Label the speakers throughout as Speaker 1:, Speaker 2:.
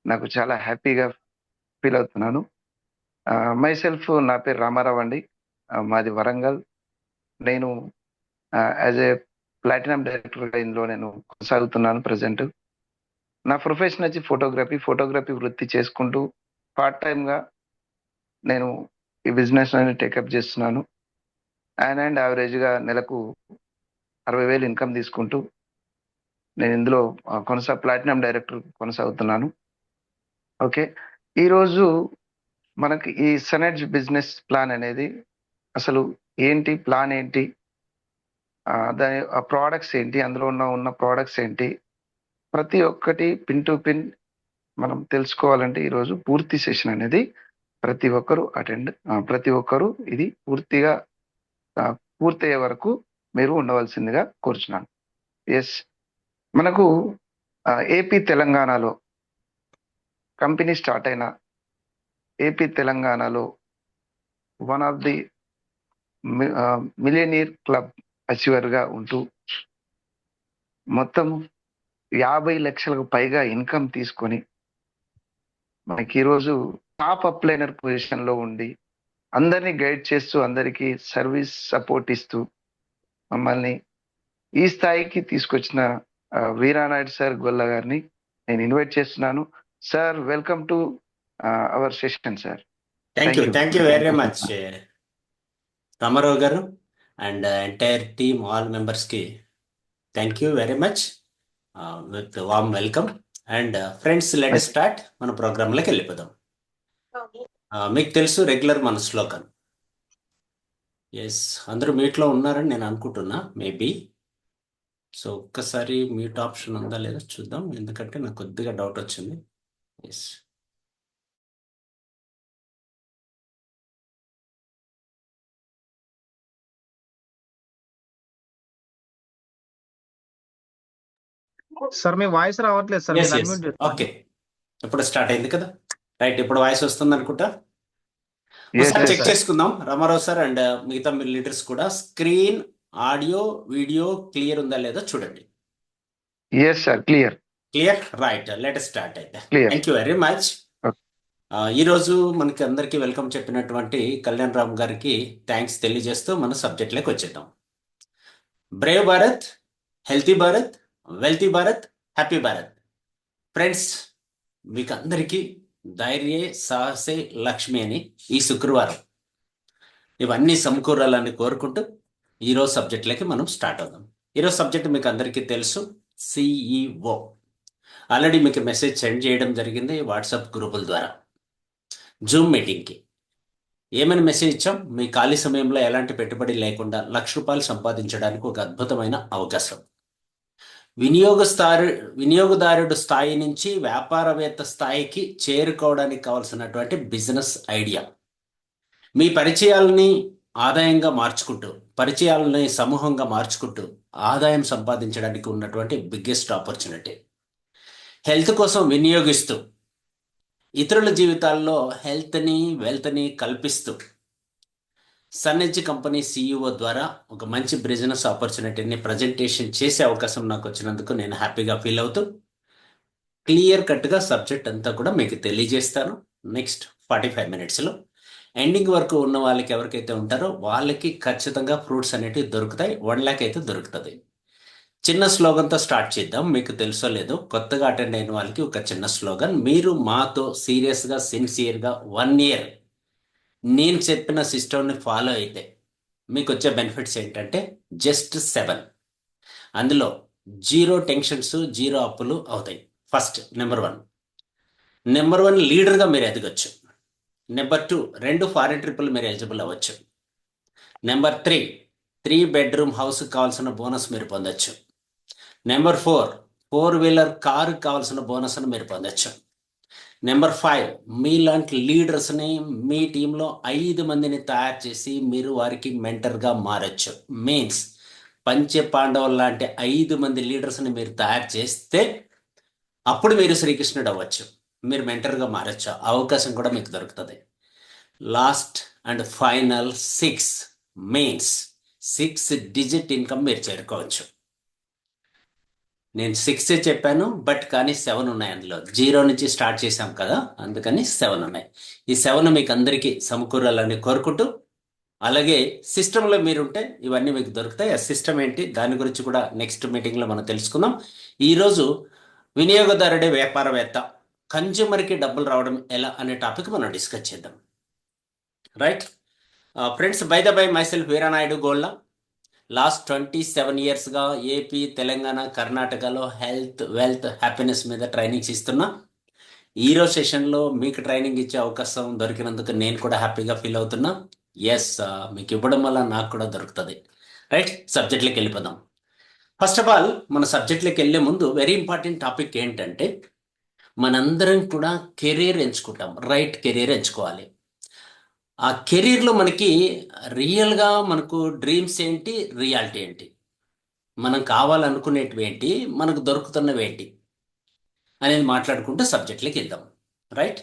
Speaker 1: నాకు చాలా హ్యాపీగా ఫీల్ అవుతున్నాను. నా పేరు రామారావు అండి. మాది వరంగల్. నేను యాజ్ ఏ ప్లాటినం డైరెక్టర్గా ఇందులో నేను కొనసాగుతున్నాను ప్రజెంట్. నా ప్రొఫెషన్ వచ్చి ఫోటోగ్రఫీ. ఫోటోగ్రఫీ వృత్తి చేసుకుంటూ పార్ట్ టైమ్గా నేను ఈ బిజినెస్ అనేది టేకప్ చేస్తున్నాను. అండ్ యావరేజ్గా నెలకు 60,000 ఇన్కమ్ తీసుకుంటూ నేను ఇందులో ప్లాటినం డైరెక్టర్ కొనసాగుతున్నాను. ఓకే. ఈరోజు మనకి ఈ సనెడ్జ్ బిజినెస్ ప్లాన్ అనేది అసలు ఏంటి, ప్లాన్ ఏంటి, దాని ప్రోడక్ట్స్ ఏంటి, అందులో ఉన్న ప్రోడక్ట్స్ ఏంటి, ప్రతి ఒక్కటి పిన్ టు పిన్ మనం తెలుసుకోవాలంటే ఈరోజు పూర్తి సెషన్ అనేది ప్రతి ఒక్కరు ఇది పూర్తిగా ఆ, పూర్తయ్యే వరకు మీరు ఉండవలసిందిగా కోరుచున్నాను. ఎస్, మనకు ఏపీ తెలంగాణలో కంపెనీ స్టార్ట్ అయిన ఏపీ తెలంగాణలో one of the millionaire club అచీవర్గా ఉంటూ మొత్తం 50 లక్షలకు పైగా ఇన్కమ్ తీసుకొని మనకి ఈరోజు టాప్ అప్లైనర్ పొజిషన్లో ఉండి అందరినీ గైడ్ చేస్తూ అందరికీ సర్వీస్ సపోర్ట్ ఇస్తూ మమ్మల్ని ఈ స్థాయికి తీసుకొచ్చిన వీరానాయుడు సార్ గొల్ల గారిని నేను ఇన్వైట్ చేస్తున్నాను. Sir, welcome to our session sir.
Speaker 2: Thank you very much Ramarao garu and entire team all మెంబర్స్కి thank you very much with warm welcome. And friends, let start. మన ప్రోగ్రాంలోకి వెళ్ళిపోదాం. మీకు తెలుసు రెగ్యులర్ మన స్లోగన్. ఎస్, అందరూ మీట్లో ఉన్నారని నేను అనుకుంటున్నా, మేబీ. సో ఒక్కసారి మ్యూట్ ఆప్షన్ ఉందా లేదా చూద్దాం, ఎందుకంటే నాకు కొద్దిగా డౌట్ వచ్చింది. ఎస్,
Speaker 3: సార్ మీ వాయిస్ రావట్లేదు సార్, మీరు అన్మ్యూట్ చేసుకోండి.
Speaker 2: ఓకే, ఇప్పుడు స్టార్ట్ అయింది కదా. రైట్, ఇప్పుడు వాయిస్ వస్తుంది అనుకుంటా.
Speaker 1: Yes,
Speaker 2: ఒకసారి
Speaker 1: yes,
Speaker 2: చెక్
Speaker 1: sir.
Speaker 2: చేసుకుందాం. రామారావు సార్ అండ్ మిగతా మీ లీడర్స్ కూడా స్క్రీన్, ఆడియో, వీడియో క్లియర్ ఉందా లేదా చూడండి.
Speaker 1: Yes, sir. Clear.
Speaker 2: Clear, right. Let start అయితే.
Speaker 1: Clear.
Speaker 2: Thank you very much.
Speaker 1: Okay.
Speaker 2: ఈరోజు మనకి అందరికీ వెల్కమ్ చెప్పినటువంటి కళ్యాణ్ రామ్ గారికి థ్యాంక్స్ తెలియజేస్తూ మన సబ్జెక్ట్లోకి వచ్చేద్దాం. Brave Bharat, healthy Bharat, wealthy Bharat, happy Bharat. Friends, మీకు అందరికీ ధైర్యే సాహసే లక్ష్మి అని ఈ శుక్రవారం ఇవన్నీ సమకూరాలని కోరుకుంటూ ఈరోజు సబ్జెక్ట్లకి మనం స్టార్ట్ అవుదాం. ఈరోజు సబ్జెక్ట్ మీకు అందరికీ తెలుసు, సిఈఓ. ఆల్రెడీ మీకు మెసేజ్ సెండ్ చేయడం జరిగింది వాట్సాప్ గ్రూపుల ద్వారా. జూమ్ మీటింగ్కి ఏమైనా మెసేజ్ ఇచ్చాం, మీ ఖాళీ సమయంలో ఎలాంటి పెట్టుబడి లేకుండా ₹1,00,000 సంపాదించడానికి ఒక అద్భుతమైన అవకాశం. వినియోగదారుడు స్థాయి నుంచి వ్యాపారవేత్త స్థాయికి చేరుకోవడానికి కావాల్సినటువంటి బిజినెస్ ఐడియా. మీ పరిచయాలని ఆదాయంగా మార్చుకుంటూ, పరిచయాలని సమూహంగా మార్చుకుంటూ ఆదాయం సంపాదించడానికి ఉన్నటువంటి బిగ్గెస్ట్ ఆపర్చునిటీ. హెల్త్ కోసం వినియోగిస్తూ, ఇతరుల జీవితాల్లో హెల్త్ని వెల్త్ని కల్పిస్తూ సన్నెడ్జ్ కంపెనీ సిఇఓ ద్వారా ఒక మంచి బిజినెస్ ఆపర్చునిటీని ప్రజెంటేషన్ చేసే అవకాశం నాకు వచ్చినందుకు నేను హ్యాపీగా ఫీల్ అవుతూ క్లియర్ కట్గా సబ్జెక్ట్ అంతా కూడా మీకు తెలియజేస్తాను. నెక్స్ట్ 45 మినిట్స్లో ఎండింగ్ వరకు ఉన్న వాళ్ళకి ఎవరికైతే ఉంటారో వాళ్ళకి ఖచ్చితంగా ఫ్రూట్స్ అనేటివి దొరుకుతాయి. 1 lakh అయితే దొరుకుతుంది. చిన్న స్లోగన్తో స్టార్ట్ చేద్దాం. మీకు తెలుసో లేదో, కొత్తగా అటెండ్ అయిన వాళ్ళకి ఒక చిన్న స్లోగన్. మీరు మాతో సీరియస్గా, సిన్సియర్గా 1 year నేను చెప్పిన సిస్టమ్ని ఫాలో అయితే మీకు వచ్చే బెనిఫిట్స్ ఏంటంటే జస్ట్ 7. అందులో 0 టెన్షన్స్, 0 అప్పులు అవుతాయి. ఫస్ట్ నెంబర్ 1 లీడర్గా మీరు ఎదగచ్చు. నెంబర్ 2 2 ఫారిన్ ట్రిప్పులు మీరు ఎలిజిబుల్ అవ్వచ్చు. నెంబర్ 3 బెడ్రూమ్ హౌస్కి కావాల్సిన బోనస్ మీరు పొందొచ్చు. నెంబర్ 4 వీలర్ కారుకి కావాల్సిన బోనస్ను మీరు పొందొచ్చు. నెంబర్ 5 మీలాంటి లీడర్స్ని మీ టీంలో 5 మందిని తయారు చేసి మీరు వారికి మెంటర్గా మారచ్చు. మీన్స్ పంచ పాండవులు లాంటి 5 మంది లీడర్స్ని మీరు తయారు చేస్తే అప్పుడు మీరు శ్రీకృష్ణుడు అవ్వచ్చు, మీరు మెంటర్గా మారచ్చు. అవకాశం కూడా మీకు దొరుకుతుంది. Last and final 6 means 6 digit income మీరు చేరుకోవచ్చు. నేను 6 చెప్పాను, బట్ కానీ 7 ఉన్నాయి అందులో. 0 నుంచి స్టార్ట్ చేశాం కదా, అందుకని 7 ఉన్నాయి. ఈ 7 మీకు అందరికీ సమకూరాలని కోరుకుంటూ, అలాగే సిస్టంలో మీరుంటే ఇవన్నీ మీకు దొరుకుతాయి. ఆ సిస్టమ్ ఏంటి దాని గురించి కూడా నెక్స్ట్ మీటింగ్లో మనం తెలుసుకుందాం. ఈరోజు వినియోగదారుడే వ్యాపారవేత్త, కన్జ్యూమర్కి డబ్బులు రావడం ఎలా అనే టాపిక్ మనం డిస్కస్ చేద్దాం. Right friends, by the by myself Veeranaidu Golla. Last 27 ఇయర్స్గా ఏపీ, తెలంగాణ, కర్ణాటకలో హెల్త్, వెల్త్, హ్యాపీనెస్ మీద ట్రైనింగ్స్ ఇస్తున్నా. ఈరోజు సెషన్లో మీకు ట్రైనింగ్ ఇచ్చే అవకాశం దొరికినందుకు నేను కూడా హ్యాపీగా ఫీల్ అవుతున్నా. ఎస్, మీకు ఇవ్వడం వల్ల నాకు కూడా దొరుకుతుంది. రైట్, సబ్జెక్ట్లోకి వెళ్ళిపోదాం. ఫస్ట్ ఆఫ్ ఆల్ మన సబ్జెక్ట్లోకి వెళ్ళే ముందు వెరీ ఇంపార్టెంట్ టాపిక్ ఏంటంటే, మనందరం కూడా కెరీర్ ఎంచుకుంటాం. రైట్ కెరీర్ ఎంచుకోవాలి. ఆ కెరీర్లో మనకి రియల్గా మనకు డ్రీమ్స్ ఏంటి, రియాలిటీ ఏంటి, మనం కావాలనుకునేటివి ఏంటి, మనకు దొరుకుతున్నవి ఏంటి అనేది మాట్లాడుకుంటే సబ్జెక్ట్లోకి వెళ్దాం. రైట్,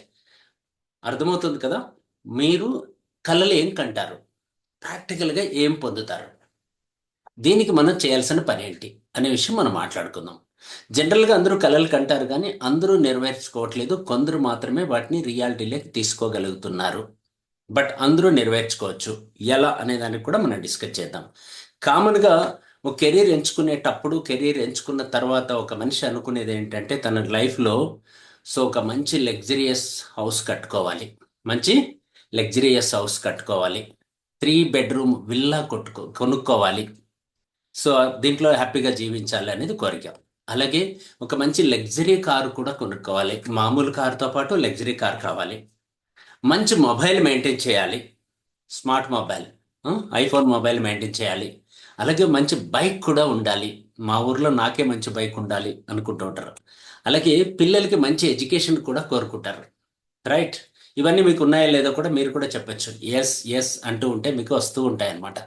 Speaker 2: అర్థమవుతుంది కదా. మీరు కళలు ఏం కంటారు, ప్రాక్టికల్గా ఏం పొందుతారు, దీనికి మనం చేయాల్సిన పని ఏంటి అనే విషయం మనం మాట్లాడుకుందాం. జనరల్గా అందరూ కళలు కంటారు, కానీ అందరూ నెరవేర్చుకోవట్లేదు. కొందరు మాత్రమే వాటిని రియాలిటీలోకి తీసుకోగలుగుతున్నారు. బట్ అందరూ నెరవేర్చుకోవచ్చు. ఎలా అనే దానికి కూడా మనం డిస్కస్ చేద్దాం. కామన్గా ఒక కెరీర్ ఎంచుకునేటప్పుడు, కెరీర్ ఎంచుకున్న తర్వాత ఒక మనిషి అనుకునేది ఏంటంటే తన లైఫ్లో ఒక మంచి లగ్జరియస్ హౌస్ కట్టుకోవాలి, మంచి లగ్జరియస్ హౌస్ కట్టుకోవాలి, 3 బెడ్రూమ్ విల్లా కొనుక్కోవాలి. సో దీంట్లో హ్యాపీగా జీవించాలి అనేది కోరిక. అలాగే ఒక మంచి లగ్జరీ కారు కూడా కొనుక్కోవాలి. మామూలు కారుతో పాటు లగ్జరీ కార్ కావాలి. మంచి మొబైల్ మెయింటైన్ చేయాలి, smart mobile, iPhone mobile maintain చేయాలి. అలాగే మంచి బైక్ కూడా ఉండాలి. మా ఊర్లో నాకే మంచి బైక్ ఉండాలి అనుకుంటూ ఉంటారు. అలాగే పిల్లలకి మంచి ఎడ్యుకేషన్ కూడా కోరుకుంటారు. రైట్, ఇవన్నీ మీకు ఉన్నాయా లేదో కూడా మీరు కూడా చెప్పచ్చు. ఎస్ ఎస్ అంటూ ఉంటే మీకు వస్తూ ఉంటాయి అన్నమాట.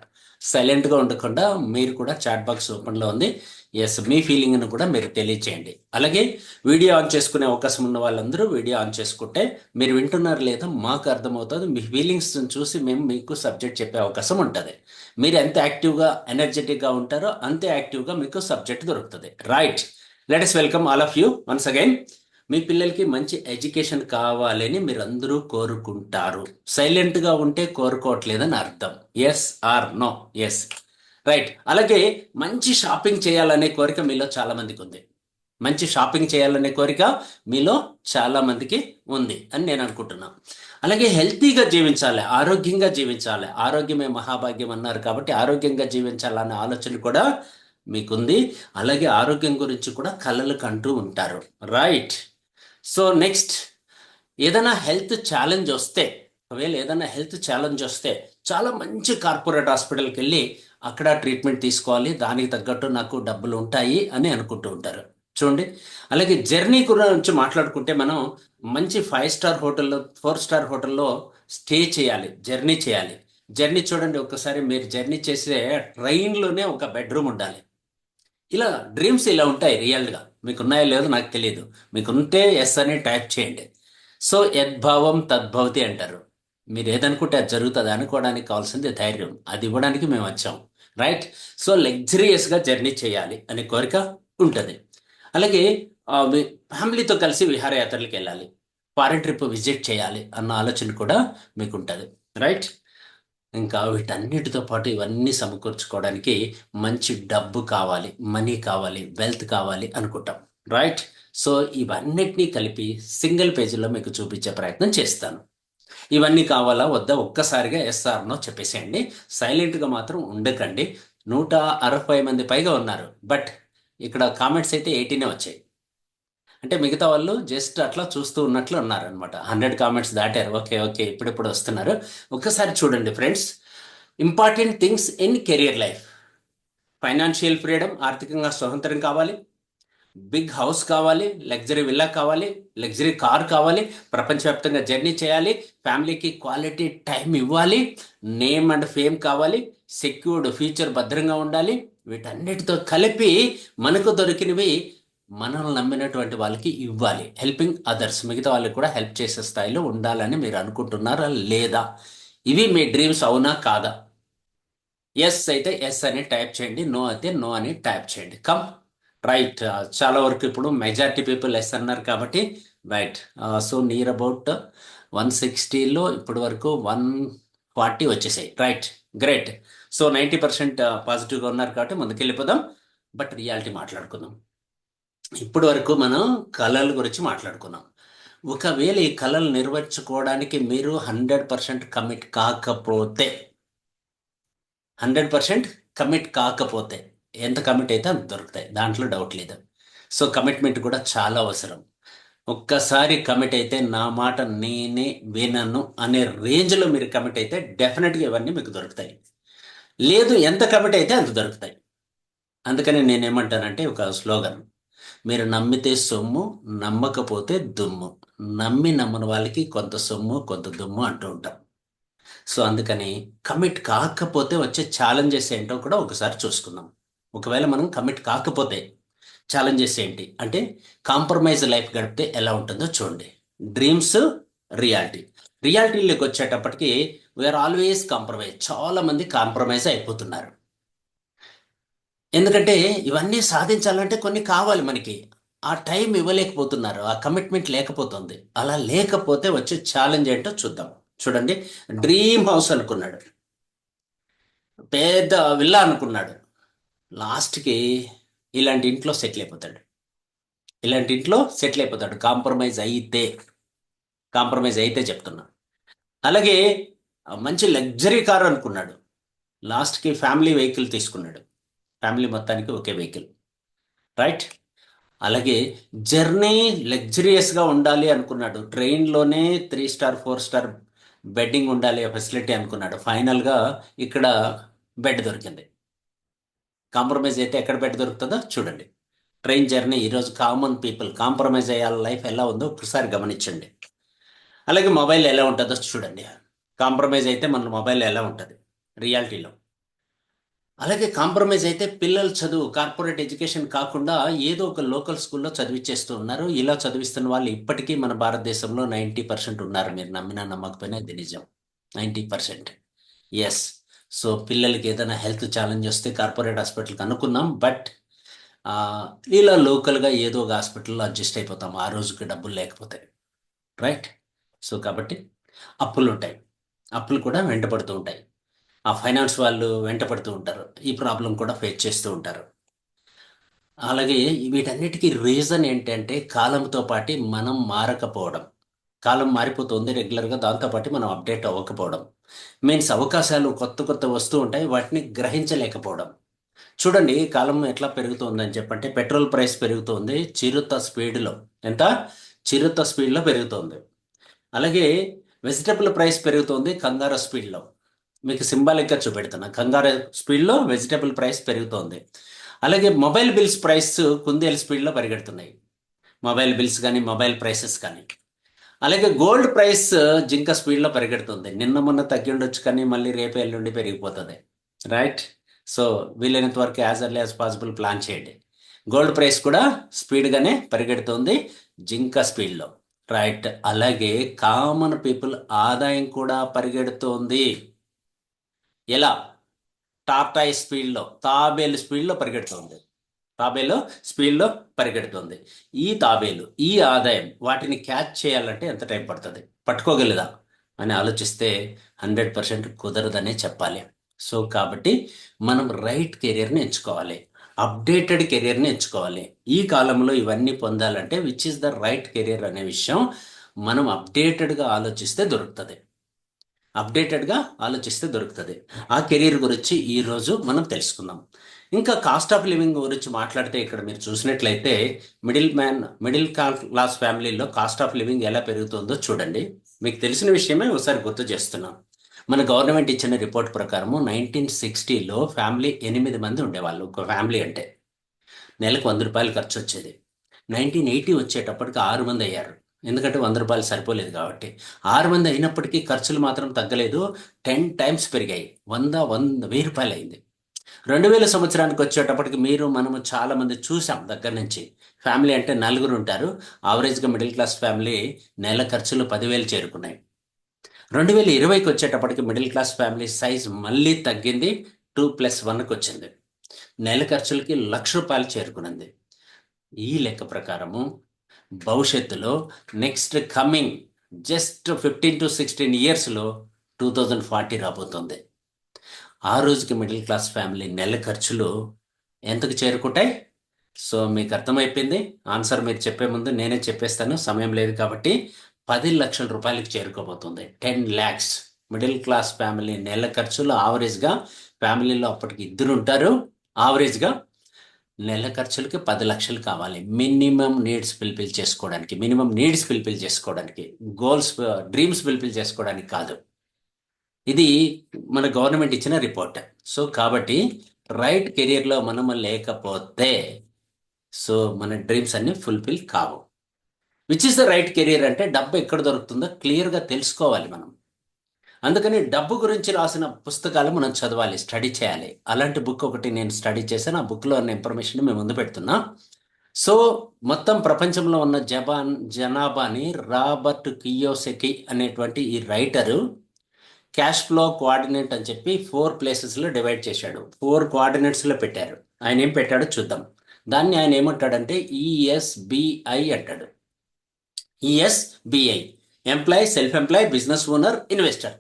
Speaker 2: సైలెంట్గా ఉండకుండా మీరు కూడా చాట్ బాక్స్ ఓపెన్లో ఉంది. ఎస్, మీ ఫీలింగ్ను కూడా మీరు తెలియచేయండి. అలాగే వీడియో ఆన్ చేసుకునే అవకాశం ఉన్న వాళ్ళందరూ వీడియో ఆన్ చేసుకుంటే మీరు వింటున్నారు లేదా మాకు అర్థమవుతుంది. మీ ఫీలింగ్స్ చూసి మేము మీకు సబ్జెక్ట్ చెప్పే అవకాశం ఉంటుంది. మీరు ఎంత యాక్టివ్గా, ఎనర్జెటిక్గా ఉంటారో అంతే యాక్టివ్గా మీకు సబ్జెక్ట్ దొరుకుతుంది. Right, let us welcome all of you once again. మీ పిల్లలకి మంచి ఎడ్యుకేషన్ కావాలని మీరు అందరూ కోరుకుంటారు. సైలెంట్గా ఉంటే కోరుకోవట్లేదని అర్థం. Yes or no? Yes, right. అలాగే మంచి షాపింగ్ చేయాలనే కోరిక మీలో చాలా మందికి ఉంది. మంచి షాపింగ్ చేయాలనే కోరిక మీలో చాలా మందికి ఉంది అని నేను అనుకుంటున్నాను. అలాగే హెల్తీగా జీవించాలి, ఆరోగ్యంగా జీవించాలి. ఆరోగ్యమే మహాభాగ్యం అన్నారు కాబట్టి ఆరోగ్యంగా జీవించాలనే ఆలోచన కూడా మీకుంది. అలాగే ఆరోగ్యం గురించి కూడా కలలు కంటూ ఉంటారు. రైట్, సో నెక్స్ట్, ఏదైనా హెల్త్ ఛాలెంజ్ వస్తే, ఒకవేళ ఏదైనా హెల్త్ ఛాలెంజ్ వస్తే చాలా మంచి కార్పొరేట్ హాస్పిటల్కి వెళ్ళి అక్కడ ట్రీట్మెంట్ తీసుకోవాలి, దానికి తగ్గట్టు నాకు డబ్బులు ఉంటాయి అని అనుకుంటూ ఉంటారు. చూడండి, అలాగే జర్నీ గురించి మాట్లాడుకుంటే మనం మంచి 5 స్టార్ హోటల్లో, 4 స్టార్ హోటల్లో స్టే చేయాలి, జర్నీ చేయాలి. జర్నీ చూడండి, ఒక్కసారి మీరు జర్నీ చేసే ట్రైన్లోనే ఒక బెడ్రూమ్ ఉండాలి. ఇలా డ్రీమ్స్ ఇలా ఉంటాయి. రియల్గా మీకు ఉన్నాయో లేదో నాకు తెలియదు. మీకుంటే ఎస్ అని టైప్ చేయండి. సో యద్భావం తద్భవతి అంటారు. మీరు ఏదనుకుంటే అది జరుగుతుంది అనుకోవడానికి కావాల్సింది ధైర్యం. అది ఇవ్వడానికి మేము వచ్చాం. రైట్, సో లగ్జరియస్గా జర్నీ చేయాలి అనే కోరిక ఉంటుంది. అలాగే ఫ్యామిలీతో కలిసి విహారయాత్రలకు వెళ్ళాలి, ఫారెన్ ట్రిప్ విజిట్ చేయాలి అన్న ఆలోచన కూడా మీకు ఉంటుంది. రైట్, ఇంకా వీటన్నిటితో పాటు ఇవన్నీ సమకూర్చుకోవడానికి మంచి డబ్బు కావాలి, మనీ కావాలి, వెల్త్ కావాలి అనుకుంటాం. రైట్, సో ఇవన్నిటినీ కలిపి సింగిల్ పేజీలో మీకు చూపించే ప్రయత్నం చేస్తాను. ఇవన్నీ కావాలా వద్దా ఒక్కసారిగా ఎస్ఆర్ నో చెప్పేసేయండి. సైలెంట్గా మాత్రం ఉండకండి. 160 మంది పైగా ఉన్నారు, బట్ ఇక్కడ కామెంట్స్ అయితే 18 వచ్చాయి. అంటే మిగతా వాళ్ళు జస్ట్ అట్లా చూస్తూ ఉన్నట్లు ఉన్నారనమాట. 100 కామెంట్స్ దాటారు. ఓకే ఓకే, ఇప్పుడిప్పుడు వస్తున్నారు. ఒక్కసారి చూడండి friends, important things in career life. Financial freedom, ఆర్థికంగా స్వతంత్రం కావాలి, బిగ్ హౌస్ కావాలి, లగ్జరీ విల్లా కావాలి, లగ్జరీ కార్ కావాలి, ప్రపంచవ్యాప్తంగా జర్నీ చేయాలి, ఫ్యామిలీకి క్వాలిటీ టైం ఇవ్వాలి, నేమ్ అండ్ ఫేమ్ కావాలి, సెక్యూర్డ్ ఫ్యూచర్ భద్రంగా ఉండాలి. వీటన్నిటితో కలిపి మనకు దొరికినవి మనల్ని నమ్మినటువంటి వాళ్ళకి ఇవ్వాలి. హెల్పింగ్ అదర్స్, మిగతా వాళ్ళకి కూడా హెల్ప్ చేసే స్థాయిలో ఉండాలని మీరు అనుకుంటున్నారా లేదా? ఇవి మీ డ్రీమ్స్ అవునా కాదా? ఎస్ అయితే ఎస్ అని టైప్ చేయండి, నో అయితే నో అని టైప్ చేయండి. Come right. చాలా వరకు ఇప్పుడు మెజారిటీ పీపుల్ ఎస్ అన్నారు కాబట్టి రైట్. సో నియర్ అబౌట్ 160లో ఇప్పటి వరకు 140 వచ్చేసాయి. Right, great. సో 90% పాజిటివ్గా ఉన్నారు కాబట్టి ముందుకెళ్ళిపోదాం. బట్ రియాలిటీ మాట్లాడుకుందాం. ఇప్పటి వరకు మనం కళల గురించి మాట్లాడుకున్నాం. ఒకవేళ ఈ కళలు నిర్వహించుకోవడానికి మీరు 100% కమిట్ కాకపోతే 100% కమిట్ కాకపోతే ఎంత కమిట్ అయితే అంత దొరుకుతాయి, దాంట్లో డౌట్ లేదు. సో కమిట్మెంట్ కూడా చాలా అవసరం. ఒక్కసారి కమిట్ అయితే నా మాట నేనే వినను అనే రేంజ్లో మీరు కమిట్ అయితే డెఫినెట్గా ఇవన్నీ మీకు దొరుకుతాయి. లేదు, ఎంత కమిట్ అయితే అంత దొరుకుతాయి. అందుకని నేనేమంటానంటే ఒక స్లోగన్, మీరు నమ్మితే సొమ్ము, నమ్మకపోతే దుమ్ము. నమ్మని వాళ్ళకి కొంత సొమ్ము కొంత దుమ్ము అంటూ ఉంటాం. సో అందుకని కమిట్ కాకపోతే వచ్చే ఛాలెంజెస్ ఏంటో కూడా ఒకసారి చూసుకుందాం. ఒకవేళ మనం కమిట్ కాకపోతే ఛాలెంజెస్ ఏంటి అంటే, కాంప్రమైజ్ లైఫ్ గడిపితే ఎలా ఉంటుందో చూడండి. డ్రీమ్స్, రియాలిటీలోకి వచ్చేటప్పటికి వీఆర్ ఆల్వేస్ కాంప్రమైజ్. చాలా మంది కాంప్రమైజ్ అయిపోతున్నారు. ఎందుకంటే ఇవన్నీ సాధించాలంటే కొన్ని కావాలి మనకి, ఆ టైం ఇవ్వలేకపోతున్నారు, ఆ కమిట్మెంట్ లేకపోతుంది. అలా లేకపోతే వచ్చే ఛాలెంజ్ ఏంటో చూద్దాం. చూడండి, డ్రీమ్ హౌస్ అనుకున్నాడు, పెద్ద విల్లా అనుకున్నాడు, లాస్ట్కి ఇలాంటి ఇంట్లో సెటిల్ అయిపోతాడు. కాంప్రమైజ్ అయితే చెప్తున్నా. అలాగే మంచి లగ్జరీ కార్ అనుకున్నాడు, లాస్ట్కి ఫ్యామిలీ వెహికల్ తీసుకున్నాడు. ఫ్యామిలీ మొత్తానికి ఒకే వెహికల్. రైట్. అలాగే జర్నీ లగ్జరియస్గా ఉండాలి అనుకున్నాడు, ట్రైన్లోనే 3 స్టార్ 4 స్టార్ బెడ్డింగ్ ఉండాలి ఫెసిలిటీ అనుకున్నాడు. ఫైనల్గా ఇక్కడ బెడ్ దొరికింది. కాంప్రమైజ్ అయితే ఎక్కడ బెడ్ దొరుకుతుందో చూడండి. ట్రైన్ జర్నీ ఈరోజు కామన్ పీపుల్ కాంప్రమైజ్ అయ్యే లైఫ్ ఎలా ఉందో ఒకసారి గమనించండి. అలాగే మొబైల్ ఎలా ఉంటుందో చూడండి. కాంప్రమైజ్ అయితే మన మొబైల్ ఎలా ఉంటుంది రియాలిటీలో. అలాగే కాంప్రమైజ్ అయితే పిల్లల చదువు, కార్పొరేట్ ఎడ్యుకేషన్ కాకుండా ఏదో ఒక లోకల్ స్కూల్లో చదివించేస్తూ ఉన్నారు. ఇలా చదివిస్తున్న వాళ్ళు ఇప్పటికీ మన భారతదేశంలో 90% ఉన్నారు. మీరు నమ్మినా నమ్మకపోయినా ఇది నిజం. 90%. ఎస్. సో పిల్లలకి ఏదైనా హెల్త్ ఛాలెంజ్ వస్తే కార్పొరేట్ హాస్పిటల్కి అనుకున్నాం, బట్ ఇలా లోకల్గా ఏదో ఒక హాస్పిటల్లో అడ్జస్ట్ అయిపోతాం ఆ రోజుకి డబ్బులు లేకపోతే. రైట్. సో కాబట్టి అప్పులు ఉంటాయి, అప్పులు కూడా వెంటపడుతూ ఉంటాయి. ఆ ఫైనాన్స్ వాళ్ళు వెంటపడుతూ ఉంటారు, ఈ ప్రాబ్లం కూడా ఫేస్ చేస్తూ ఉంటారు. అలాగే వీటన్నిటికీ రీజన్ ఏంటంటే కాలంతో పాటు మనం మారకపోవడం. కాలం మారిపోతుంది రెగ్యులర్గా, దాంతోపాటు మనం అప్డేట్ అవ్వకపోవడం. మీన్స్ అవకాశాలు కొత్త వస్తూ ఉంటాయి, వాటిని గ్రహించలేకపోవడం. చూడండి కాలం ఎట్లా పెరుగుతుందని చెప్పంటే, పెట్రోల్ ప్రైస్ పెరుగుతుంది చిరుత స్పీడ్లో. ఎంత? చిరుత స్పీడ్లో పెరుగుతుంది. అలాగే వెజిటబుల్ ప్రైస్ పెరుగుతుంది కంగారు స్పీడ్లో. మీకు సింబాలిక్గా చూపెడుతున్నా, కంగారు స్పీడ్లో వెజిటబుల్ ప్రైస్ పెరుగుతోంది. అలాగే మొబైల్ బిల్స్ ప్రైస్ కుందేలు స్పీడ్లో పరిగెడుతున్నాయి, మొబైల్ బిల్స్ కానీ మొబైల్ ప్రైసెస్ కానీ. అలాగే గోల్డ్ ప్రైస్ జింక స్పీడ్లో పరిగెడుతుంది. నిన్న మొన్న తగ్గి ఉండొచ్చు కానీ మళ్ళీ రేపు ఎల్లుండి పెరిగిపోతుంది. రైట్. సో వీలైనంత వరకు as early as possible plan చేయండి. గోల్డ్ ప్రైస్ కూడా స్పీడ్గానే పరిగెడుతుంది, జింక స్పీడ్లో. రైట్. అలాగే కామన్ పీపుల్ ఆదాయం కూడా పరిగెడుతోంది. ఎలా? టార్టాయి స్పీడ్లో, తాబేలు స్పీడ్లో పరిగెడుతుంది. ఈ తాబేలు, ఈ ఆదాయం, వాటిని క్యాచ్ చేయాలంటే ఎంత టైం పడుతుంది, పట్టుకోగలదా అని ఆలోచిస్తే 100% కుదరదనే చెప్పాలి. సో కాబట్టి మనం రైట్ కెరియర్ని ఎంచుకోవాలి, అప్డేటెడ్ కెరియర్ని ఎంచుకోవాలి. ఈ కాలంలో ఇవన్నీ పొందాలంటే which is the right career అనే విషయం మనం అప్డేటెడ్గా ఆలోచిస్తే దొరుకుతుంది. ఆ కెరీర్ గురించి ఈరోజు మనం తెలుసుకుందాం. ఇంకా కాస్ట్ ఆఫ్ లివింగ్ గురించి మాట్లాడితే ఇక్కడ మీరు చూసినట్లయితే మిడిల్ క్లాస్ ఫ్యామిలీలో కాస్ట్ ఆఫ్ లివింగ్ ఎలా పెరుగుతుందో చూడండి. మీకు తెలిసిన విషయమే ఒకసారి గుర్తు చేస్తున్నాం. మన గవర్నమెంట్ ఇచ్చిన రిపోర్ట్ ప్రకారము 1960లో ఫ్యామిలీ 8 మంది ఉండేవాళ్ళు. ఒక ఫ్యామిలీ అంటే నెలకు 100 రూపాయలు ఖర్చు వచ్చేది. 1980 వచ్చేటప్పటికి 6 మంది అయ్యారు, ఎందుకంటే 100 రూపాయలు సరిపోలేదు కాబట్టి. 6 మంది అయినప్పటికీ ఖర్చులు మాత్రం తగ్గలేదు, 10 టైమ్స్ పెరిగాయి. 1000 రూపాయలు అయింది. 2000 సంవత్సరానికి వచ్చేటప్పటికి మనము చాలా మంది చూసాం దగ్గర నుంచి. ఫ్యామిలీ అంటే 4 ఉంటారు, ఆవరేజ్గా మిడిల్ క్లాస్ ఫ్యామిలీ నెల ఖర్చులు 10,000 చేరుకున్నాయి. 2020కి వచ్చేటప్పటికి మిడిల్ క్లాస్ ఫ్యామిలీ సైజ్ మళ్ళీ తగ్గింది, 2+1కి వచ్చింది. నెల ఖర్చులకి 1,00,000 రూపాయలు చేరుకున్నది. ఈ లెక్క ప్రకారము భవిష్యత్తులో నెక్స్ట్ కమింగ్ జస్ట్ 15 to 16 ఇయర్స్లో 2040 రాబోతుంది. ఆ రోజుకి మిడిల్ క్లాస్ ఫ్యామిలీ నెల ఖర్చులు ఎంతకు చేరుకుంటాయి? సో మీకు అర్థమైపోయింది. ఆన్సర్ మీరు చెప్పే ముందు నేనే చెప్పేస్తాను, సమయం లేదు కాబట్టి. 10 లక్షల రూపాయలకి చేరుకోబోతుంది. 10 lakhs మిడిల్ క్లాస్ ఫ్యామిలీ నెల ఖర్చులు ఆవరేజ్గా, ఫ్యామిలీలో అప్పటికి 2 ఉంటారు, ఆవరేజ్గా నెల ఖర్చులకి 10 లక్షలు కావాలి. మినిమం నీడ్స్ ఫుల్ఫిల్ చేసుకోవడానికి, గోల్స్ డ్రీమ్స్ ఫుల్ఫిల్ చేసుకోవడానికి కాదు. ఇది మన గవర్నమెంట్ ఇచ్చిన రిపోర్ట్. సో కాబట్టి రైట్ కెరియర్లో మనము లేకపోతే సో మన డ్రీమ్స్ అన్ని ఫుల్ఫిల్ కావు. Which is the right career అంటే డబ్బు ఎక్కడ దొరుకుతుందో క్లియర్గా తెలుసుకోవాలి మనం. అందుకని డబ్బు గురించి రాసిన పుస్తకాలు మనం చదవాలి, స్టడీ చేయాలి. అలాంటి బుక్ ఒకటి నేను స్టడీ చేశాను. ఆ బుక్లో ఉన్న ఇన్ఫర్మేషన్ మేము ముందు పెడుతున్నా. సో మొత్తం ప్రపంచంలో ఉన్న జనాభాని రాబర్ట్ కియోసకి అనేటువంటి ఈ రైటరు క్యాష్ ఫ్లో కోఆర్డినేట్ అని చెప్పి 4 ప్లేసెస్లో డివైడ్ చేశాడు. 4 కోఆర్డినేట్స్లో పెట్టారు. ఆయన ఏం పెట్టాడో చూద్దాం. దాన్ని ఆయన ఏమంటాడంటే ESBI అంటాడు. ESBI employee, self employee, business owner, investor.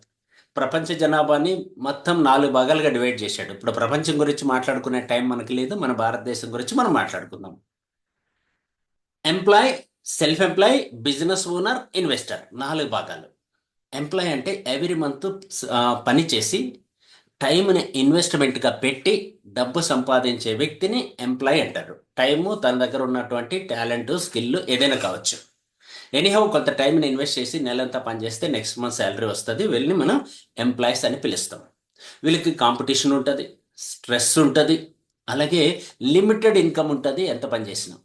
Speaker 2: ప్రపంచ జనాభాని మొత్తం 4 భాగాలుగా డివైడ్ చేశాడు. ఇప్పుడు ప్రపంచం గురించి మాట్లాడుకునే టైం మనకి లేదు, మన భారతదేశం గురించి మనం మాట్లాడుకుందాం. Employee, self employee, business owner, investor 4 భాగాలు. ఎంప్లాయ్ అంటే ఎవ్రీ మంత్ పని చేసి టైంని ఇన్వెస్ట్మెంట్గా పెట్టి డబ్బు సంపాదించే వ్యక్తిని ఎంప్లాయ్ అంటారు. టైము తన దగ్గర ఉన్నటువంటి టాలెంట్, స్కిల్ ఏదైనా కావచ్చు. ఎనీహౌ కొంత టైంని ఇన్వెస్ట్ చేసి నెలంతా పనిచేస్తే నెక్స్ట్ మంత్ శాలరీ వస్తుంది. వీళ్ళని మనం ఎంప్లాయీస్ అని పిలుస్తాం. వీళ్ళకి కాంపిటీషన్ ఉంటుంది, స్ట్రెస్ ఉంటుంది, అలాగే లిమిటెడ్ ఇన్కమ్ ఉంటుంది. ఎంత పని చేసినా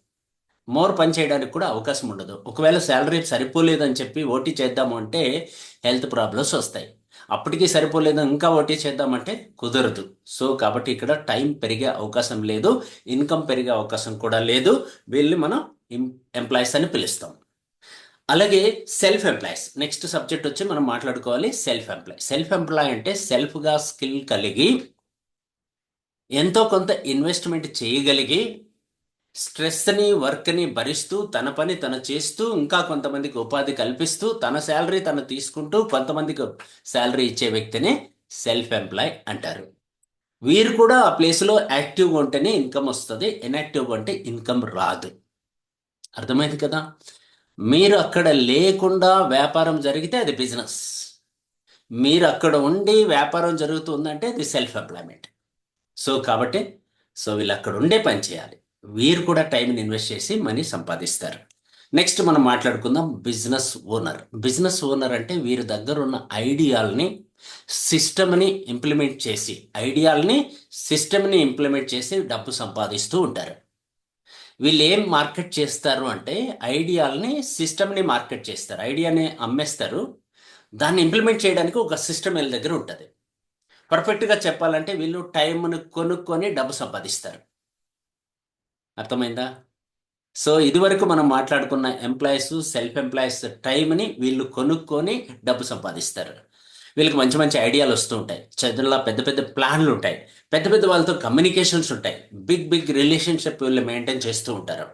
Speaker 2: మోర్ పని చేయడానికి కూడా అవకాశం ఉండదు. ఒకవేళ శాలరీ సరిపోలేదని చెప్పి ఓటీ చేద్దాము అంటే హెల్త్ ప్రాబ్లమ్స్ వస్తాయి. అప్పటికీ సరిపోలేదు ఇంకా ఓటీ చేద్దామంటే కుదరదు. సో కాబట్టి ఇక్కడ టైం పెరిగే అవకాశం లేదు, ఇన్కమ్ పెరిగే అవకాశం కూడా లేదు. వీళ్ళని మనం ఎంప్లాయీస్ అని పిలుస్తాం. అలాగే సెల్ఫ్ ఎంప్లాయీస్ నెక్స్ట్ సబ్జెక్ట్ వచ్చి మనం మాట్లాడుకోవాలి. సెల్ఫ్ ఎంప్లాయ్ అంటే సెల్ఫ్గా స్కిల్ కలిగి ఎంతో కొంత ఇన్వెస్ట్మెంట్ చేయగలిగి స్ట్రెస్ని, వర్క్ని భరిస్తూ తన పని తను చేస్తూ ఇంకా కొంతమందికి ఉపాధి కల్పిస్తూ తన శాలరీ తను తీసుకుంటూ కొంతమందికి శాలరీ ఇచ్చే వ్యక్తిని సెల్ఫ్ ఎంప్లాయ్ అంటారు. వీరు కూడా ఆ ప్లేస్లో యాక్టివ్గా ఉంటేనే ఇన్కమ్ వస్తుంది, ఇన్యాక్టివ్గా ఉంటే ఇన్కమ్ రాదు. అర్థమైంది కదా? మీరు అక్కడ లేకుండా వ్యాపారం జరిగితే అది బిజినెస్, మీరు అక్కడ ఉండి వ్యాపారం జరుగుతుందంటే అది సెల్ఫ్ ఎంప్లాయ్మెంట్. సో కాబట్టి వీళ్ళు అక్కడ ఉండే పని చేయాలి. వీరు కూడా టైంని ఇన్వెస్ట్ చేసి మనీ సంపాదిస్తారు. నెక్స్ట్ మనం మాట్లాడుకుందాం బిజినెస్ ఓనర్. బిజినెస్ ఓనర్ అంటే వీరి దగ్గర ఉన్న ఐడియాల్ని, సిస్టమ్ని ఇంప్లిమెంట్ చేసి డబ్బు సంపాదిస్తూ ఉంటారు. వీళ్ళు ఏం మార్కెట్ చేస్తారు అంటే ఐడియాల్ని, సిస్టమ్ని మార్కెట్ చేస్తారు. ఐడియాని అమ్మేస్తారు, దాన్ని ఇంప్లిమెంట్ చేయడానికి ఒక సిస్టమ్ వీళ్ళ దగ్గర ఉంటుంది. పర్ఫెక్ట్గా చెప్పాలంటే వీళ్ళు టైంను కొనుక్కొని డబ్బు సంపాదిస్తారు. అర్థమైందా? సో ఇదివరకు మనం మాట్లాడుకున్న ఎంప్లాయీస్, సెల్ఫ్ ఎంప్లాయీస్ టైంని వీళ్ళు కొనుక్కొని డబ్బు సంపాదిస్తారు. వీళ్ళకి మంచి మంచి ఐడియాలు వస్తూ ఉంటాయి, చదువులా పెద్ద పెద్ద ప్లాన్లు ఉంటాయి, పెద్ద పెద్ద వాళ్ళతో కమ్యూనికేషన్స్ ఉంటాయి, బిగ్ రిలేషన్షిప్ వీళ్ళు మెయింటైన్ చేస్తూ ఉంటారు.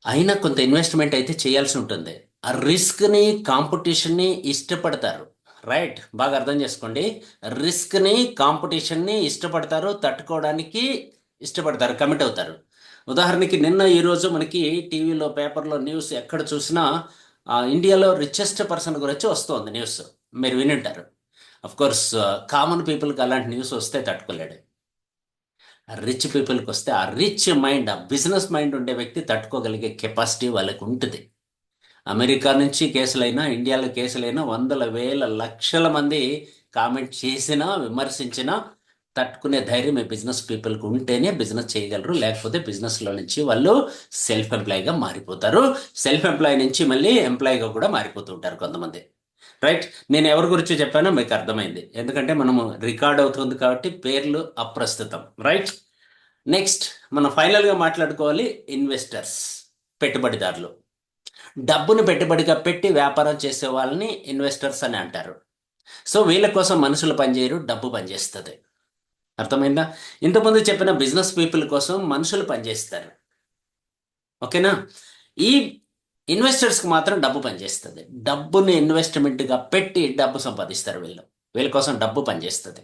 Speaker 2: అయినా కొంత ఇన్వెస్ట్మెంట్ అయితే చేయాల్సి ఉంటుంది. ఆ రిస్క్ని, కాంపిటీషన్ని ఇష్టపడతారు. రైట్, బాగా అర్థం చేసుకోండి. రిస్క్ని, కాంపిటీషన్ని ఇష్టపడతారు, తట్టుకోవడానికి ఇష్టపడతారు, కమిట్ అవుతారు. ఉదాహరణకి నిన్న ఈరోజు మనకి టీవీలో, పేపర్లో న్యూస్ ఎక్కడ చూసినా ఇండియాలో రిచెస్ట్ పర్సన్ గురించి వస్తుంది న్యూస్. మీరు వినింటారు. కోర్స్ కామన్ పీపుల్కి అలాంటి న్యూస్ వస్తే తట్టుకోలేడు. రిచ్ పీపుల్కి వస్తే ఆ రిచ్ మైండ్, ఆ బిజినెస్ మైండ్ ఉండే వ్యక్తి తట్టుకోగలిగే కెపాసిటీ వాళ్ళకి ఉంటుంది. అమెరికా నుంచి కేసులైనా, ఇండియాలో కేసులైనా వందల వేల లక్షల మంది కామెంట్ చేసినా, విమర్శించినా తట్టుకునే ధైర్యం ఈ బిజినెస్ పీపుల్కి ఉంటేనే బిజినెస్ చేయగలరు. లేకపోతే బిజినెస్లో నుంచి వాళ్ళు సెల్ఫ్ ఎంప్లాయ్గా మారిపోతారు. సెల్ఫ్ ఎంప్లాయ్ నుంచి మళ్ళీ ఎంప్లాయ్గా కూడా మారిపోతూ ఉంటారు కొంతమంది. రైట్, నేను ఎవరి గురించి చెప్పానో మీకు అర్థమైంది. ఎందుకంటే మనము రికార్డ్ అవుతుంది కాబట్టి పేర్లు అప్రస్తుతం. రైట్, నెక్స్ట్ మనం ఫైనల్గా మాట్లాడుకోవాలి ఇన్వెస్టర్స్, పెట్టుబడిదారులు. డబ్బును పెట్టుబడిగా పెట్టి వ్యాపారం చేసే వాళ్ళని ఇన్వెస్టర్స్ అని అంటారు. సో వీళ్ళ కోసం మనుషులు పనిచేయరు, డబ్బు పనిచేస్తుంది. అర్థమైందా? ఇంతకుముందు చెప్పిన బిజినెస్ పీపుల్ కోసం మనుషులు పనిచేస్తారు, ఓకేనా? ఈ ఇన్వెస్టర్స్కి మాత్రం డబ్బు పనిచేస్తుంది. డబ్బుని ఇన్వెస్ట్మెంట్గా పెట్టి డబ్బు సంపాదిస్తారు వీళ్ళు. వీళ్ళ కోసం డబ్బు పనిచేస్తుంది.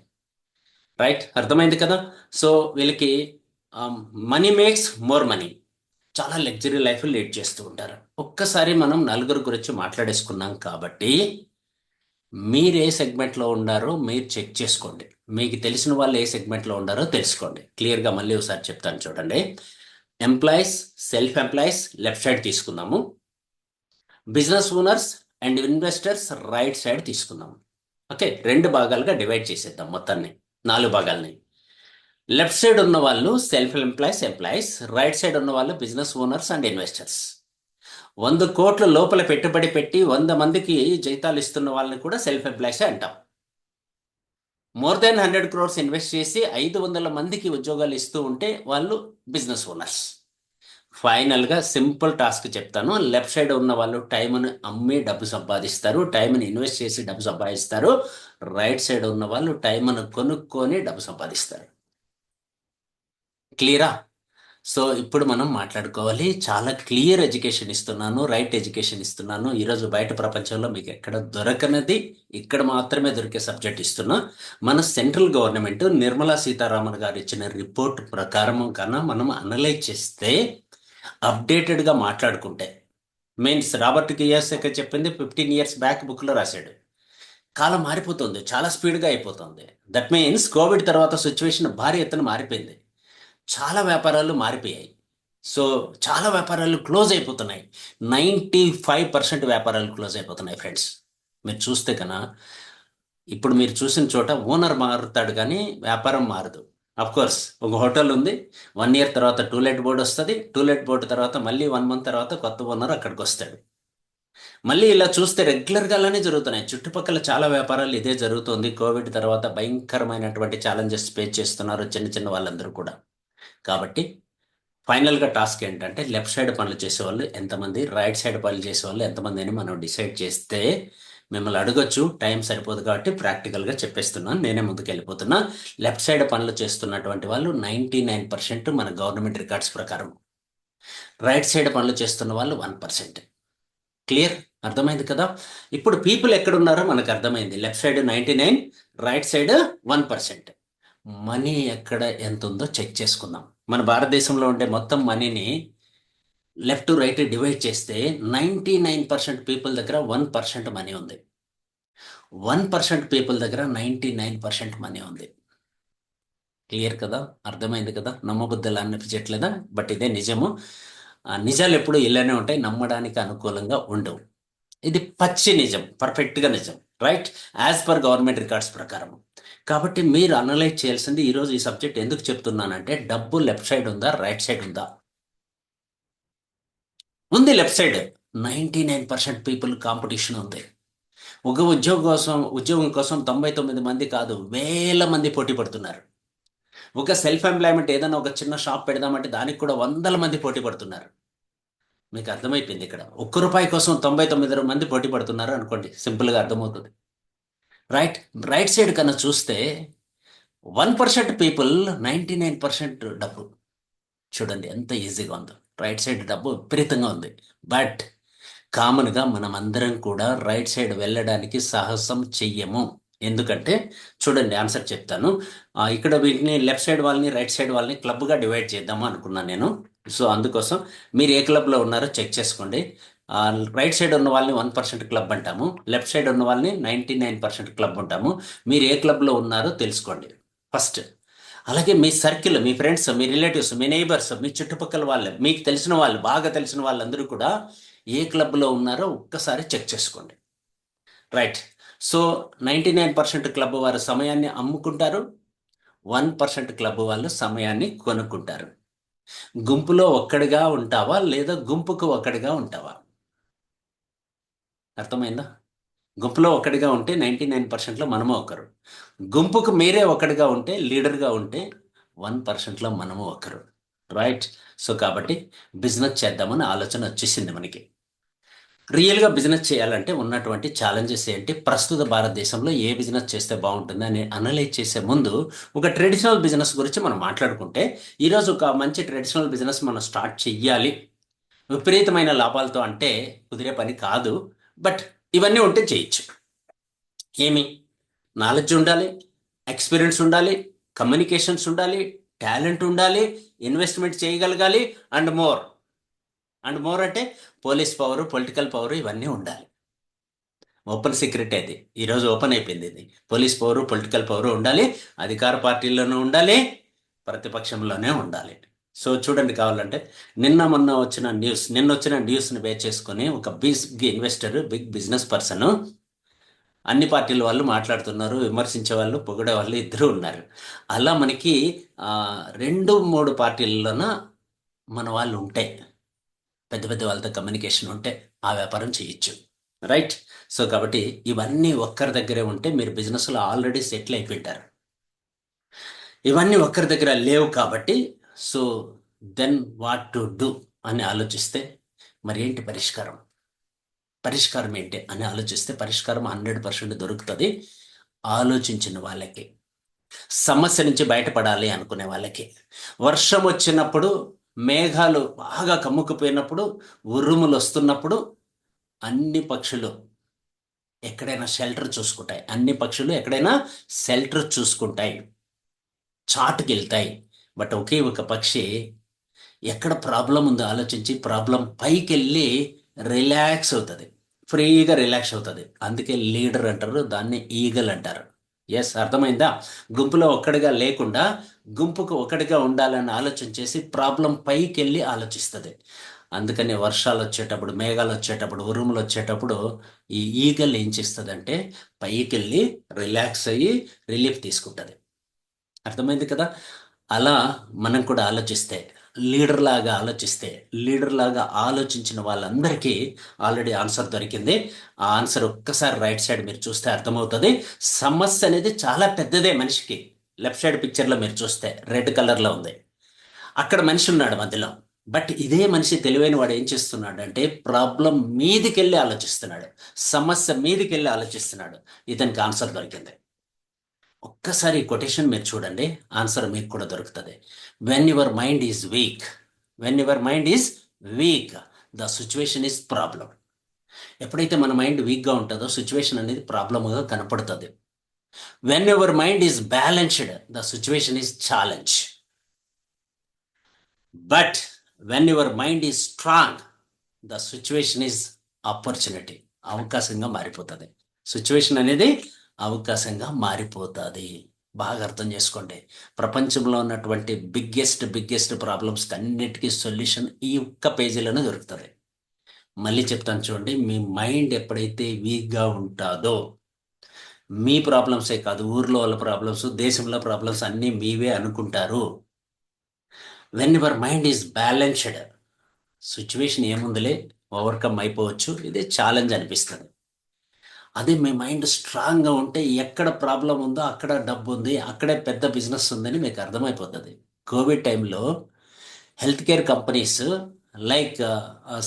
Speaker 2: రైట్, అర్థమైంది కదా? సో వీళ్ళకి మనీ మేక్స్ మోర్ మనీ, చాలా లగ్జరీ లైఫ్ లీడ్ చేస్తూ ఉంటారు. ఒక్కసారి మనం నలుగురు గురించి మాట్లాడేసుకున్నాం కాబట్టి మీరు ఏ సెగ్మెంట్లో ఉండారో మీరు చెక్ చేసుకోండి. మీకు తెలిసిన వాళ్ళు ఏ సెగ్మెంట్లో ఉండారో తెలుసుకోండి. క్లియర్గా మళ్ళీ ఒకసారి చెప్తాను చూడండి. Employees, self employees left side తీసుకుందాము. Business owners and investors right side తీసుకుందాము. ఓకే, 2 భాగాలుగా డివైడ్ చేసేద్దాం మొత్తాన్ని, 4 భాగాలని. లెఫ్ట్ సైడ్ ఉన్న వాళ్ళు సెల్ఫ్ ఎంప్లాయీస్, రైట్ సైడ్ ఉన్న వాళ్ళు బిజినెస్ ఓనర్స్ అండ్ ఇన్వెస్టర్స్. 100 కోట్ల లోపల పెట్టుబడి పెట్టి 100 మందికి జీతాలు ఇస్తున్న వాళ్ళని కూడా సెల్ఫ్ ఎంప్లాయీసే అంటాం. మోర్ దెన్ 100 crores ఇన్వెస్ట్ చేసి 500 మందికి ఉద్యోగాలు ఇస్తూ ఉంటే వాళ్ళు బిజినెస్ ఓనర్స్. ఫైనల్గా సింపుల్ టాస్క్ చెప్తాను. లెఫ్ట్ సైడ్ ఉన్న వాళ్ళు టైంను అమ్మి డబ్బు సంపాదిస్తారు, టైంని ఇన్వెస్ట్ చేసి డబ్బు సంపాదిస్తారు. రైట్ సైడ్ ఉన్న వాళ్ళు టైంను కొనుక్కొని డబ్బు సంపాదిస్తారు. క్లియరా? సో ఇప్పుడు మనం మాట్లాడుకోవాలి. చాలా క్లియర్ ఎడ్యుకేషన్ ఇస్తున్నాను, రైట్ ఎడ్యుకేషన్ ఇస్తున్నాను. ఈరోజు బయట ప్రపంచంలో మీకు ఎక్కడ దొరకనది ఇక్కడ మాత్రమే దొరికే సబ్జెక్ట్ ఇస్తున్నా. మన సెంట్రల్ గవర్నమెంట్ నిర్మలా సీతారామన్ గారు ఇచ్చిన రిపోర్ట్ ప్రకారం కన్నా మనం అనలైజ్ చేస్తే, అప్డేటెడ్గా మాట్లాడుకుంటే, మీన్స్ రాబర్ట్ కియోసాకి చెప్పింది 15 years బ్యాక్ బుక్లో రాశాడు. కాలం మారిపోతుంది, చాలా స్పీడ్గా అయిపోతుంది. దట్ మీన్స్ కోవిడ్ తర్వాత సిచ్యువేషన్ భారీ ఎత్తున మారిపోయింది. చాలా వ్యాపారాలు మారిపోయాయి. సో చాలా వ్యాపారాలు క్లోజ్ అయిపోతున్నాయి. 95% వ్యాపారాలు క్లోజ్ అయిపోతున్నాయి ఫ్రెండ్స్. మీరు చూస్తే కన్నా ఇప్పుడు మీరు చూసిన చోట ఓనర్ మారుతాడు కానీ వ్యాపారం మారదు. కోర్స్ ఒక హోటల్ ఉంది, 1 year తర్వాత టూలెట్ బోర్డు వస్తుంది, టూలెట్ బోర్డు తర్వాత మళ్ళీ 1 month తర్వాత కొత్త ఓనర్ అక్కడికి వస్తాడు. మళ్ళీ ఇలా చూస్తే రెగ్యులర్గా అలానే జరుగుతున్నాయి. చుట్టుపక్కల చాలా వ్యాపారాలు ఇదే జరుగుతుంది. కోవిడ్ తర్వాత భయంకరమైనటువంటి ఛాలెంజెస్ ఫేస్ చేస్తున్నారు చిన్న చిన్న వాళ్ళందరూ కూడా. కాబట్టి ఫైనల్గా టాస్క్ ఏంటంటే, లెఫ్ట్ సైడ్ పనులు చేసేవాళ్ళు ఎంతమంది, రైట్ సైడ్ పనులు చేసేవాళ్ళు ఎంతమంది అని మనం డిసైడ్ చేస్తే, మిమ్మల్ని అడగొచ్చు, టైం సరిపోదు కాబట్టి ప్రాక్టికల్గా చెప్పేస్తున్నాను, నేనే ముందుకు వెళ్ళిపోతున్నా. లెఫ్ట్ సైడ్ పనులు చేస్తున్నటువంటి వాళ్ళు 99% మన గవర్నమెంట్ రికార్డ్స్ ప్రకారం, రైట్ సైడ్ పనులు చేస్తున్న వాళ్ళు 1%. క్లియర్, అర్థమైంది కదా? ఇప్పుడు పీపుల్ ఎక్కడున్నారో మనకు అర్థమైంది. Left side 99, right side 1%. Money ఎక్కడ ఎంత ఉందో చెక్ చేసుకుందాం. మన భారతదేశంలో ఉండే మొత్తం మనీని లెఫ్ట్ టు రైట్ డివైడ్ చేస్తే 99% పీపుల్ దగ్గర 1% మనీ ఉంది. 1% పీపుల్ దగ్గర 99% మనీ ఉంది. క్లియర్ కదా? అర్థమైంది కదా? నమ్మబుద్ధలా అనిపించట్లేదా? బట్ ఇదే నిజము. నిజాలు ఎప్పుడు ఇలానే ఉంటాయి, నమ్మడానికి అనుకూలంగా ఉండవు. ఇది పచ్చి నిజం, పర్ఫెక్ట్గా నిజం. Right, as per government records ప్రకారం. కాబట్టి మీరు అనలైజ్ చేయాల్సింది, ఈరోజు ఈ సబ్జెక్ట్ ఎందుకు చెప్తున్నానంటే, డబ్బు లెఫ్ట్ సైడ్ ఉందా రైట్ సైడ్ ఉందా? ఉంది లెఫ్ట్ సైడ్. 99% పీపుల్ కాంపిటీషన్ ఉంది. ఒక ఉద్యోగం కోసం 99 మంది కాదు, వేల మంది పోటీ పడుతున్నారు. ఒక సెల్ఫ్ ఎంప్లాయ్మెంట్ ఏదైనా ఒక చిన్న షాప్ పెడదామంటే దానికి కూడా 100 మంది పోటీ పడుతున్నారు. మీకు అర్థమైపోయింది. ఇక్కడ ₹1 కోసం 99 మంది పోటీ పడుతున్నారు అనుకోండి, సింపుల్గా అర్థమవుతుంది. రైట్ సైడ్ కన్నా చూస్తే 1% పీపుల్ 99% డబ్బు. చూడండి ఎంత ఈజీగా ఉందో. రైట్ సైడ్ డబ్బు విపరీతంగా ఉంది. బట్ కామన్గా మనం అందరం కూడా రైట్ సైడ్ వెళ్ళడానికి సాహసం చెయ్యము. ఎందుకంటే చూడండి, ఆన్సర్ చెప్తాను. ఇక్కడ వీటిని లెఫ్ట్ సైడ్ వాళ్ళని రైట్ సైడ్ వాళ్ళని క్లబ్గా డివైడ్ చేద్దాము అనుకున్నాను నేను. సో అందుకోసం మీరు ఏ క్లబ్లో ఉన్నారో చెక్ చేసుకోండి. రైట్ సైడ్ ఉన్న వాళ్ళని 1% క్లబ్ అంటాము, లెఫ్ట్ సైడ్ ఉన్న వాళ్ళని 99% క్లబ్ అంటాము. మీరు ఏ క్లబ్లో ఉన్నారో తెలుసుకోండి ఫస్ట్. అలాగే మీ సర్కిల్, మీ ఫ్రెండ్స్, మీ రిలేటివ్స్, మీ నైబర్స్, మీ చుట్టుపక్కల వాళ్ళు, మీకు తెలిసిన వాళ్ళు, బాగా తెలిసిన వాళ్ళందరూ కూడా ఏ క్లబ్లో ఉన్నారో ఒక్కసారి చెక్ చేసుకోండి. రైట్, సో 99% క్లబ్ వారు సమయాన్ని అమ్ముకుంటారు, 1% క్లబ్ వాళ్ళు సమయాన్ని కొనుక్కుంటారు. గుంపులో ఒక్కడిగా ఉంటావా లేదా గుంపుకు ఒక్కడిగా ఉంటావా? అర్థమైందా? గుంపులో ఒక్కడిగా ఉంటే 99%లో మనము ఒకరు, గుంపుకు మీరే ఒకటిగా ఉంటే, లీడర్గా ఉంటే 1%లో మనము ఒకరు. రైట్, సో కాబట్టి బిజినెస్ చేద్దామని ఆలోచన వచ్చేసింది మనకి. రియల్గా బిజినెస్ చేయాలంటే ఉన్నటువంటి ఛాలెంజెస్ ఏంటి, ప్రస్తుత భారతదేశంలో ఏ బిజినెస్ చేస్తే బాగుంటుంది అని అనలైజ్ చేసే ముందు ఒక ట్రెడిషనల్ బిజినెస్ గురించి మనం మాట్లాడుకుంటే, ఈరోజు ఒక మంచి ట్రెడిషనల్ బిజినెస్ మనం స్టార్ట్ చెయ్యాలి విపరీతమైన లాభాలతో అంటే కుదిరే పని కాదు. బట్ ఇవన్నీ ఉంటే చేయొచ్చు. ఏమి నాలెడ్జ్ ఉండాలి, ఎక్స్పీరియన్స్ ఉండాలి, కమ్యూనికేషన్స్ ఉండాలి, టాలెంట్ ఉండాలి, ఇన్వెస్ట్మెంట్ చేయగలగాలి, అండ్ మోర్ అంటే పోలీస్ పవర్, పొలిటికల్ పవర్ ఇవన్నీ ఉండాలి. ఓపెన్ సీక్రెట్ అది, ఈరోజు ఓపెన్ అయిపోయింది ఇది. పోలీస్ పవర్, పొలిటికల్ పవర్ ఉండాలి, అధికార పార్టీల్లోనూ ఉండాలి, ప్రతిపక్షంలోనే ఉండాలి. సో చూడండి, కావాలంటే నిన్న వచ్చిన న్యూస్ని బేస్ చేసుకొని ఒక big investor, big business person, అన్ని పార్టీల వాళ్ళు మాట్లాడుతున్నారు, విమర్శించే వాళ్ళు, పొగిడే వాళ్ళు ఇద్దరు ఉన్నారు. అలా మనకి 2-3 పార్టీలలోన మన వాళ్ళు ఉంటే, పెద్ద పెద్ద వాళ్ళతో కమ్యూనికేషన్ ఉంటే ఆ వ్యాపారం చేయొచ్చు. రైట్? సో కాబట్టి ఇవన్నీ ఒక్కరి దగ్గరే ఉంటే మీరు బిజినెస్లో ఆల్రెడీ సెటిల్ అయిపోయింటారు. ఇవన్నీ ఒక్కరి దగ్గర లేవు కాబట్టి, so then what to do అని ఆలోచిస్తే మరి ఏంటి పరిష్కారం ఏంటి అని ఆలోచిస్తే పరిష్కారం 100% దొరుకుతుంది ఆలోచించిన వాళ్ళకి. సమస్య నుంచి బయటపడాలి అనుకునే వాళ్ళకి. వర్షం వచ్చినప్పుడు, మేఘాలు బాగా కమ్ముకుపోయినప్పుడు, ఉరుములు వస్తున్నప్పుడు అన్ని పక్షులు ఎక్కడైనా షెల్టర్ చూసుకుంటాయి, చాటుకి వెళ్తాయి. బట్ ఒకే ఒక పక్షి ఎక్కడ ప్రాబ్లం ఉందో ఆలోచించి ప్రాబ్లం పైకి వెళ్ళి రిలాక్స్ అవుతుంది, ఫ్రీగా రిలాక్స్ అవుతుంది. అందుకే లీడర్ అంటారు, దాన్ని ఈగల్ అంటారు. ఎస్, అర్థమైందా? గుంపులో ఒక్కడిగా లేకుండా గుంపుకు ఒకటిగా ఉండాలని ఆలోచన చేసి ప్రాబ్లం పైకి వెళ్ళి ఆలోచిస్తుంది. అందుకని వర్షాలు వచ్చేటప్పుడు, మేఘాలు వచ్చేటప్పుడు, ఉరుములు వచ్చేటప్పుడు ఈ ఈగల్ ఏం చేస్తుందంటే పైకి వెళ్ళి రిలాక్స్ అయ్యి రిలీఫ్ తీసుకుంటుంది. అర్థమైంది కదా? అలా మనం కూడా ఆలోచిస్తే, లీడర్ లాగా ఆలోచించిన వాళ్ళందరికీ ఆల్రెడీ ఆన్సర్ దొరికింది. ఆ ఆన్సర్ ఒక్కసారి రైట్ సైడ్ మీరు చూస్తే అర్థమవుతుంది. సమస్య అనేది చాలా పెద్దదే మనిషికి. లెఫ్ట్ సైడ్ పిక్చర్లో మీరు చూస్తే రెడ్ కలర్లో ఉంది, అక్కడ మనిషి ఉన్నాడు మధ్యలో. బట్ ఇదే మనిషి తెలివైన వాడు ఏం చేస్తున్నాడు అంటే ప్రాబ్లం మీదికి వెళ్ళి ఆలోచిస్తున్నాడు, సమస్య మీదికి వెళ్ళి ఆలోచిస్తున్నాడు. ఇతనికి ఆన్సర్ దొరికింది. ఒక్కసారి ఈ కొటేషన్ మీరు చూడండి, ఆన్సర్ మీకు కూడా దొరుకుతుంది. When your mind is week the situation is problem. ఎప్పుడైతే మన మైండ్ వీక్గా ఉంటుందో సిచ్యువేషన్ అనేది ప్రాబ్లమ్గా కనపడుతుంది. When your mind is balanced the situation is challenge. But when your mind is strong the situation is opportunity. అవకాశంగా మారిపోతుంది. సిచ్యువేషన్ అనేది అవకాశంగా మారిపోతుంది. బాగా అర్థం చేసుకోండి. ప్రపంచంలో ఉన్నటువంటి బిగ్గెస్ట్ ప్రాబ్లమ్స్కి అన్నిటికీ సొల్యూషన్ ఈ ఒక్క పేజీలోనే దొరుకుతుంది. మళ్ళీ చెప్తాను చూడండి, మీ మైండ్ ఎప్పుడైతే వీక్గా ఉంటుందో మీ ప్రాబ్లమ్సే కాదు, ఊర్లో వాళ్ళ ప్రాబ్లమ్స్, దేశంలో ప్రాబ్లమ్స్ అన్నీ మీవే అనుకుంటారు. When your mind is balanced, situation ఏముందిలే ఓవర్కమ్ అయిపోవచ్చు, ఇదే ఛాలెంజ్ అనిపిస్తుంది. అదే మీ మైండ్ స్ట్రాంగ్గా ఉంటే ఎక్కడ ప్రాబ్లం ఉందో అక్కడ డబ్బు ఉంది, అక్కడే పెద్ద బిజినెస్ ఉందని మీకు అర్థమైపోతుంది. కోవిడ్ టైంలో health care companies like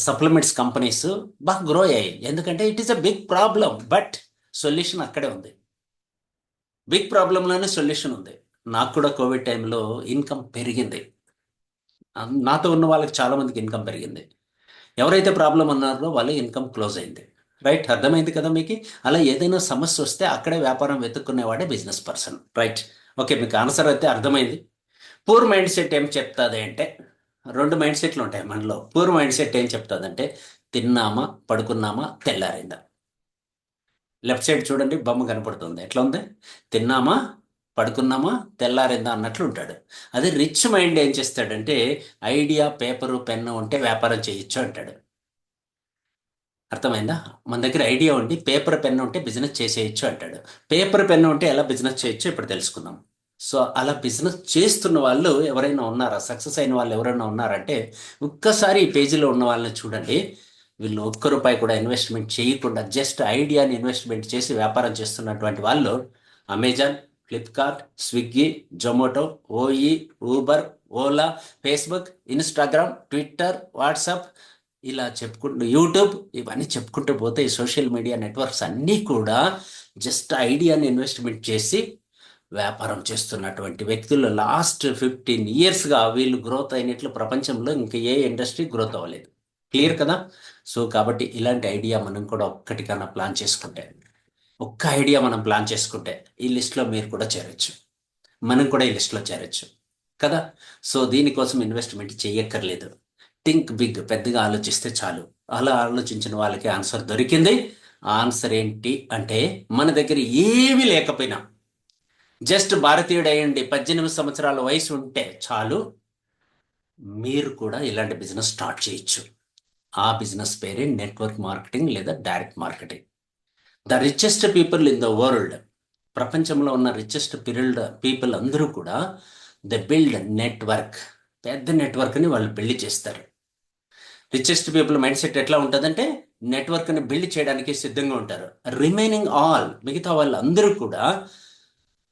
Speaker 2: supplements companies బాగా గ్రో అయ్యాయి. ఎందుకంటే it is a big problem, but solution అక్కడే ఉంది. బిగ్ ప్రాబ్లంలోనే సొల్యూషన్ ఉంది. నాకు కూడా కోవిడ్ టైంలో ఇన్కమ్ పెరిగింది. నాతో ఉన్న వాళ్ళకి చాలామందికి ఇన్కమ్ పెరిగింది. ఎవరైతే ప్రాబ్లం అన్నారో వాళ్ళ ఇన్కమ్ క్లోజ్ అయింది. రైట్? అర్థమైంది కదా మీకు? అలా ఏదైనా సమస్య వస్తే అక్కడే వ్యాపారం వెతుక్కునేవాడే బిజినెస్ పర్సన్. రైట్? ఓకే, మీకు ఆన్సర్ అయితే అర్థమైంది. పూర్ మైండ్ సెట్ ఏం చెప్తుంది అంటే, 2 మైండ్ సెట్లు ఉంటాయి మనలో. పూర్ మైండ్ సెట్ ఏం చెప్తుందంటే తిన్నామా, పడుకున్నామా, తెల్లారిందా. లెఫ్ట్ సైడ్ చూడండి, బొమ్మ కనపడుతుంది. ఎట్లా ఉంది? తిన్నామా, పడుకున్నామా, తెల్లారిందా అన్నట్లు ఉంటాడు. అదే రిచ్ మైండ్ ఏం చేస్తాడంటే ఐడియా, పేపరు, పెన్ను ఉంటే వ్యాపారం చేయొచ్చు అంటాడు. అర్థమైందా? మన దగ్గర ఐడియా ఉండి పేపర్ పెన్ను ఉంటే బిజినెస్ చేసేయచ్చు అంటాడు. పేపర్ పెన్ను ఉంటే ఎలా బిజినెస్ చేయొచ్చో ఇప్పుడు తెలుసుకుందాం. సో అలా బిజినెస్ చేస్తున్న వాళ్ళు ఎవరైనా ఉన్నారా, సక్సెస్ అయిన వాళ్ళు ఎవరైనా ఉన్నారంటే ఒక్కసారి ఈ పేజీలో ఉన్న వాళ్ళని చూడండి. వీళ్ళు ₹1 కూడా ఇన్వెస్ట్మెంట్ చేయకుండా జస్ట్ ఐడియాని ఇన్వెస్ట్మెంట్ చేసి వ్యాపారం చేస్తున్నటువంటి వాళ్ళు అమెజాన్, ఫ్లిప్కార్ట్, స్విగ్గీ, జొమాటో, ఓయి, Uber, Ola, Facebook, Instagram, Twitter, WhatsApp, ఇలా చెప్పుకుంటూ యూట్యూబ్, ఇవన్నీ చెప్పుకుంటూ పోతే ఈ సోషల్ మీడియా నెట్వర్క్స్ అన్నీ కూడా జస్ట్ ఐడియాని ఇన్వెస్ట్మెంట్ చేసి వ్యాపారం చేస్తున్నటువంటి వ్యక్తులు లాస్ట్ 15 yearsగా వీళ్ళు గ్రోత్ అయినట్లు ప్రపంచంలో ఇంకా ఏ ఇండస్ట్రీ గ్రోత్ అవ్వలేదు. క్లియర్ కదా? సో కాబట్టి ఇలాంటి ఐడియా మనం కూడా ఒక్కటికన్నా ప్లాన్ చేసుకుంటే, ఒక్క ఐడియా మనం ప్లాన్ చేసుకుంటే ఈ లిస్ట్లో మీరు కూడా చేరొచ్చు, మనం కూడా ఈ లిస్ట్లో చేరొచ్చు కదా? సో దీనికోసం ఇన్వెస్ట్మెంట్ చేయక్కర్లేదు. థింక్ బిగ్, పెద్దగా ఆలోచిస్తే చాలు. అలా ఆలోచించిన వాళ్ళకి ఆన్సర్ దొరికింది. ఆన్సర్ ఏంటి అంటే, మన దగ్గర ఏమీ లేకపోయినా జస్ట్ భారతీయుడు అయ్యండి 18 సంవత్సరాల వయసు ఉంటే చాలు, మీరు కూడా ఇలాంటి బిజినెస్ స్టార్ట్ చేయొచ్చు. ఆ బిజినెస్ పేరే నెట్వర్క్ మార్కెటింగ్ లేదా direct marketing. The richest people in the world, ప్రపంచంలో ఉన్న రిచెస్ట్ పీపుల్ అందరూ కూడా ద బిల్డ్ నెట్వర్క్, పెద్ద నెట్వర్క్ని వాళ్ళు బిల్డ్ చేస్తారు. రిచెస్ట్ పీపుల్ మైండ్ సెట్ ఎట్లా ఉంటుందంటే, నెట్వర్క్ని బిల్డ్ చేయడానికి సిద్ధంగా ఉంటారు. రిమైనింగ్ ఆల్, మిగతా వాళ్ళు అందరూ కూడా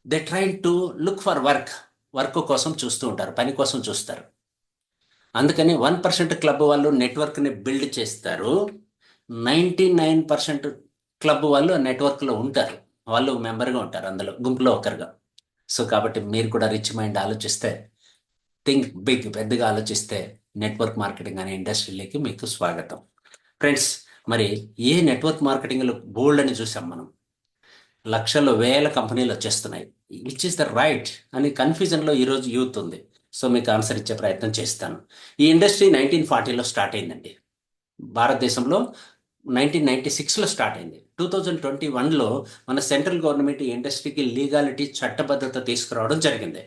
Speaker 2: they try to look for work కోసం చూస్తూ ఉంటారు, పని కోసం చూస్తారు. అందుకని 1% క్లబ్ వాళ్ళు నెట్వర్క్ని బిల్డ్ చేస్తారు. 99% క్లబ్ వాళ్ళు నెట్వర్క్లో ఉంటారు, వాళ్ళు మెంబర్గా ఉంటారు, అందులో గుంపులో ఒకరుగా. సో కాబట్టి మీరు కూడా రిచ్ మైండ్ ఆలోచిస్తే, థింక్ బిగ్, పెద్దగా ఆలోచిస్తే నెట్వర్క్ మార్కెటింగ్ అనే ఇండస్ట్రీలోకి మీకు స్వాగతం. ఫ్రెండ్స్, మరి ఏ నెట్వర్క్ మార్కెటింగ్లో బోల్డ్ అని చూసాం మనం, లక్షలు వేల కంపెనీలు వచ్చేస్తున్నాయి. విచ్ ఇస్ ద రైట్ అని కన్ఫ్యూజన్లో ఈరోజు యూత్ ఉంది. సో మీకు ఆన్సర్ ఇచ్చే ప్రయత్నం చేస్తాను. ఈ ఇండస్ట్రీ 1940లో స్టార్ట్ అయిందండి భారతదేశంలో. 1996లో స్టార్ట్ అయింది. 2021లో మన సెంట్రల్ గవర్నమెంట్ ఈ ఇండస్ట్రీకి లీగాలిటీ, చట్టబద్ధత తీసుకురావడం జరిగింది.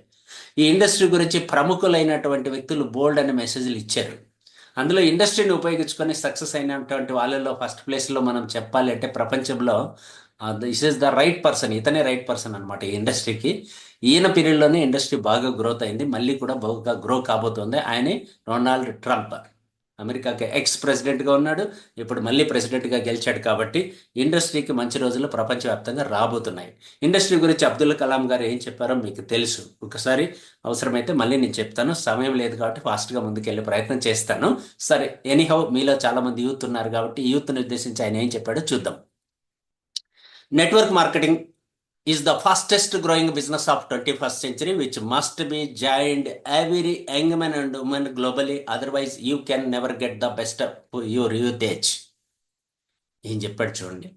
Speaker 2: ఈ ఇండస్ట్రీ గురించి ప్రముఖులైనటువంటి వ్యక్తులు బోల్డ్ అనే మెసేజ్లు ఇచ్చారు. అందులో ఇండస్ట్రీని ఉపయోగించుకొని సక్సెస్ అయినటువంటి వాళ్ళలో ఫస్ట్ ప్లేస్లో మనం చెప్పాలి అంటే ప్రపంచంలో this is the right person, ఇతనే రైట్ పర్సన్ అనమాట ఈ ఇండస్ట్రీకి. ఈయన పీరియడ్లోనే ఇండస్ట్రీ బాగా గ్రోత్ అయింది, మళ్ళీ కూడా బాగా గ్రో కాబోతుంది. ఆయనే డొనాల్డ్ ట్రంప్. అమెరికాకి ఎక్స్ ప్రెసిడెంట్గా ఉన్నాడు, ఇప్పుడు మళ్ళీ ప్రెసిడెంట్గా గెలిచాడు. కాబట్టి ఇండస్ట్రీకి మంచి రోజులు ప్రపంచవ్యాప్తంగా రాబోతున్నాయి. ఇండస్ట్రీ గురించి అబ్దుల్ కలాం గారు ఏం చెప్పారో మీకు తెలుసు. ఒకసారి అవసరమైతే మళ్ళీ నేను చెప్తాను, సమయం లేదు కాబట్టి ఫాస్ట్గా ముందుకెళ్ళే ప్రయత్నం చేస్తాను. సరే, ఎనీహౌ మీలో చాలామంది యూత్ ఉన్నారు కాబట్టి యూత్ని ఉద్దేశించి ఆయన ఏం చెప్పాడో చూద్దాం. Network marketing is the fastest growing business of 21st century which must be joined every young man and woman globally, otherwise you can never get the best of your youth age. ఏం చెప్పాడు చూడండి,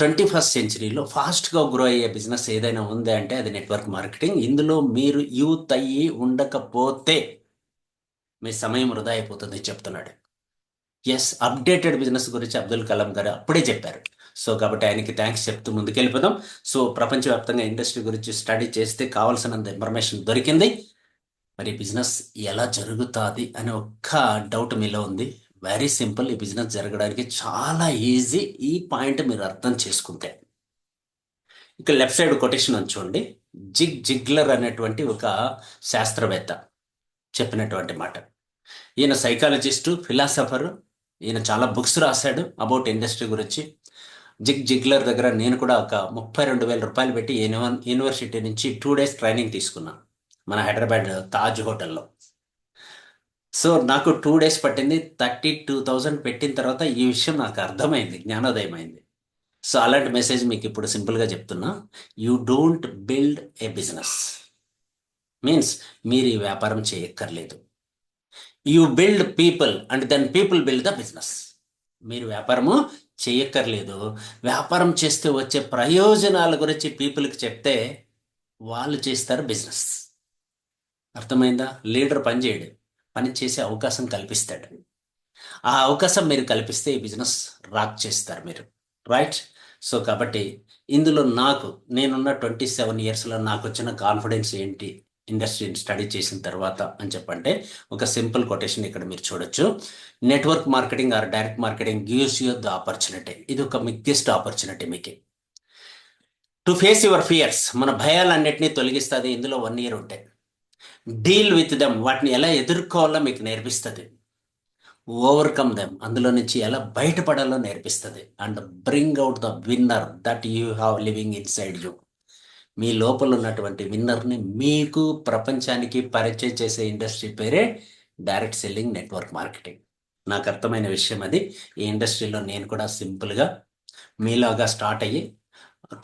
Speaker 2: 21st సెంచరీలో ఫాస్ట్గా grow అయ్యే business ఏదైనా ఉంది అంటే అది network marketing. ఇందులో మీరు యూత్ అయ్యి ఉండకపోతే మీ సమయం వృధా అయిపోతుంది చెప్తున్నాడు. ఎస్, అప్డేటెడ్ బిజినెస్ గురించి అబ్దుల్ కలాం గారు అప్పుడే చెప్పారు. సో కాబట్టి ఆయనకి థ్యాంక్స్ చెప్తూ ముందుకెళ్ళిపోదాం. సో ప్రపంచవ్యాప్తంగా ఇండస్ట్రీ గురించి స్టడీ చేస్తే కావాల్సినంత ఇన్ఫర్మేషన్ దొరికింది. మరి బిజినెస్ ఎలా జరుగుతుంది అనే ఒక్క డౌట్ మీలో ఉంది. వెరీ సింపుల్, ఈ బిజినెస్ జరగడానికి చాలా ఈజీ. ఈ పాయింట్ మీరు అర్థం చేసుకుంటే, ఇక లెఫ్ట్ సైడ్ కొటేషన్ చూడండి, జిగ్లర్ అనేటువంటి ఒక శాస్త్రవేత్త చెప్పినటువంటి మాట. ఈయన సైకాలజిస్టు, ఫిలాసఫరు. ఈయన చాలా బుక్స్ రాశాడు అబౌట్ ఇండస్ట్రీ గురించి. జిగ్లర్ దగ్గర నేను కూడా ఒక 32,000 రూపాయలు పెట్టి యూనివర్సిటీ నుంచి 2 days ట్రైనింగ్ తీసుకున్నాను మన హైదరాబాద్ తాజ్ హోటల్లో. సో నాకు 2 days పట్టింది. 32,000 పెట్టిన తర్వాత ఈ విషయం నాకు అర్థమైంది, జ్ఞానోదయం అయింది. సో అలాంటి మెసేజ్ మీకు ఇప్పుడు సింపుల్గా చెప్తున్నా. You don't build a business means మీరు ఈ వ్యాపారం చేయక్కర్లేదు. You build people and then people build the business. మీరు వ్యాపారము చేయక్కర్లేదు, వ్యాపారం చేస్తే వచ్చే ప్రయోజనాల గురించి పీపుల్కి చెప్తే వాళ్ళు చేస్తారు బిజినెస్. అర్థమైందా? లీడర్ పని చేయడు, పని చేసే అవకాశం కల్పిస్తాడు. ఆ అవకాశం మీరు కల్పిస్తే ఈ బిజినెస్ రాక్ చేస్తారు మీరు, రైట్? సో కాబట్టి ఇందులో నేనున్న 27 yearsలో నాకు వచ్చిన కాన్ఫిడెన్స్ ఏంటి ఇండస్ట్రీని స్టడీ చేసిన తర్వాత అని చెప్పంటే, ఒక సింపుల్ కొటేషన్ ఇక్కడ మీరు చూడొచ్చు. Network marketing or direct marketing gives you the opportunity. ఇది ఒక బిగ్గెస్ట్ ఆపర్చునిటీ మీకు టు ఫేస్ యువర్ ఫియర్స్. మన భయాలన్నింటినీ తొలగిస్తుంది ఇందులో 1 year ఉంటే. డీల్ విత్ దెమ్, వాటిని ఎలా ఎదుర్కోవాలో మీకు నేర్పిస్తుంది. ఓవర్కమ్ దెమ్, అందులో నుంచి ఎలా బయటపడాలో నేర్పిస్తుంది. And bring out the winner that you have living inside you. మీ లోపల ఉన్నటువంటి విన్నర్ని మీకు ప్రపంచానికి పరిచయం చేసే ఇండస్ట్రీ పేరే డైరెక్ట్ సెల్లింగ్ నెట్వర్క్ మార్కెటింగ్. నాకు అర్థమైన విషయం అది. ఈ ఇండస్ట్రీలో నేను కూడా సింపుల్గా మీలాగా స్టార్ట్ అయ్యి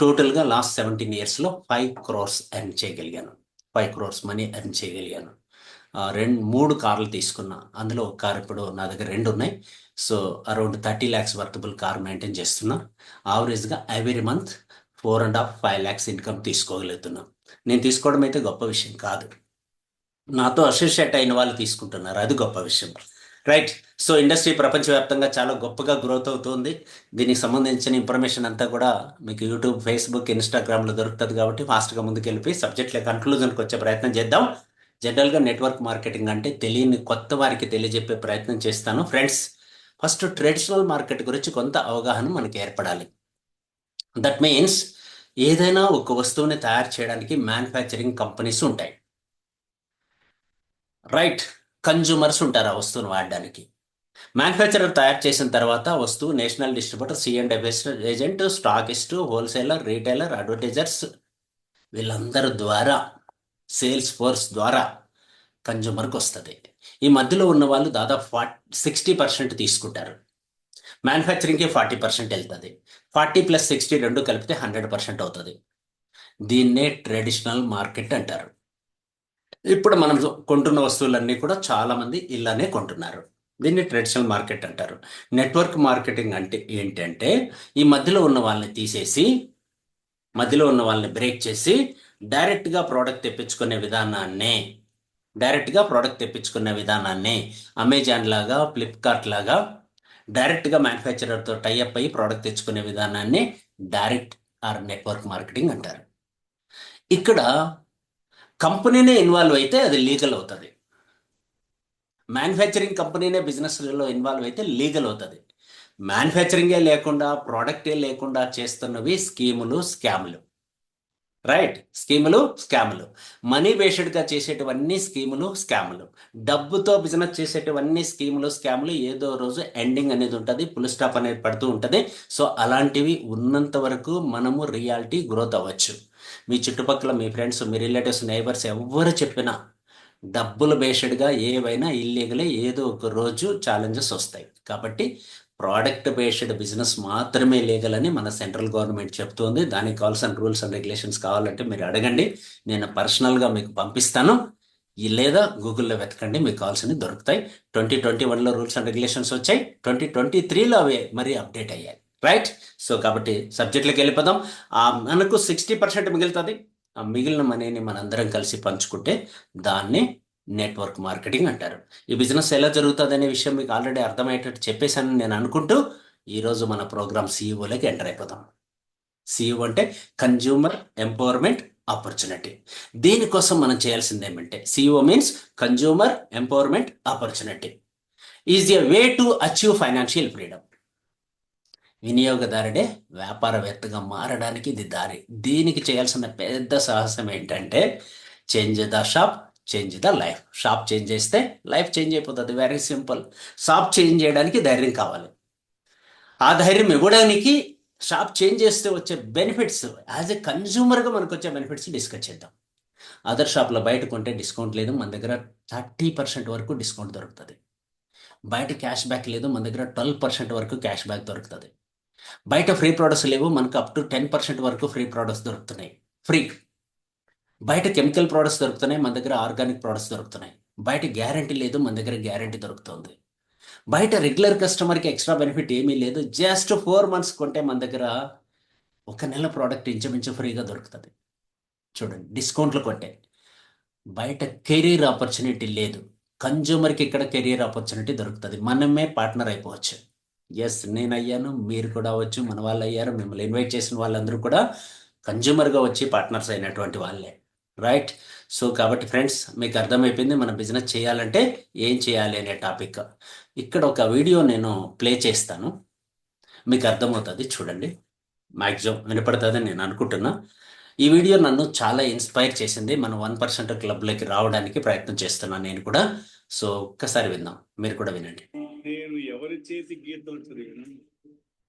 Speaker 2: టోటల్గా లాస్ట్ 17 yearsలో 5 crores ఎర్న్ చేయగలిగాను. 5 crores మనీ ఎర్న్ చేయగలిగాను. మూడు కార్లు తీసుకున్నా. అందులో ఒక కార్ ఇప్పుడు నా దగ్గర 2 ఉన్నాయి. So around 30 lakhs worthable car maintain చేస్తున్నా. యావరేజ్గా ఎవ్రీ మంత్ 4.5 lakhs ఇన్కమ్ తీసుకోగలుగుతున్నా. నేను తీసుకోవడం అయితే గొప్ప విషయం కాదు, నాతో అసోసియేట్ అయిన వాళ్ళు తీసుకుంటున్నారు, అది గొప్ప విషయం. రైట్. సో ఇండస్ట్రీ ప్రపంచవ్యాప్తంగా చాలా గొప్పగా గ్రోత్ అవుతుంది. దీనికి సంబంధించిన ఇన్ఫర్మేషన్ అంతా కూడా మీకు యూట్యూబ్, ఫేస్బుక్, ఇన్స్టాగ్రామ్లో దొరుకుతుంది. కాబట్టి ఫాస్ట్గా ముందుకెళ్ళి సబ్జెక్ట్ల కన్క్లూజన్కి వచ్చే ప్రయత్నం చేద్దాం. జనరల్గా నెట్వర్క్ మార్కెటింగ్ అంటే తెలియని కొత్త వారికి తెలియజెప్పే ప్రయత్నం చేస్తాను. ఫ్రెండ్స్, ఫస్ట్ ట్రెడిషనల్ మార్కెట్ గురించి కొంత అవగాహన మనకి ఏర్పడాలి. దట్ మీన్స్ ఏదైనా ఒక వస్తువుని తయారు చేయడానికి మ్యానుఫ్యాక్చరింగ్ కంపెనీస్ ఉంటాయి. రైట్. కన్జ్యూమర్స్ ఉంటారు ఆ వస్తువును వాడడానికి. మ్యానుఫ్యాక్చరర్ తయారు చేసిన తర్వాత వస్తువు national distributor, C&F agent, stockist, wholesaler, retailer, advertisers వీళ్ళందరి ద్వారా, సేల్స్ ఫోర్స్ ద్వారా కన్జ్యూమర్కి వస్తుంది. ఈ మధ్యలో ఉన్న వాళ్ళు దాదాపు 60% తీసుకుంటారు. మ్యానుఫ్యాక్చరింగ్కి 40% వెళ్తుంది. 40 + 60 రెండు కలిపితే 100% అవుతుంది. దీన్నే ట్రెడిషనల్ మార్కెట్ అంటారు. ఇప్పుడు మనం కొంటున్న వస్తువులన్నీ కూడా చాలామంది ఇలానే కొంటున్నారు. దీన్ని ట్రెడిషనల్ మార్కెట్ అంటారు. నెట్వర్క్ మార్కెటింగ్ అంటే ఏంటంటే ఈ మధ్యలో ఉన్న వాళ్ళని తీసేసి, మధ్యలో ఉన్న వాళ్ళని బ్రేక్ చేసి డైరెక్ట్గా ప్రోడక్ట్ తెప్పించుకునే విధానాన్ని అమెజాన్ లాగా, ఫ్లిప్కార్ట్ లాగా డైరెక్ట్గా మ్యానుఫ్యాక్చరర్తో టైఅప్ అయ్యి ప్రోడక్ట్ తెచ్చుకునే విధానాన్ని డైరెక్ట్ ఆర్ నెట్వర్క్ మార్కెటింగ్ అంటారు. ఇక్కడ కంపెనీనే ఇన్వాల్వ్ అయితే అది లీగల్ అవుతుంది. మ్యానుఫ్యాక్చరింగ్ కంపెనీనే బిజినెస్లో ఇన్వాల్వ్ అయితే లీగల్ అవుతుంది. మ్యానుఫ్యాక్చరింగే లేకుండా, ప్రోడక్టే లేకుండా చేస్తున్నవి స్కీములు, స్కాములు. రైట్. స్కాములు. మనీ బేస్డ్గా చేసేటివన్నీ స్కీములు, స్కాములు. డబ్బుతో బిజినెస్ చేసేటివన్నీ స్కీములు, స్కాములు. ఏదో రోజు ఎండింగ్ అనేది ఉంటుంది, ఫుల్ స్టాప్ అనేది పడుతూ ఉంటుంది. సో అలాంటివి ఉన్నంత వరకు మనము రియాలిటీ గ్రోత్ అవ్వచ్చు. మీ చుట్టుపక్కల మీ ఫ్రెండ్స్, మీ రిలేటివ్స్, నైబర్స్ ఎవరు చెప్పినా డబ్బులు బేస్డ్గా ఏవైనా ఇల్లీగలే, ఏదో ఒక రోజు ఛాలెంజెస్ వస్తాయి. కాబట్టి ప్రోడక్ట్ బేస్డ్ బిజినెస్ మాత్రమే లీగల్ అని మన సెంట్రల్ గవర్నమెంట్ చెప్తుంది. దానికి కావాల్సిన రూల్స్ అండ్ రెగ్యులేషన్స్ కావాలంటే మీరు అడగండి, నేను పర్సనల్గా మీకు పంపిస్తాను. లేదా గూగుల్లో వెతకండి, మీకు కావాల్సినవి దొరుకుతాయి. 2021లో రూల్స్ అండ్ రెగ్యులేషన్స్ వచ్చాయి, 2023లో అవే మరీ అప్డేట్ అయ్యాయి. రైట్. సో కాబట్టి సబ్జెక్ట్లోకి వెళ్ళిపోదాం. మనకు 60% మిగులుతుంది. ఆ మిగిలిన మనీని మనందరం కలిసి పంచుకుంటే దాన్ని నెట్వర్క్ మార్కెటింగ్ అంటారు. ఈ బిజినెస్ ఎలా జరుగుతుంది అనే విషయం మీకు ఆల్రెడీ అర్థమయ్యేటట్టు చెప్పేశాను నేను అనుకుంటూ ఈరోజు మన ప్రోగ్రామ్ సిఇఓలోకి ఎంటర్ అయిపోదాం. సిఇఓ అంటే కన్జ్యూమర్ ఎంపవర్మెంట్ ఆపర్చునిటీ. దీనికోసం మనం చేయాల్సింది ఏమంటే, CEO means consumer empowerment opportunity is a way to achieve financial freedom. వినియోగదారుడే వ్యాపారవేత్తగా మారడానికి ఇది దారి. దీనికి చేయాల్సిన పెద్ద సాహసం ఏంటంటే change the shop, change the life. Shop change చేస్తే లైఫ్ చేంజ్ అయిపోతుంది. Very simple. షాప్ చేంజ్ చేయడానికి ధైర్యం కావాలి. ఆ ధైర్యం ఇవ్వడానికి షాప్ చేంజ్ చేస్తే వచ్చే బెనిఫిట్స్, యాజ్ ఎ కన్జ్యూమర్గా మనకు వచ్చే బెనిఫిట్స్ డిస్కస్ చేద్దాం. అదర్ షాప్లో బయట కొంటే డిస్కౌంట్ లేదు, మన దగ్గర 30% వరకు డిస్కౌంట్ దొరుకుతుంది. బయట క్యాష్ బ్యాక్ లేదు, మన దగ్గర 12% వరకు క్యాష్ బ్యాక్ దొరుకుతుంది. బయట ఫ్రీ ప్రోడక్ట్స్ లేవు, మనకు అప్ టు 10% వరకు ఫ్రీ ప్రోడక్ట్స్ దొరుకుతున్నాయి. ఫ్రీ. బయట కెమికల్ ప్రోడక్ట్స్ దొరుకుతున్నాయి, మన దగ్గర ఆర్గానిక్ ప్రోడక్ట్స్ దొరుకుతున్నాయి. బయట గ్యారంటీ లేదు, మన దగ్గర గ్యారంటీ దొరుకుతుంది. బయట రెగ్యులర్ కస్టమర్కి ఎక్స్ట్రా బెనిఫిట్ ఏమీ లేదు. జస్ట్ 4 months కొంటే మన దగ్గర 1 నెల ప్రోడక్ట్ ఇంచుమించు ఫ్రీగా దొరుకుతుంది. చూడండి, డిస్కౌంట్లు కొంటే. బయట కెరీర్ ఆపర్చునిటీ లేదు, కన్జ్యూమర్కి ఇక్కడ కెరీర్ ఆపర్చునిటీ దొరుకుతుంది. మనమే పార్ట్నర్ అయిపోవచ్చు. ఎస్, నేను అయ్యాను, మీరు కూడా అవ్వచ్చు, మన వాళ్ళు అయ్యారు. మిమ్మల్ని ఇన్వైట్ చేసిన వాళ్ళందరూ కూడా కన్జ్యూమర్గా వచ్చి పార్ట్నర్స్ అయినటువంటి వాళ్ళే. రైట్. సో కాబట్టి ఫ్రెండ్స్, మీకు అర్థమైపోయింది మన బిజినెస్ చేయాలంటే ఏం చేయాలి అనే టాపిక్. ఇక్కడ ఒక వీడియో నేను ప్లే చేస్తాను, మీకు అర్థమవుతుంది. చూడండి, మ్యాక్సిమం వినపడుతుందని నేను అనుకుంటున్నా. ఈ వీడియో నన్ను చాలా ఇన్స్పైర్ చేసింది. మన 1% క్లబ్లోకి రావడానికి ప్రయత్నం చేస్తున్నాను నేను కూడా. సో ఒక్కసారి విందాం, మీరు కూడా వినండి.
Speaker 4: నేను ఎవరి చేతి గీతలు చదివినా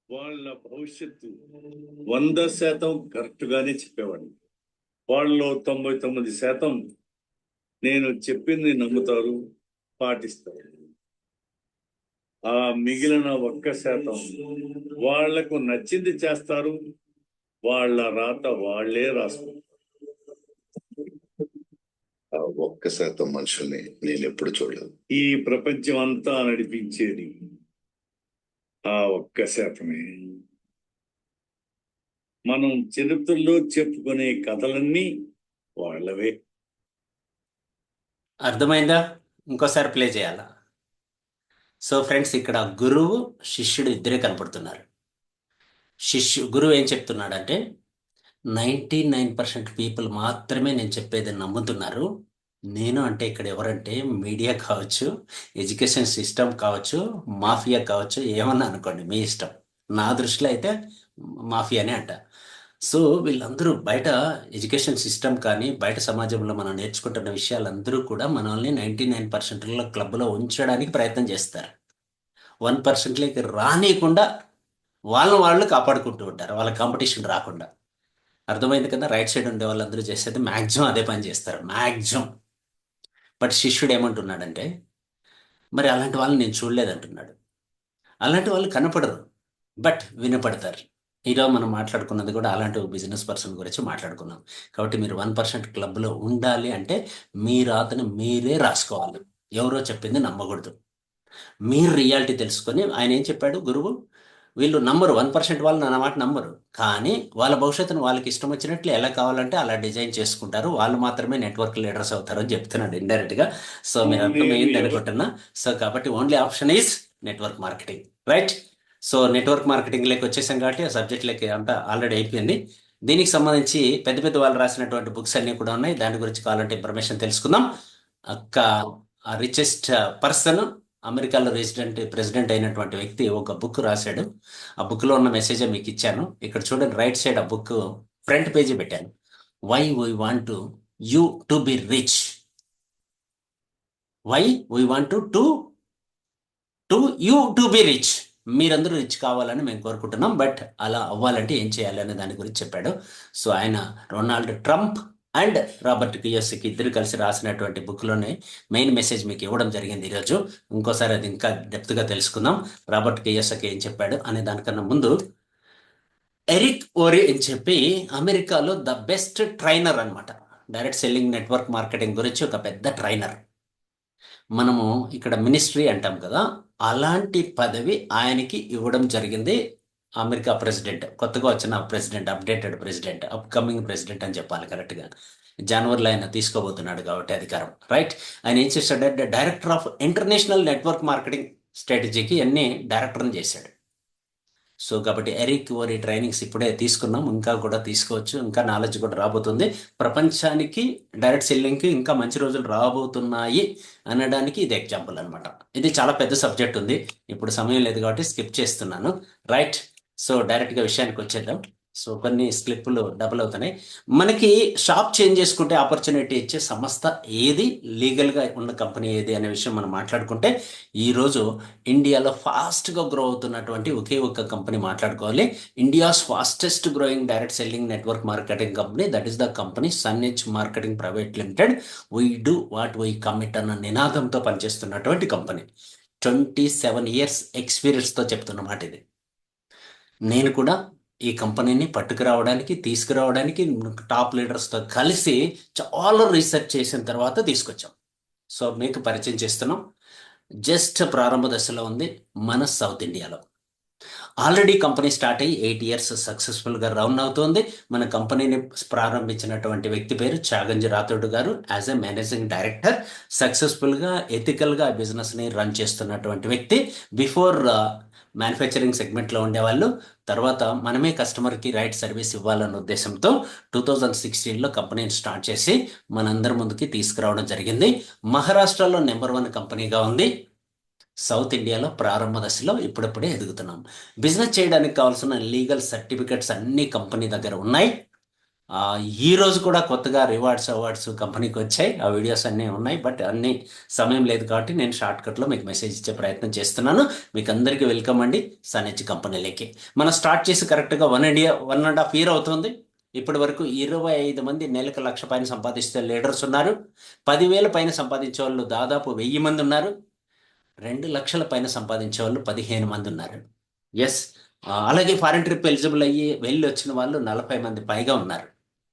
Speaker 4: వాళ్ళ భవిష్యత్తు 100% కరెక్ట్ గానే చెప్పేవాడిని. వాళ్ళలో 99% నేను చెప్పింది నమ్ముతారు, పాటిస్తారు. ఆ మిగిలిన 1% వాళ్లకు నచ్చింది చేస్తారు, వాళ్ళ రాత వాళ్లే రాసుకుంటారు. ఆ
Speaker 5: 1% మనుషుల్ని నేను ఎప్పుడు చూడలేదు.
Speaker 4: ఈ ప్రపంచం అంతా నడిపించేది ఆ 1%. మనం చరిత్రలో చెప్పుకునే కథలన్నీ వాళ్ళవే.
Speaker 2: అర్థమైందా? ఇంకోసారి ప్లే చేయాలా? సో ఫ్రెండ్స్, ఇక్కడ గురువు శిష్యుడు ఇద్దరే కనపడుతున్నారు. గురువు ఏం చెప్తున్నాడంటే 99% పీపుల్ మాత్రమే నేను చెప్పేది నమ్ముతున్నారు. నేను అంటే ఇక్కడ ఎవరంటే మీడియా కావచ్చు, ఎడ్యుకేషన్ సిస్టమ్ కావచ్చు, మాఫియా కావచ్చు, ఏమన్నా అనుకోండి, మీ ఇష్టం. నా దృష్టిలో అయితే మాఫియానే అంట. సో వీళ్ళందరూ బయట ఎడ్యుకేషన్ సిస్టమ్ కానీ బయట సమాజంలో మనం నేర్చుకుంటున్న విషయాలందరూ కూడా మనల్ని 99% క్లబ్లో ఉంచడానికి ప్రయత్నం చేస్తారు. 1%లోకి రానియకుండా వాళ్ళు కాపాడుకుంటూ ఉంటారు, వాళ్ళ కాంపిటీషన్ రాకుండా. అర్థమైంది కదా? రైట్ సైడ్ ఉండే వాళ్ళందరూ చేసేది మ్యాక్సిమం అదే పని చేస్తారు, మ్యాక్సిమం. బట్ శిష్యుడు ఏమంటున్నాడంటే, మరి అలాంటి వాళ్ళని నేను చూడలేదంటున్నాడు. అలాంటి వాళ్ళు కనపడరు, బట్ వినపడతారు. ఈరోజు మనం మాట్లాడుకున్నది కూడా అలాంటి బిజినెస్ పర్సన్ గురించి మాట్లాడుకున్నాం. కాబట్టి మీరు 1% క్లబ్లో ఉండాలి అంటే మీ రాతను మీరే రాసుకోవాలి, ఎవరో చెప్పింది నమ్మకూడదు. మీరు రియాలిటీ తెలుసుకొని, ఆయన ఏం చెప్పాడు గురువు, వీళ్ళు నమ్మరు, 1% వాళ్ళు నా మాట నమ్మరు, కానీ వాళ్ళ భవిష్యత్తును వాళ్ళకి ఇష్టం వచ్చినట్లు ఎలా కావాలంటే అలా డిజైన్ చేసుకుంటారు, వాళ్ళు మాత్రమే నెట్వర్క్ లీడర్స్ అవుతారు అని చెప్తున్నాడు ఇండైరెక్ట్గా. సో మీరు అర్థమైంది అనుకుంటున్నా. సో కాబట్టి only option is network marketing, right? So network మార్కెటింగ్లోకి వచ్చేసాం కాబట్టి ఆ సబ్జెక్ట్లోకి అంతా ఆల్రెడీ అయిపోయింది. దీనికి సంబంధించి పెద్ద పెద్ద వాళ్ళు రాసినటువంటి బుక్స్ అన్నీ కూడా ఉన్నాయి, దాని గురించి కావాలంటే ఇన్ఫర్మేషన్ తెలుసుకుందాం. రిచెస్ట్ పర్సన్, అమెరికాలో ప్రెసిడెంట్ అయినటువంటి వ్యక్తి ఒక బుక్ రాశాడు. ఆ బుక్లో ఉన్న మెసేజ్ మీకు ఇచ్చాను. ఇక్కడ చూడండి, రైట్ సైడ్ ఆ బుక్ ఫ్రంట్ పేజీ పెట్టాను. Why we want you to be rich. Why we want to you to be rich. మీరందరూ రిచ్ కావాలని మేము కోరుకుంటున్నాం, బట్ అలా అవ్వాలంటే ఏం చేయాలి అనే దాని గురించి చెప్పాడు. సో ఆయన Donald Trump and Robert Kiyosaki ఇద్దరు కలిసి రాసినటువంటి బుక్లోనే మెయిన్ మెసేజ్ మీకు ఇవ్వడం జరిగింది ఈరోజు. ఇంకోసారి అది ఇంకా డెప్త్గా తెలుసుకుందాం, రాబర్ట్ కియోసకి ఏం చెప్పాడు అనే దానికన్నా ముందు. ఎరిక్ ఓరి అని చెప్పి అమెరికాలో ద బెస్ట్ ట్రైనర్ అనమాట, డైరెక్ట్ సెల్లింగ్ నెట్వర్క్ మార్కెటింగ్ గురించి ఒక పెద్ద ట్రైనర్. మనము ఇక్కడ మినిస్ట్రీ అంటాం కదా, అలాంటి పదవి ఆయనకి ఇవ్వడం జరిగింది. అమెరికా ప్రెసిడెంట్, కొత్తగా వచ్చిన president, updated president, upcoming president అని చెప్పాలి కరెక్ట్గా. జనవరిలో ఆయన తీసుకోబోతున్నాడు కాబట్టి అధికారం, రైట్? ఆయన ఏం చేశాడంటే director of international network marketing స్ట్రాటజీకి అన్ని డైరెక్టర్ని చేశాడు. సో కాబట్టి ఎరిక్ ఓరి ట్రైనింగ్స్ ఇప్పుడే తీసుకున్నాం, ఇంకా కూడా తీసుకోవచ్చు, ఇంకా నాలెడ్జ్ కూడా రాబోతుంది. ప్రపంచానికి డైరెక్ట్ సెల్లింగ్కి ఇంకా మంచి రోజులు రాబోతున్నాయి అనడానికి ఇది ఎగ్జాంపుల్ అనమాట. ఇది చాలా పెద్ద సబ్జెక్ట్ ఉంది, ఇప్పుడు సమయం లేదు కాబట్టి స్కిప్ చేస్తున్నాను, రైట్? సో డైరెక్ట్గా విషయానికి వచ్చేద్దాం. సో కొన్ని స్లిప్పులు డబుల్ అవుతున్నాయి. మనకి షాప్ చేంజ్ చేసుకుంటే ఆపర్చునిటీ ఇచ్చే సంస్థ ఏది, లీగల్గా ఉన్న కంపెనీ ఏది అనే విషయం మనం మాట్లాడుకుంటే, ఈరోజు ఇండియాలో ఫాస్ట్గా గ్రో అవుతున్నటువంటి ఒకే ఒక్క కంపెనీ మాట్లాడుకోవాలి. India's fastest growing direct selling network marketing company, that is the company సన్హెచ్ marketing private limited. We do what we commit అన్న నినాదంతో పనిచేస్తున్నటువంటి కంపెనీ. 27 years ఎక్స్పీరియన్స్తో చెప్తున్నమాట ఇది. నేను కూడా ఈ కంపెనీని పట్టుకురావడానికి, తీసుకురావడానికి టాప్ లీడర్స్తో కలిసి చాలా రీసెర్చ్ చేసిన తర్వాత తీసుకొచ్చాం. సో మీకు పరిచయం చేస్తున్నాం. జస్ట్ ప్రారంభ దశలో ఉంది మన సౌత్ ఇండియాలో. ఆల్రెడీ కంపెనీ స్టార్ట్ అయ్యి 8 years సక్సెస్ఫుల్గా రన్ అవుతుంది. మన కంపెనీని ప్రారంభించినటువంటి వ్యక్తి పేరు చాగంజి రాథోడ్ గారు. యాజ్ ఎ మేనేజింగ్ డైరెక్టర్ సక్సెస్ఫుల్గా, ఎథికల్గా బిజినెస్ని రన్ చేస్తున్నటువంటి వ్యక్తి. బిఫోర్ మ్యానుఫ్యాక్చరింగ్ సెగ్మెంట్లో ఉండేవాళ్ళు, తర్వాత మనమే కస్టమర్కి రైట్ సర్వీస్ ఇవ్వాలన్న ఉద్దేశంతో 2016లో కంపెనీని స్టార్ట్ చేసి మనందరి ముందుకి తీసుకురావడం జరిగింది. మహారాష్ట్రలో నెంబర్ 1 కంపెనీగా ఉంది. సౌత్ ఇండియాలో ప్రారంభ దశలో ఇప్పుడప్పుడే ఎదుగుతున్నాం. బిజినెస్ చేయడానికి కావాల్సిన లీగల్ సర్టిఫికెట్స్ అన్ని కంపెనీ దగ్గర ఉన్నాయి. ఈ రోజు కూడా కొత్తగా అవార్డ్స్ కంపెనీకి వచ్చాయి, ఆ వీడియోస్ అన్నీ ఉన్నాయి. బట్ అన్ని సమయం లేదు కాబట్టి నేను షార్ట్కట్లో మీకు మెసేజ్ ఇచ్చే ప్రయత్నం చేస్తున్నాను. మీకు అందరికీ వెల్కమ్ అండి సన్హెచ్ కంపెనీలకి. మనం స్టార్ట్ చేసి కరెక్ట్గా 1.5 year అవుతుంది. ఇప్పటి వరకు 25 మంది నెలకు 1,00,000 పైన సంపాదిస్తే లీడర్స్ ఉన్నారు. 10,000 పైన సంపాదించే వాళ్ళు దాదాపు 1000 మంది ఉన్నారు. 2 లక్షల పైన సంపాదించే వాళ్ళు 15 మంది ఉన్నారు. ఎస్, అలాగే ఫారిన్ ట్రిప్ ఎలిజిబుల్ అయ్యి వెళ్ళి వచ్చిన వాళ్ళు 40 మంది పైగా ఉన్నారు,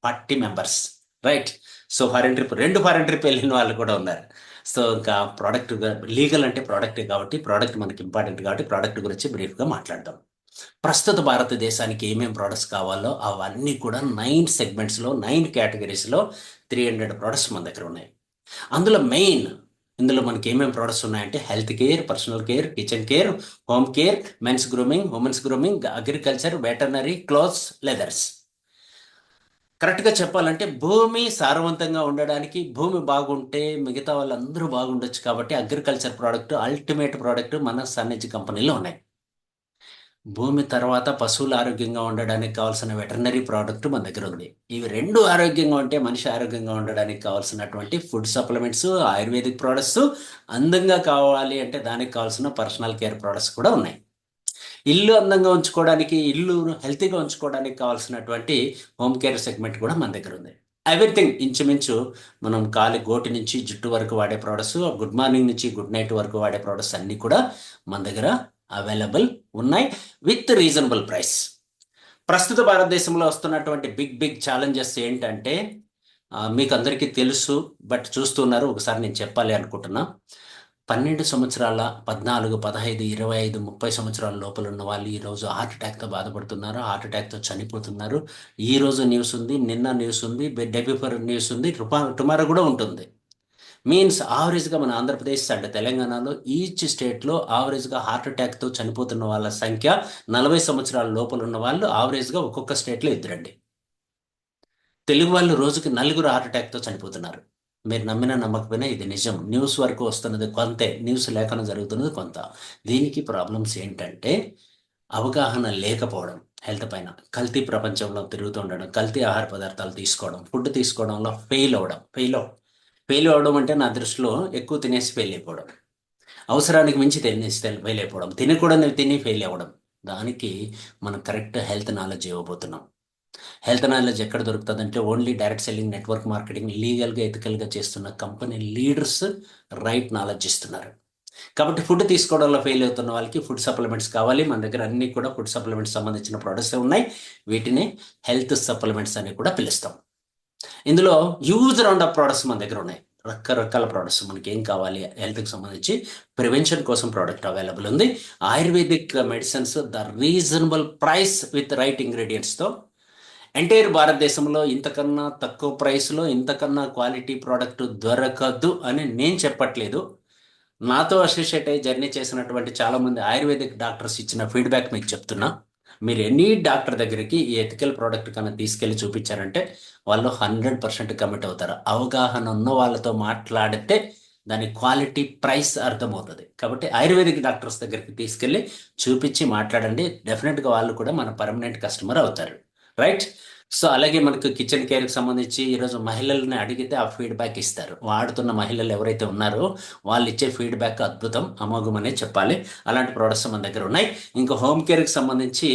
Speaker 2: 40 members, right. So foreign trip, 2 foreign trip వెళ్ళిన వాళ్ళు కూడా ఉన్నారు. సో ఇంకా ప్రోడక్ట్ లీగల్ అంటే ప్రోడక్ట్ కాబట్టి ప్రోడక్ట్ మనకి ఇంపార్టెంట్ కాబట్టి ప్రోడక్ట్ గురించి బ్రీఫ్గా మాట్లాడదాం. ప్రస్తుత భారతదేశానికి ఏమేం ప్రోడక్ట్స్ కావాలో అవన్నీ కూడా 9 సెగ్మెంట్స్లో 9 కేటగిరీస్లో 300 ప్రోడక్ట్స్ మన దగ్గర ఉన్నాయి. అందులో ఇందులో మనకి ఏమేమి ప్రోడక్ట్స్ ఉన్నాయంటే health care, personal care, kitchen care, home care, men's grooming, women's grooming, agriculture, veterinary, clothes, leathers. కరెక్ట్గా చెప్పాలంటే భూమి సారవంతంగా ఉండడానికి, భూమి బాగుంటే మిగతా వాళ్ళందరూ బాగుండొచ్చు కాబట్టి అగ్రికల్చర్ ప్రోడక్ట్, అల్టిమేట్ ప్రోడక్ట్ మన సన్నెజ్ కంపెనీలో ఉన్నాయి. భూమి తర్వాత పశువులు ఆరోగ్యంగా ఉండడానికి కావాల్సిన వెటర్నరీ ప్రోడక్ట్ మన దగ్గర ఉంది. ఇవి 2 ఆరోగ్యంగా ఉంటే మనిషి ఆరోగ్యంగా ఉండడానికి కావాల్సినటువంటి ఫుడ్ సప్లిమెంట్స్, ఆయుర్వేదిక్ ప్రోడక్ట్స్, అందంగా కావాలి అంటే దానికి కావాల్సిన పర్సనల్ కేర్ ప్రోడక్ట్స్ కూడా ఉన్నాయి. ఇల్లు అందంగా ఉంచుకోవడానికి, ఇల్లు హెల్తీగా ఉంచుకోవడానికి కావాల్సినటువంటి హోమ్ కేర్ సెగ్మెంట్ కూడా మన దగ్గర ఉంది. ఎవ్రీథింగ్ ఇంచుమించు మనం కాలి గోటి నుంచి జుట్టు వరకు వాడే ప్రోడక్ట్స్, గుడ్ మార్నింగ్ నుంచి గుడ్ నైట్ వరకు వాడే ప్రోడక్ట్స్ అన్నీ కూడా మన దగ్గర అవైలబుల్ ఉన్నాయి విత్ రీజనబుల్ ప్రైస్. ప్రస్తుత భారతదేశంలో వస్తున్నటువంటి బిగ్ ఛాలెంజెస్ ఏంటంటే మీకు అందరికీ తెలుసు, బట్ చూస్తున్నారు, ఒకసారి నేను చెప్పాలి అనుకుంటున్నా. 12 సంవత్సరాల, 14, 15, 25, 30 సంవత్సరాల లోపల ఉన్న వాళ్ళు ఈరోజు హార్ట్ అటాక్తో బాధపడుతున్నారు, హార్ట్ అటాక్తో చనిపోతున్నారు. ఈరోజు న్యూస్ ఉంది, నిన్న న్యూస్ ఉంది, డే బిఫోర్ న్యూస్ ఉంది, టుమారో కూడా ఉంటుంది. మీన్స్ ఆవరేజ్గా మన ఆంధ్రప్రదేశ్ అండ్ తెలంగాణలో ఈచ్ స్టేట్లో ఆవరేజ్గా హార్ట్ అటాక్తో చనిపోతున్న వాళ్ళ సంఖ్య 40 సంవత్సరాల లోపల ఉన్న వాళ్ళు ఆవరేజ్గా ఒక్కొక్క స్టేట్లో 2. తెలుగు వాళ్ళు రోజుకి 4 హార్ట్ అటాక్తో చనిపోతున్నారు. మీరు నమ్మినా నమ్మకపోయినా ఇది నిజం. న్యూస్ వరకు వస్తున్నది కొంతే, న్యూస్ లేఖనం జరుగుతున్నది కొంత. దీనికి ప్రాబ్లమ్స్ ఏంటంటే అవగాహన లేకపోవడం, హెల్త్ పైన కల్తీ ప్రపంచంలో తిరుగుతుండడం, కల్తీ ఆహార పదార్థాలు తీసుకోవడం, ఫుడ్ తీసుకోవడంలో ఫెయిల్ అవడం అంటే నా దృష్టిలో ఎక్కువ తినేసి ఫెయిల్ అయిపోవడం, అవసరానికి మించి తినేసి ఫెయిల్ అయిపోవడం, తినకూడదు తిని ఫెయిల్ అవ్వడం. దానికి మనం కరెక్ట్ హెల్త్ నాలెడ్జ్ ఇవ్వబోతున్నాం. హెల్త్ నాలెడ్జ్ ఎక్కడ దొరుకుతుందంటే only direct selling, network marketing, లీగల్గా ఎథికల్గా చేస్తున్న కంపెనీ లీడర్స్ రైట్ నాలెడ్జ్ ఇస్తున్నారు. కాబట్టి ఫుడ్ తీసుకోవడంలో ఫెయిల్ అవుతున్న వాళ్ళకి ఫుడ్ సప్లిమెంట్స్ కావాలి. మన దగ్గర అన్ని కూడా ఫుడ్ సప్లిమెంట్స్ సంబంధించిన ప్రోడక్ట్స్ ఉన్నాయి. వీటిని హెల్త్ సప్లిమెంట్స్ అని కూడా పిలుస్తాం. ఇందులో హ్యూజ్ రౌండ్ ఆఫ్ ప్రోడక్ట్స్ మన దగ్గర ఉన్నాయి. రకరకాల ప్రోడక్ట్స్ మనకి ఏం కావాలి, హెల్త్కి సంబంధించి ప్రివెన్షన్ కోసం ప్రోడక్ట్ అవైలబుల్ ఉంది. Ayurvedic medicines the reasonable price with right ఇంగ్రీడియంట్స్తో ఎంటైర్ భారతదేశంలో ఇంతకన్నా తక్కువ ప్రైస్లో ఇంతకన్నా క్వాలిటీ ప్రోడక్ట్ దొరకదు అని నేను చెప్పట్లేదు. నాతో అసోసియేట్ అయ్యి జర్నీ చేసినటువంటి చాలామంది ఆయుర్వేదిక్ డాక్టర్స్ ఇచ్చిన ఫీడ్బ్యాక్ మీకు చెప్తున్నా. మీరు ఎనీ డాక్టర్ దగ్గరికి ఈ ఎథికల్ ప్రోడక్ట్ కన్నా తీసుకెళ్ళి చూపించారంటే వాళ్ళు 100% కమిట్ అవుతారు. అవగాహన ఉన్న వాళ్ళతో మాట్లాడితే దాని క్వాలిటీ, ప్రైస్ అర్థమవుతుంది. కాబట్టి ఆయుర్వేదిక్ డాక్టర్స్ దగ్గరికి తీసుకెళ్ళి చూపించి మాట్లాడండి. డెఫినెట్గా వాళ్ళు కూడా మన పర్మనెంట్ కస్టమర్ అవుతారు. రైట్. సో అలాగే మనకు కిచెన్ కేర్కి సంబంధించి ఈరోజు మహిళల్ని అడిగితే ఆ ఫీడ్బ్యాక్ ఇస్తారు. వాడుతున్న మహిళలు ఎవరైతే ఉన్నారో వాళ్ళు ఇచ్చే ఫీడ్బ్యాక్ అద్భుతం, అమోఘం అనే చెప్పాలి. అలాంటి ప్రోడక్ట్స్ మన దగ్గర ఉన్నాయి. ఇంకా హోమ్ కేర్కి సంబంధించి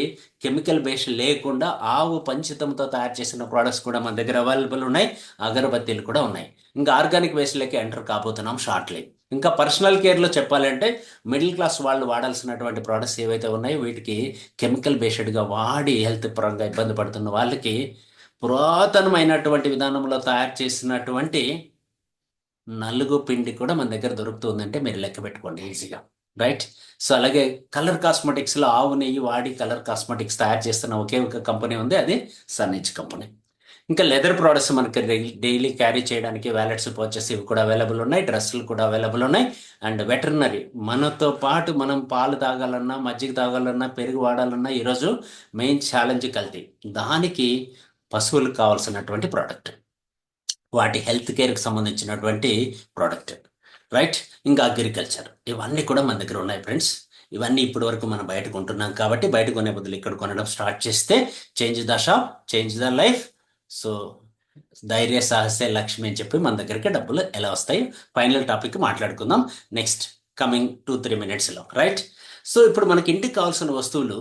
Speaker 2: కెమికల్ బేస్ లేకుండా ఆవు పంచితంతో తయారు చేసిన ప్రోడక్ట్స్ కూడా మన దగ్గర అవైలబుల్ ఉన్నాయి. అగరబత్తీలు కూడా ఉన్నాయి. ఇంకా ఆర్గానిక్ బేస్లోకి ఎంటర్ కాబోతున్నాం షార్ట్లీ. ఇంకా పర్సనల్ కేర్లో చెప్పాలంటే మిడిల్ క్లాస్ వాళ్ళు వాడాల్సినటువంటి ప్రోడక్ట్స్ ఏవైతే ఉన్నాయో వీటికి కెమికల్ బేస్డ్గా వాడి హెల్త్ పరంగా ఇబ్బంది పడుతున్న వాళ్ళకి పురాతనమైనటువంటి విధానంలో తయారు చేసినటువంటి నలుగు పిండి కూడా మన దగ్గర దొరుకుతుందంటే మీరు లెక్క పెట్టుకోండి ఈజీగా. రైట్. సో అలాగే కలర్ కాస్మెటిక్స్లో ఆవు నెయ్యి వాడి కలర్ కాస్మెటిక్స్ తయారు చేస్తున్న ఒకే ఒక కంపెనీ ఉంది, అది సన్నిజ్ కంపెనీ. ఇంకా లెదర్ ప్రోడక్ట్స్ మనకి డైలీ క్యారీ చేయడానికి వ్యాలెట్స్, పర్చేస్ ఇవి కూడా అవైలబుల్ ఉన్నాయి. డ్రెస్సులు కూడా అవైలబుల్ ఉన్నాయి. అండ్ వెటర్నరీ, మనతో పాటు మనం పాలు తాగాలన్నా, మజ్జిగ తాగాలన్నా, పెరుగు వాడాలన్నా ఈరోజు మెయిన్ ఛాలెంజ్ కల్తీ. దానికి పశువులకు కావాల్సినటువంటి ప్రోడక్ట్, వాటి హెల్త్ కేర్కి సంబంధించినటువంటి ప్రోడక్ట్. రైట్. ఇంకా అగ్రికల్చర్, ఇవన్నీ కూడా మన దగ్గర ఉన్నాయి ఫ్రెండ్స్. ఇవన్నీ ఇప్పటి వరకు మనం బయట కొంటున్నాం కాబట్టి బయట కొనే బదులు ఇక్కడ కొనడం స్టార్ట్ చేస్తే change the shop, change the life. So ధైర్య సాహసే లక్ష్మి అని చెప్పి మన దగ్గరికి డబ్బులు ఎలా వస్తాయి ఫైనల్ టాపిక్ మాట్లాడుకుందాం నెక్స్ట్ కమింగ్ 2-3 minutesలో. రైట్. సో ఇప్పుడు మనకి ఇంటికి కావాల్సిన వస్తువులు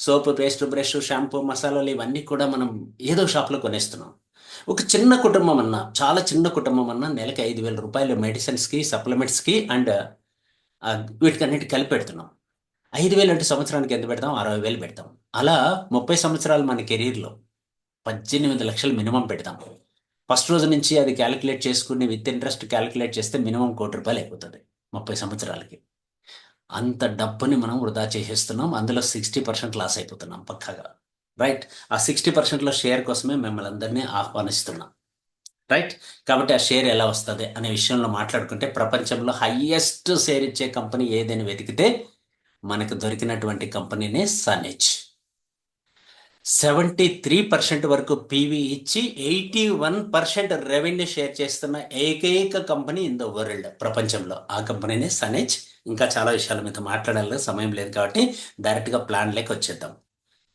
Speaker 2: సోపు, పేస్ట్, బ్రష్, షాంపూ, మసాలాలు ఇవన్నీ కూడా మనం ఏదో షాప్లో కొనేస్తున్నాం. ఒక చిన్న కుటుంబం అన్నా, చాలా చిన్న కుటుంబం అన్నా నెలకి 5,000 రూపాయలు మెడిసిన్స్కి, సప్లిమెంట్స్కి అండ్ వీటికన్నిటి కలిపి పెడుతున్నాం. 5,000 అంటే సంవత్సరానికి ఎంత పెడతాం? 60,000 పెడతాం. అలా 30 సంవత్సరాలు మన కెరీర్లో 18 లక్షలు మినిమం పెడతాం. ఫస్ట్ రోజు నుంచి అది క్యాలిక్యులేట్ చేసుకుని విత్ ఇంట్రెస్ట్ క్యాలిక్యులేట్ చేస్తే మినిమం ₹1,00,00,000 అయిపోతుంది 30 సంవత్సరాలకి. అంత డబ్బుని మనం వృధా చేసేస్తున్నాం. అందులో 60% లాస్ అయిపోతున్నాం పక్కాగా. రైట్. ఆ 60%లో షేర్ కోసమే మిమ్మల్ని అందరినీ ఆహ్వానిస్తున్నాం. రైట్. కాబట్టి ఆ షేర్ ఎలా వస్తుంది అనే విషయంలో మాట్లాడుకుంటే, ప్రపంచంలో హైయెస్ట్ షేర్ ఇచ్చే కంపెనీ ఏదని వెతికితే మనకు దొరికినటువంటి కంపెనీనే సనెజ్. 73% వరకు పీవీ ఇచ్చి 81% రెవెన్యూ షేర్ చేస్తున్న ఏకైక కంపెనీ ఇన్ ద వరల్డ్ ప్రపంచంలో. ఆ కంపెనీనే సనెజ్. ఇంకా చాలా విషయాలు మీతో మాట్లాడాలి, సమయం లేదు కాబట్టి డైరెక్ట్గా ప్లాన్ లేక వచ్చేద్దాం.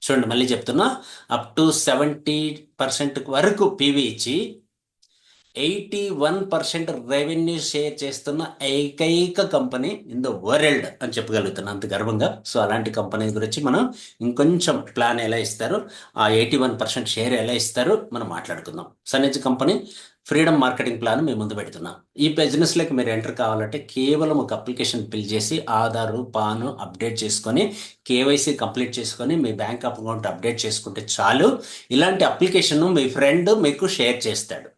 Speaker 2: చూడండి, మళ్ళీ చెప్తున్నా, అప్ టు 70% వరకు పీవీ ఇచ్చి 81% రెవెన్యూ షేర్ చేస్తున్న ఏకైక కంపెనీ ఇన్ ద వరల్డ్ అని చెప్పగలుగుతున్నాను అంత గర్వంగా. సో అలాంటి కంపెనీ గురించి మనం ఇంకొంచెం ప్లాన్ ఎలా ఇస్తారు, ఆ 81% షేర్ ఎలా ఇస్తారు మనం మాట్లాడుకుందాం. సనెజ్ కంపెనీ ఫ్రీడమ్ మార్కెటింగ్ ప్లాన్ మేము ముందు పెడుతున్నాం. ఈ బిజినెస్లోకి మీరు ఎంటర్ కావాలంటే కేవలం ఒక అప్లికేషన్ ఫిల్ చేసి ఆధారు పాను అప్డేట్ చేసుకొని కేవైసీ కంప్లీట్ చేసుకొని మీ బ్యాంక్ అకౌంట్ అప్డేట్ చేసుకుంటే చాలు. ఇలాంటి అప్లికేషన్ మీ ఫ్రెండ్ మీకు షేర్ చేస్తాడు.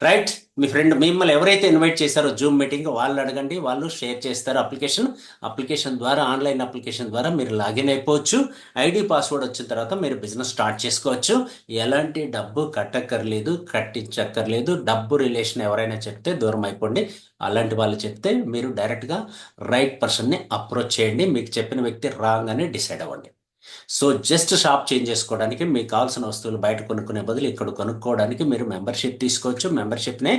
Speaker 2: రైట్. మీ ఫ్రెండ్ మిమ్మల్ని ఎవరైతే ఇన్వైట్ చేశారో జూమ్ మీటింగ్, వాళ్ళు అడగండి, వాళ్ళు షేర్ చేస్తారు అప్లికేషన్ ద్వారా, ఆన్లైన్ అప్లికేషన్ ద్వారా మీరు లాగిన్ అయిపోవచ్చు. ఐడి పాస్వర్డ్ వచ్చిన తర్వాత మీరు బిజినెస్ స్టార్ట్ చేసుకోవచ్చు. ఎలాంటి డబ్బు కట్టక్కర్లేదు, కట్టించక్కర్లేదు. డబ్బు రిలేషన్ ఎవరైనా చెప్తే దూరం అయిపోండి. అలాంటి వాళ్ళు చెప్తే మీరు డైరెక్ట్గా రైట్ పర్సన్ని అప్రోచ్ చేయండి. మీకు చెప్పిన వ్యక్తి రాంగ్ అని డిసైడ్ అవ్వండి. సో జస్ట్ షాప్ చేంజ్ చేసుకోవడానికి మీకు కావాల్సిన వస్తువులు బయట కొనుక్కునే బదులు ఇక్కడ కొనుక్కోవడానికి మీరు మెంబర్షిప్ తీసుకోవచ్చు. మెంబర్షిప్నే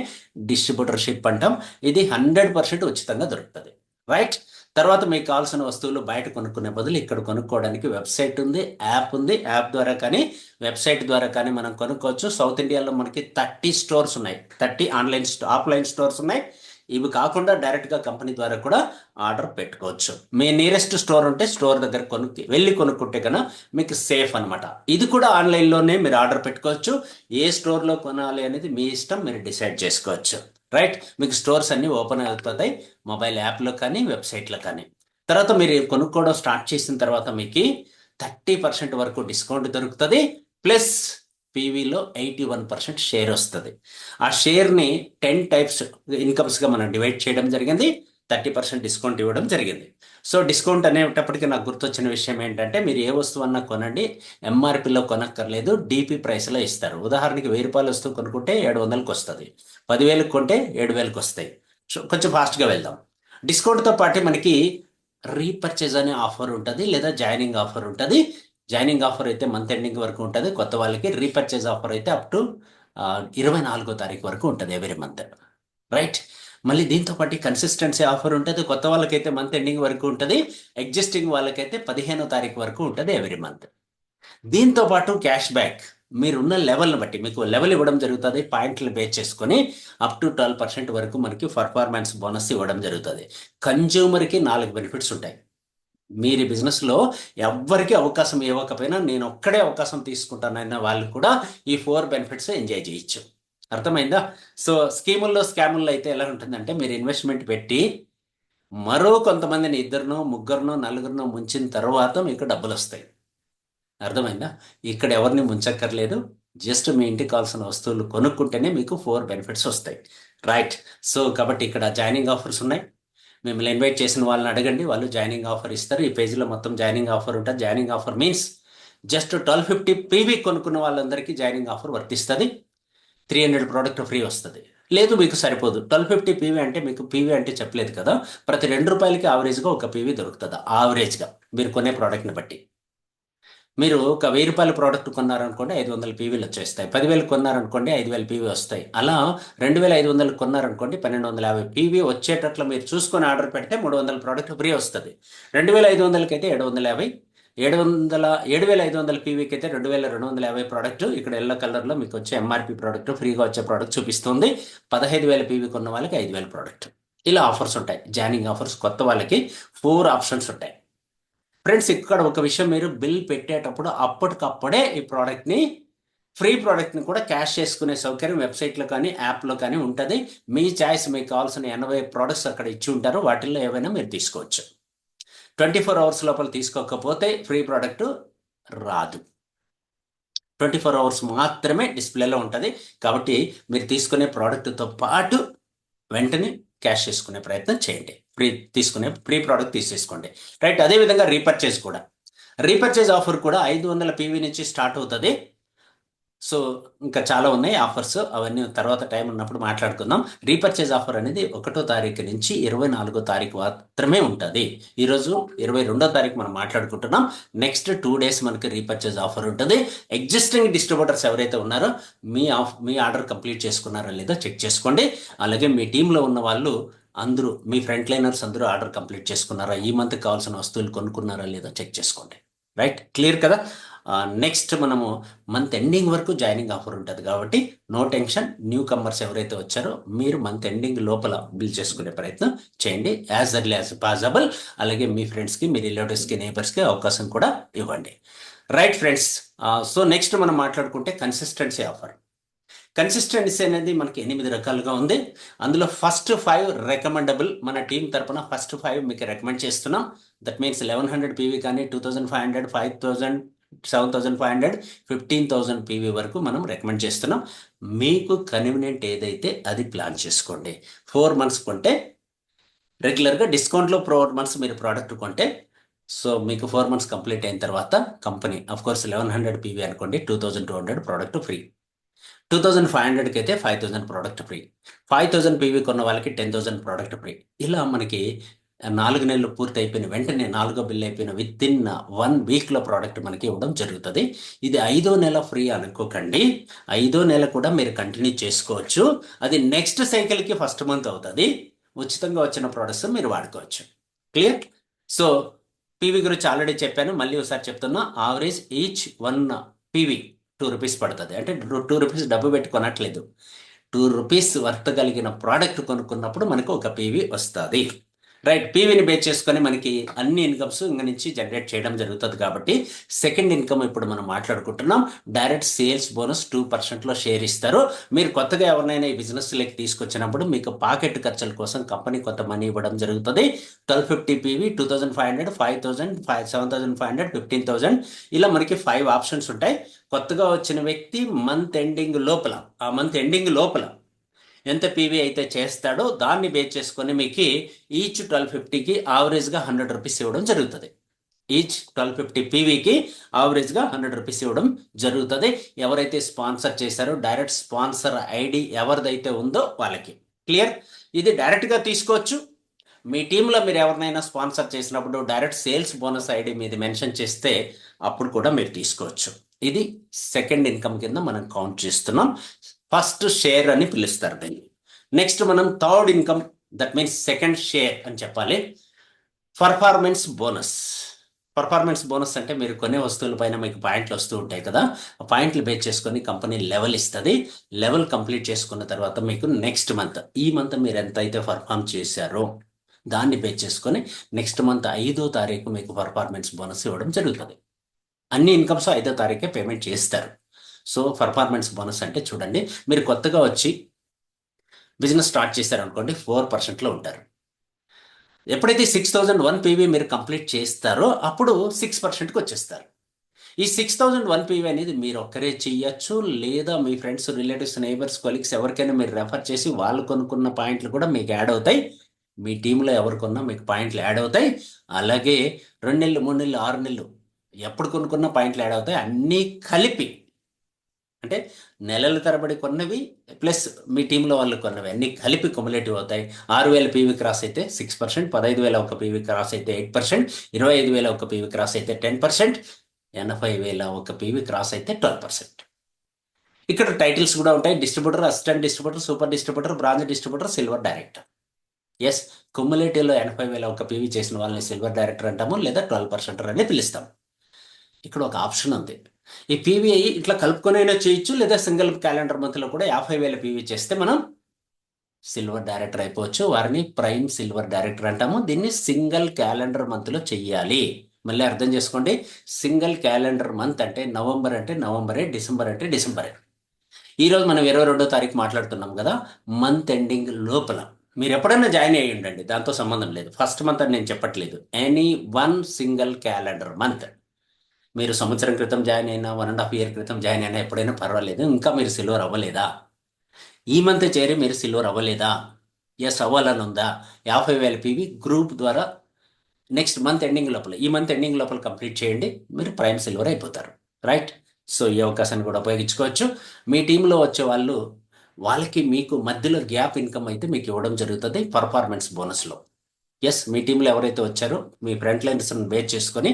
Speaker 2: డిస్ట్రిబ్యూటర్షిప్ అంటాం. ఇది 100% ఉచితంగా దొరుకుతుంది. రైట్. తర్వాత మీకు కావాల్సిన వస్తువులు బయట కొనుక్కునే బదులు ఇక్కడ కొనుక్కోవడానికి వెబ్సైట్ ఉంది, యాప్ ఉంది. యాప్ ద్వారా కానీ వెబ్సైట్ ద్వారా కానీ మనం కొనుక్కోవచ్చు. సౌత్ ఇండియాలో మనకి 30 స్టోర్స్ ఉన్నాయి, 30 ఆఫ్లైన్ స్టోర్స్ ఉన్నాయి. ఇవి కాకుండా డైరెక్ట్గా కంపెనీ ద్వారా కూడా ఆర్డర్ పెట్టుకోవచ్చు. మీ నియరెస్ట్ స్టోర్ ఉంటే స్టోర్ దగ్గర వెళ్ళి కొనుక్కుంటే కన్నా మీకు సేఫ్ అనమాట. ఇది కూడా ఆన్లైన్లోనే మీరు ఆర్డర్ పెట్టుకోవచ్చు. ఏ స్టోర్లో కొనాలి అనేది మీ ఇష్టం, మీరు డిసైడ్ చేసుకోవచ్చు. రైట్. మీకు స్టోర్స్ అన్నీ ఓపెన్ అవుతాయి, మొబైల్ యాప్లో కానీ వెబ్సైట్లో కానీ. తర్వాత మీరు కొనుక్కోవడం స్టార్ట్ చేసిన తర్వాత మీకు 30% వరకు డిస్కౌంట్ దొరుకుతుంది. ప్లస్ పీవీలో 81% షేర్ వస్తుంది. ఆ షేర్ని 10 టైప్స్ ఇన్కమ్స్గా మనం డివైడ్ చేయడం జరిగింది. 30% డిస్కౌంట్ ఇవ్వడం జరిగింది. సో డిస్కౌంట్ అనేటప్పటికీ నాకు గుర్తొచ్చిన విషయం ఏంటంటే, మీరు ఏ వస్తువు అన్నా కొనండి, ఎంఆర్పిలో కొనక్కర్లేదు, డిపి ప్రైస్లో ఇస్తారు. ఉదాహరణకి ₹1000 వస్తువు కొనుక్కుంటే 700కి వస్తుంది. 10,000కి కొంటే 7,000కి వస్తాయి. సో కొంచెం ఫాస్ట్గా వెళ్దాం. డిస్కౌంట్తో పాటు మనకి రీపర్చేజ్ అనే ఆఫర్ ఉంటుంది, లేదా జాయినింగ్ ఆఫర్ ఉంటుంది. జాయినింగ్ ఆఫర్ అయితే మంత్ ఎండింగ్ వరకు ఉంటుంది కొత్త వాళ్ళకి. రీపర్చేజ్ ఆఫర్ అయితే అప్ టు 24వ తారీఖు వరకు ఉంటుంది ఎవ్రీ మంత్. రైట్. మళ్ళీ దీంతో పాటు కన్సిస్టెన్సీ ఆఫర్ ఉంటుంది. కొత్త వాళ్ళకైతే మంత్ ఎండింగ్ వరకు ఉంటుంది, ఎగ్జిస్టింగ్ వాళ్ళకైతే 15వ తారీఖు వరకు ఉంటుంది ఎవ్రీ మంత్. దీంతో పాటు క్యాష్ బ్యాక్ మీరున్న లెవెల్ని బట్టి మీకు లెవెల్ ఇవ్వడం జరుగుతుంది. పాయింట్లు బేస్ చేసుకొని అప్ టు 12% వరకు మనకి పర్ఫార్మెన్స్ బోనస్ ఇవ్వడం జరుగుతుంది. కన్జ్యూమర్కి 4 బెనిఫిట్స్ ఉంటాయి. మీరు బిజినెస్లో ఎవ్వరికి అవకాశం ఇవ్వకపోయినా నేను ఒక్కడే అవకాశం తీసుకుంటానన్న వాళ్ళు కూడా ఈ 4 బెనిఫిట్స్ ఎంజాయ్ చేయొచ్చు. అర్థమైందా? సో స్కాముల్లో అయితే ఎలా ఉంటుందంటే, మీరు ఇన్వెస్ట్మెంట్ పెట్టి మరో కొంతమందిని 2, 3, 4 ముంచిన తర్వాత మీకు డబ్బులు వస్తాయి. అర్థమైందా? ఇక్కడ ఎవరిని ముంచక్కర్లేదు. జస్ట్ మీ ఇంటికి కావాల్సిన వస్తువులు కొనుక్కుంటేనే మీకు 4 బెనిఫిట్స్ వస్తాయి. రైట్. సో కాబట్టి ఇక్కడ జాయినింగ్ ఆఫర్స్ ఉన్నాయి. మిమ్మల్ని ఇన్వైట్ చేసిన వాళ్ళని అడగండి, వాళ్ళు జాయినింగ్ ఆఫర్ ఇస్తారు. ఈ పేజీలో మొత్తం జాయినింగ్ ఆఫర్ ఉంటుంది. Joining offer means just 1250 PV కొనుక్కున్న వాళ్ళందరికీ జాయినింగ్ ఆఫర్ వర్తిస్తుంది. 300 ప్రోడక్ట్ ఫ్రీ వస్తుంది. లేదు మీకు సరిపోదు, 1250 పీవీ అంటే మీకు పీవీ అంటే చెప్పలేదు కదా, ప్రతి ₹2 యావరేజ్గా ఒక పీవీ దొరుకుతుంది. యావరేజ్గా మీరు కొనే ప్రోడక్ట్ని బట్టి. మీరు ఒక ₹1000 ప్రోడక్ట్ కొన్నారనుకోండి 500 పీవీలు వచ్చేస్తాయి. 10,000 కొన్నారనుకోండి 5,000 పీవీ వస్తాయి. అలా 2,500 కొన్నారనుకోండి 1,250 పీవీ వచ్చేటట్లు మీరు చూసుకొని ఆర్డర్ పెడితే 300 ప్రోడక్ట్ ఫ్రీ వస్తుంది. 2,500కి అయితే 750, 7,500 పీవీకి అయితే 2,250 ప్రోడక్ట్. ఇక్కడ ఎల్లో కలర్లో మీకు వచ్చే ఎంఆర్పి ప్రోడక్ట్, ఫ్రీగా వచ్చే ప్రోడక్ట్ చూపిస్తుంది. 15,000 పీవీ కొన్న వాళ్ళకి 5,000 ప్రోడక్ట్. ఇలా ఆఫర్స్ ఉంటాయి. జాయినింగ్ ఆఫర్స్ కొత్త వాళ్ళకి 4 ఆప్షన్స్ ఉంటాయి. ఫ్రెండ్స్, ఇక్కడ ఒక విషయం, మీరు బిల్ పెట్టేటప్పుడు అప్పటికప్పుడే ఈ ప్రోడక్ట్ని, ఫ్రీ ప్రోడక్ట్ని కూడా క్యాష్ చేసుకునే సౌకర్యం వెబ్సైట్లో కానీ యాప్లో కానీ ఉంటుంది. మీ ఛాయిస్, మీకు కావాల్సిన 80 ప్రోడక్ట్స్ అక్కడ ఇచ్చి ఉంటారు. వాటిల్లో ఏవైనా మీరు తీసుకోవచ్చు. 24 అవర్స్ లోపల తీసుకోకపోతే ఫ్రీ ప్రోడక్ట్ రాదు. 24 hours మాత్రమే డిస్ప్లేలో ఉంటుంది. కాబట్టి మీరు తీసుకునే ప్రోడక్ట్తో పాటు వెంటనే క్యాష్ చేసుకునే ప్రయత్నం చేయండి. ప్రీ ప్రోడక్ట్ తీసేసుకోండి. రైట్. అదేవిధంగా రీపర్చేజ్ ఆఫర్ కూడా 500 PV నుంచి స్టార్ట్ అవుతుంది. సో ఇంకా చాలా ఉన్నాయి ఆఫర్స్, అవన్నీ తర్వాత టైం ఉన్నప్పుడు మాట్లాడుకుందాం. రీపర్చేజ్ ఆఫర్ అనేది 1వ తారీఖు నుంచి 24వ తారీఖు మాత్రమే ఉంటుంది. ఈరోజు 22వ తారీఖు మనం మాట్లాడుకుంటున్నాం. నెక్స్ట్ 2 days మనకి రీపర్చేజ్ ఆఫర్ ఉంటుంది. ఎగ్జిస్టింగ్ డిస్ట్రిబ్యూటర్స్ ఎవరైతే ఉన్నారో మీ ఆర్డర్ కంప్లీట్ చేసుకున్నారో లేదో చెక్ చేసుకోండి. అలాగే మీ టీంలో ఉన్న వాళ్ళు అందరూ, మీ ఫ్రంట్ లైనర్స్ అందరూ ఆర్డర్ కంప్లీట్ చేసుకున్నారా, ఈ మంత్ కావాల్సిన వస్తువులు కొనుక్కున్నారా లేదో చెక్ చేసుకోండి. రైట్, క్లియర్ కదా? నెక్స్ట్ మనము మంత్ ఎండింగ్ వరకు జాయినింగ్ ఆఫర్ ఉంటుంది కాబట్టి నో టెన్షన్. న్యూ కమర్స్ ఎవరైతే వచ్చారో మీరు మంత్ ఎండింగ్ లోపల బిల్ చేసుకునే ప్రయత్నం చేయండి యాజ్ ఎర్లీ యాజ్ పాసిబుల్. అలాగే మీ ఫ్రెండ్స్కి, మీ రిలేటివ్స్కి, నేబర్స్కి అవకాశం కూడా ఇవ్వండి. రైట్ ఫ్రెండ్స్, సో నెక్స్ట్ మనం మాట్లాడుకుంటే కన్సిస్టెన్సీ ఆఫర్. కన్సిస్టెన్సీ అనేది మనకి 8 రకాలుగా ఉంది. అందులో ఫస్ట్ 5 రికమెండబుల్. మన టీం తరపున ఫస్ట్ 5 మీకు రికమెండ్ చేస్తున్నాం. దట్ మీన్స్ 1100 PV కానీ 2500, 5000, 7500, 15,000 PV వరకు మనం రికమెండ్ చేస్తున్నాం. మీకు కన్వీనియంట్ ఏదైతే అది ప్లాన్ చేసుకోండి. 4 months కొంటే రెగ్యులర్గా డిస్కౌంట్లో 4 months మీరు ప్రోడక్ట్ కొంటే, సో మీకు 4 months కంప్లీట్ అయిన తర్వాత కంపెనీ కోర్స్ 1100 PV అనుకోండి, 2200 ప్రోడక్ట్ ఫ్రీ. 2500కి అయితే 5000 ప్రోడక్ట్ ఫ్రీ. 5000 PV కొన్న వాళ్ళకి 10,000 ప్రోడక్ట్ ఫ్రీ. ఇలా మనకి 4 నెలలు పూర్తి అయిపోయిన వెంటనే, 4వ బిల్ అయిపోయిన విత్ ఇన్ 1 weekలో ప్రోడక్ట్ మనకి ఇవ్వడం జరుగుతుంది. ఇది 5వ నెల ఫ్రీ అనుకోకండి. 5వ నెల కూడా మీరు కంటిన్యూ చేసుకోవచ్చు. అది నెక్స్ట్ సైకిల్కి ఫస్ట్ మంత్ అవుతుంది. ఉచితంగా వచ్చిన ప్రోడక్ట్స్ మీరు వాడుకోవచ్చు. క్లియర్? సో PV గురించి ఆల్రెడీ చెప్పాను, మళ్ళీ ఒకసారి చెప్తున్నా. యావరేజ్ ఈచ్ 1 PV 2 rupees పడుతుంది. అంటే 2 rupees డబ్బు పెట్టి కొనట్లేదు. 2 rupees వర్త్ కలిగిన ప్రోడక్ట్ కొనుక్కున్నప్పుడు మనకు 1 PV వస్తుంది. రైట్. PVని బేస్ చేసుకొని మనకి అన్ని ఇన్కమ్స్ ఇంక నుంచి జనరేట్ చేయడం జరుగుతుంది. కాబట్టి సెకండ్ ఇన్కమ్ ఇప్పుడు మనం మాట్లాడుకుంటున్నాం. డైరెక్ట్ సేల్స్ బోనస్ 2%లో షేర్ ఇస్తారు. మీరు కొత్తగా ఎవరినైనా ఈ బిజినెస్లోకి తీసుకొచ్చినప్పుడు మీకు పాకెట్ ఖర్చుల కోసం కంపెనీ కొంత మనీ ఇవ్వడం జరుగుతుంది. 1250 PV, 2500, 5000, 7500, 15,000 ఇలా మనకి 5 ఆప్షన్స్ ఉంటాయి. కొత్తగా వచ్చిన వ్యక్తి మంత్ ఎండింగ్ లోపల ఎంత PV అయితే చేస్తాడో దాన్ని బేస్ చేసుకొని మీకు ఈచ్ 1250కి యావరేజ్గా 100 rupees ఇవ్వడం జరుగుతుంది. ఈచ్ 1250 PVకి యావరేజ్గా 100 rupees ఇవ్వడం జరుగుతుంది. ఎవరైతే స్పాన్సర్ చేశారో డైరెక్ట్ స్పాన్సర్ ID ఎవరిదైతే ఉందో వాళ్ళకి. క్లియర్? ఇది డైరెక్ట్గా తీసుకోవచ్చు. మీ టీంలో మీరు ఎవరినైనా స్పాన్సర్ చేసినప్పుడు డైరెక్ట్ సేల్స్ బోనస్ ID మీద మెన్షన్ చేస్తే అప్పుడు కూడా మీరు తీసుకోవచ్చు. ఇది సెకండ్ ఇన్కమ్ కింద మనం కౌంట్ చేస్తున్నాం. ఫస్ట్ షేర్ అని పిలుస్తారు దీన్ని. నెక్స్ట్ మనం third income, that means second share అని చెప్పాలి. పర్ఫార్మెన్స్ బోనస్ అంటే మీరు కొనే వస్తువుల పైన మీకు పాయింట్లు వస్తూ ఉంటాయి కదా, ఆ పాయింట్లు బేస్ చేసుకొని కంపెనీ లెవెల్ ఇస్తుంది. లెవెల్ కంప్లీట్ చేసుకున్న తర్వాత మీకు నెక్స్ట్ మంత్, ఈ మంత్ మీరు ఎంత అయితే పర్ఫామ్ చేశారో దాన్ని బేస్ చేసుకొని నెక్స్ట్ మంత్ 5వ తారీఖు మీకు పర్ఫార్మెన్స్ బోనస్ ఇవ్వడం జరుగుతుంది. అన్ని ఇన్కమ్స్ 5వ తారీఖే పేమెంట్ చేస్తారు. సో పర్ఫార్మెన్స్ బోనస్ అంటే చూడండి, మీరు కొత్తగా వచ్చి బిజినెస్ స్టార్ట్ చేశారనుకోండి 4%లో ఉంటారు. ఎప్పుడైతే 6001 PV మీరు కంప్లీట్ చేస్తారో అప్పుడు 6%కి వచ్చేస్తారు. ఈ 6001 PV అనేది మీరు ఒక్కరే చేయొచ్చు, లేదా మీ ఫ్రెండ్స్, రిలేటివ్స్, నైబర్స్, కొలీగ్స్ ఎవరికైనా మీరు రెఫర్ చేసి వాళ్ళు కొనుక్కున్న పాయింట్లు కూడా మీకు యాడ్ అవుతాయి. మీ టీంలో ఎవరు కొన్నా మీకు పాయింట్లు యాడ్ అవుతాయి. అలాగే 2 నెలలు, 3 నెలలు, 6 నెలలు ఎప్పుడు కొనుక్కున్న పాయింట్లు యాడ్ అవుతాయి. అన్నీ కలిపి, అంటే నెలల తరబడి కొన్నవి ప్లస్ మీ టీంలో వాళ్ళు కొన్నవి అన్నీ కలిపి క్యుములేటివ్ అవుతాయి. 6,000 PV క్రాస్ అయితే 6%, 15,000 PV క్రాస్ అయితే 8%, 25,000 PV క్రాస్ అయితే 10%, 80,000 PV క్రాస్ అయితే 12%. ఇక్కడ టైటిల్స్ కూడా ఉంటాయి. Distributor, assistant distributor, super distributor, branch distributor, silver director. Yes, క్యుములేటివ్లో 80,000 PV చేసిన వాళ్ళని సిల్వర్ డైరెక్టర్ అంటాము, లేదా 12% అని పిలుస్తాం. ఇక్కడ ఒక ఆప్షన్ ఉంది. ఈ PV ఇట్లా కలుపుకొనైనా చేయొచ్చు, లేదా సింగిల్ క్యాలెండర్ మంత్లో కూడా 50,000 PV చేస్తే మనం సిల్వర్ డైరెక్టర్ అయిపోవచ్చు. వారిని ప్రైమ్ సిల్వర్ డైరెక్టర్ అంటాము. దీన్ని సింగిల్ క్యాలెండర్ మంత్లో చెయ్యాలి. మళ్ళీ అర్థం చేసుకోండి, సింగిల్ క్యాలెండర్ మంత్ అంటే నవంబర్ అంటే నవంబరే, డిసెంబర్ అంటే డిసెంబరే. ఈరోజు మనం 22వ తారీఖు మాట్లాడుతున్నాం కదా, మంత్ ఎండింగ్ లోపల మీరు ఎప్పుడైనా జాయిన్ అయ్యి ఉండండి, దాంతో సంబంధం లేదు. ఫస్ట్ మంత్ అని నేను చెప్పట్లేదు. ఎనీ 1 సింగిల్ క్యాలెండర్ మంత్ మీరు సంవత్సరం క్రితం జాయిన్ అయినా 1.5 year క్రితం జాయిన్ అయినా ఎప్పుడైనా పర్వాలేదు. ఇంకా మీరు సిల్వర్ అవ్వలేదా? ఈ మంత్ చేరి మీరు సిల్వర్ అవ్వలేదా? ఎస్, అవ్వాలని ఉందా? 50,000 పీవీ గ్రూప్ ద్వారా నెక్స్ట్ మంత్ ఎండింగ్ లోపల, ఈ మంత్ ఎండింగ్ లోపల కంప్లీట్ చేయండి, మీరు ప్రైమ్ సిల్వర్ అయిపోతారు. రైట్? సో ఈ అవకాశాన్ని కూడా ఉపయోగించుకోవచ్చు. మీ టీంలో వచ్చే వాళ్ళకి మీకు మధ్యలో గ్యాప్ ఇన్కమ్ అయితే మీకు ఇవ్వడం జరుగుతుంది పర్ఫార్మెన్స్ బోనస్లో. ఎస్, మీ టీంలో ఎవరైతే వచ్చారో మీ ఫ్రంట్ లైనర్స్ని బేస్ చేసుకొని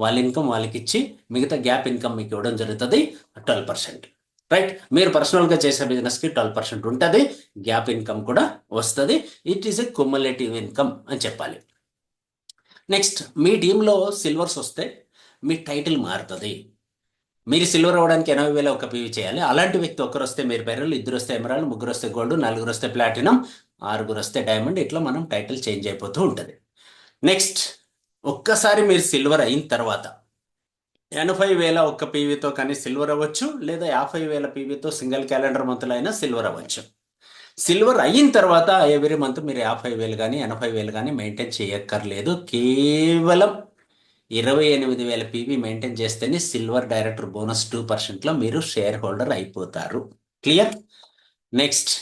Speaker 2: వాళ్ళ ఇన్కమ్ వాళ్ళకి ఇచ్చి మిగతా గ్యాప్ ఇన్కమ్ మీకు ఇవ్వడం జరుగుతుంది 12%. రైట్? మీరు పర్సనల్గా చేసే బిజినెస్కి 12% ఉంటుంది, గ్యాప్ ఇన్కమ్ కూడా వస్తుంది. It is a cumulative income అని చెప్పాలి. నెక్స్ట్, మీ టీంలో సిల్వర్స్ వస్తే మీ టైటిల్ మారుతుంది. మీరు సిల్వర్ అవ్వడానికి 80,000 ఒక పీవీ చేయాలి. అలాంటి వ్యక్తి ఒకరు వస్తే మీరు బెర్రల్, 2 వస్తే ఎమరాల్డ్, 3 వస్తే గోల్డ్, 4 వస్తే ప్లాటినం, 6 వస్తే డైమండ్. ఇట్లా మనం టైటిల్ చేంజ్ అయిపోతూ ఉంటుంది. నెక్స్ట్, ఒక్కసారి మీరు సిల్వర్ అయిన తర్వాత 80,000 ఒక్క పీవీతో కానీ సిల్వర్ అవ్వచ్చు, లేదా 50,000 పీవీతో సింగిల్ క్యాలెండర్ మంత్లో అయినా సిల్వర్ అవ్వచ్చు. సిల్వర్ అయిన తర్వాత ఎవ్రీ మంత్ మీరు 50,000 కానీ 80,000 కానీ మెయింటైన్ చేయక్కర్లేదు. కేవలం 28,000 పీవీ మెయింటైన్ చేస్తేనే సిల్వర్ డైరెక్టర్ బోనస్ 2%లో మీరు షేర్ హోల్డర్ అయిపోతారు. క్లియర్? నెక్స్ట్,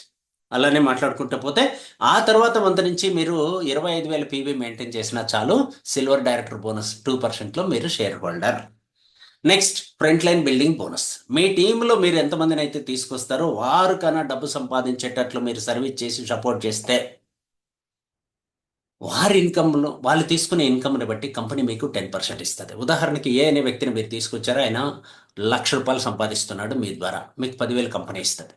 Speaker 2: అలానే మాట్లాడుకుంటూ పోతే ఆ తర్వాత మంత్ నుంచి మీరు 25,000 పీవీ మెయింటైన్ చేసినా చాలు, సిల్వర్ డైరెక్టర్ బోనస్ 2%లో మీరు share holder. Next, front line building bonus. మీ టీంలో మీరు ఎంతమందిని అయితే తీసుకొస్తారో వారు కన్నా డబ్బు సంపాదించేటట్లు మీరు సర్వీస్ చేసి సపోర్ట్ చేస్తే వారి ఇన్కమ్లో వాళ్ళు తీసుకునే ఇన్కమ్ని బట్టి కంపెనీ మీకు 10% ఇస్తుంది. ఉదాహరణకి ఏ అనే వ్యక్తిని మీరు తీసుకొచ్చారో ఆయన ₹1,00,000 సంపాదిస్తున్నాడు మీ ద్వారా, మీకు 10,000 కంపెనీ ఇస్తుంది.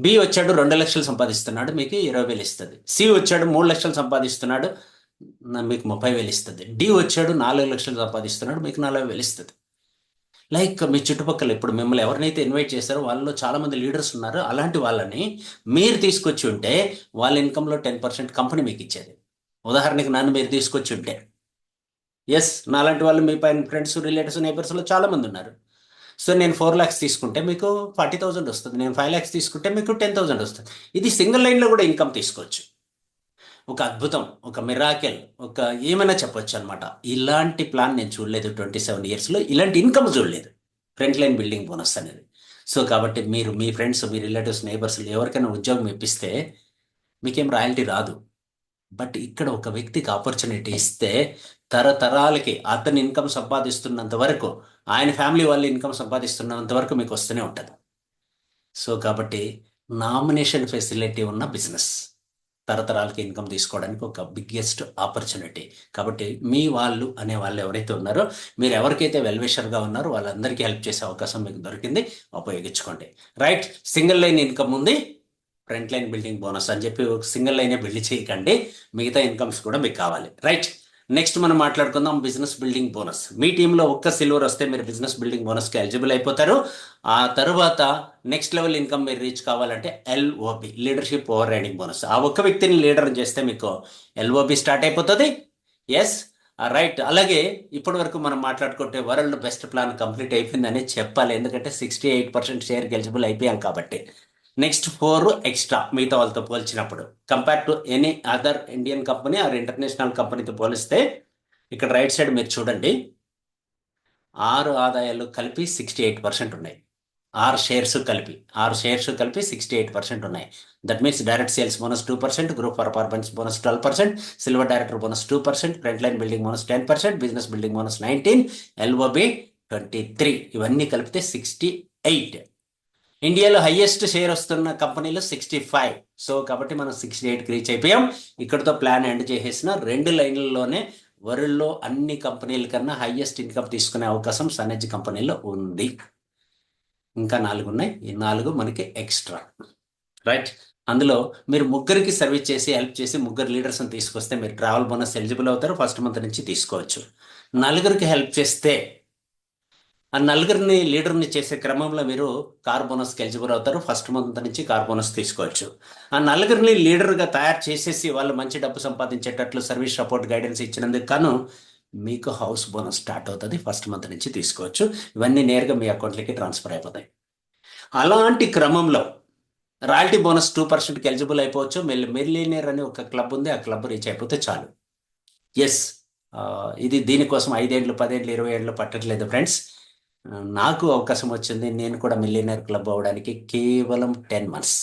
Speaker 2: బి వచ్చాడు 2 లక్షలు సంపాదిస్తున్నాడు, మీకు 20,000 ఇస్తుంది. సి వచ్చాడు 3 లక్షలు సంపాదిస్తున్నాడు, మీకు 30,000 ఇస్తుంది. డి వచ్చాడు 4 లక్షలు సంపాదిస్తున్నాడు, మీకు 40,000 ఇస్తుంది. లైక్ మీ చుట్టుపక్కల ఇప్పుడు మిమ్మల్ని ఎవరినైతే ఇన్వైట్ చేశారో వాళ్ళలో చాలామంది లీడర్స్ ఉన్నారు. అలాంటి వాళ్ళని మీరు తీసుకొచ్చి ఉంటే వాళ్ళ ఇన్కంలో 10% కంపెనీ మీకు ఇచ్చేది. ఉదాహరణకి నన్ను మీరు తీసుకొచ్చి ఉంటే, ఎస్, నాలాంటి వాళ్ళు మీ పైన ఫ్రెండ్స్, రిలేటివ్స్, నైబర్స్లో చాలామంది ఉన్నారు. సో నేను 4 lakhs తీసుకుంటే మీకు 40,000 వస్తుంది. నేను 5 lakhs తీసుకుంటే మీకు 10,000 వస్తుంది. ఇది సింగిల్ లైన్లో కూడా ఇన్కమ్ తీసుకోవచ్చు. ఒక అద్భుతం, ఒక మిరాకెల్, ఒక ఏమైనా చెప్పొచ్చు అనమాట. ఇలాంటి ప్లాన్ నేను చూడలేదు 27 yearsలో, ఇలాంటి ఇన్కమ్ చూడలేదు ఫ్రంట్ లైన్ బిల్డింగ్ బోనస్ అనేది. సో కాబట్టి మీరు మీ ఫ్రెండ్స్, మీ రిలేటివ్స్, నైబర్స్ ఎవరికైనా ఉద్యోగం ఇప్పిస్తే మీకేం రాయల్టీ రాదు. బట్ ఇక్కడ ఒక వ్యక్తికి ఆపర్చునిటీ ఇస్తే తరతరాలకి అతని ఇన్కమ్ సంపాదిస్తున్నంత వరకు, ఆయన ఫ్యామిలీ వాళ్ళు ఇన్కమ్ సంపాదిస్తున్నంత వరకు మీకు వస్తూనే ఉంటుంది. సో కాబట్టి నామినేషన్ ఫెసిలిటీ ఉన్న బిజినెస్, తరతరాలకి ఇన్కమ్ తీసుకోవడానికి ఒక బిగ్గెస్ట్ ఆపర్చునిటీ. కాబట్టి మీ వాళ్ళు అనే వాళ్ళు ఎవరైతే ఉన్నారో, మీరు ఎవరికైతే వెల్విషర్గా ఉన్నారో వాళ్ళందరికీ హెల్ప్ చేసే అవకాశం మీకు దొరికింది, ఉపయోగించుకోండి. రైట్? సింగిల్ లైన్ ఇన్కమ్ ఉంది, ఫ్రంట్ లైన్ బిల్డింగ్ బోనస్ అని చెప్పి ఒక సింగిల్ లైనే బిల్డ్ చేయకండి, మిగతా ఇన్కమ్స్ కూడా మీకు కావాలి. రైట్? నెక్స్ట్ మనం మాట్లాడుకుందాం బిజినెస్ బిల్డింగ్ బోనస్. మీ టీంలో ఒక్క సిల్వర్ వస్తే మీరు బిజినెస్ బిల్డింగ్ బోనస్కి ఎలిజిబుల్ అయిపోతారు. ఆ తర్వాత నెక్స్ట్ లెవెల్ ఇన్కమ్ మీరు రీచ్ కావాలంటే LOB, leadership over riding bonus. ఆ ఒక్క వ్యక్తిని లీడర్ చేస్తే మీకు LOB స్టార్ట్ అయిపోతుంది. Yes, right. అలాగే ఇప్పటి వరకు మనం మాట్లాడుకుంటే వరల్డ్ బెస్ట్ ప్లాన్ కంప్లీట్ అయిపోయిందని చెప్పాలి, ఎందుకంటే 68% షేర్కి ఎలిజిబుల్ అయిపోయాం కాబట్టి. నెక్స్ట్ 4 ఎక్స్ట్రా మిగతా వాళ్ళతో పోల్చినప్పుడు, compare to any other Indian company or international కంపెనీతో పోలిస్తే ఇక్కడ రైట్ సైడ్ మీరు చూడండి, 6 ఆదాయాలు కలిపి 68% ఉన్నాయి. 6 షేర్స్ కలిపి 68% ఉన్నాయి. That means direct sales bonus 2%, group performance bonus 12%, silver director bonus 2%, front line building bonus 10%, business building bonus 19, LOB 23, ఇవన్నీ కలిపితే 68. ఇండియాలో హైయెస్ట్ షేర్ వస్తున్న కంపెనీలు 65. సో కాబట్టి మనం 68కి రీచ్ అయిపోయాం. ఇక్కడతో ప్లాన్ ఎండ్ చేసేసిన 2 లైన్లలోనే వరల్డ్లో అన్ని కంపెనీల కన్నా హైయెస్ట్ ఇన్కమ్ తీసుకునే అవకాశం సనెజ్ కంపెనీలో ఉంది. ఇంకా 4 ఉన్నాయి, ఈ 4 మనకి ఎక్స్ట్రా. రైట్? అందులో మీరు 3కి సర్వీస్ చేసి హెల్ప్ చేసి 3 లీడర్స్ని తీసుకొస్తే మీరు ట్రావెల్ బోనస్ ఎలిజిబుల్ అవుతారు, ఫస్ట్ మంత్ నుంచి తీసుకోవచ్చు. 4కి హెల్ప్ చేస్తే ఆ 4 లీడర్ని చేసే క్రమంలో మీరు కార్ బోనస్కి ఎలిజిబుల్ అవుతారు, ఫస్ట్ మంత్ నుంచి కార్ బోనస్ తీసుకోవచ్చు. ఆ 4 లీడర్గా తయారు చేసేసి వాళ్ళు మంచి డబ్బు సంపాదించేటట్లు సర్వీస్ సపోర్ట్ గైడెన్స్ ఇచ్చినందుకు గాను మీకు హౌస్ బోనస్ స్టార్ట్ అవుతుంది, ఫస్ట్ మంత్ నుంచి తీసుకోవచ్చు. ఇవన్నీ నేరుగా మీ అకౌంట్లకి ట్రాన్స్ఫర్ అయిపోతాయి. అలాంటి క్రమంలో రాయల్టీ బోనస్ 2%కి ఎలిజిబుల్ అయిపోవచ్చు. మిలియనేర్ అని ఒక క్లబ్ ఉంది, ఆ క్లబ్ రీచ్ అయిపోతే చాలు. ఎస్, ఇది దీనికోసం 5 ఏళ్ళు 10 ఏళ్ళు 20 ఏళ్ళు పట్టట్లేదు ఫ్రెండ్స్. నాకు అవకాశం వచ్చింది, నేను కూడా మిలియనర్ క్లబ్ అవ్వడానికి కేవలం 10 months,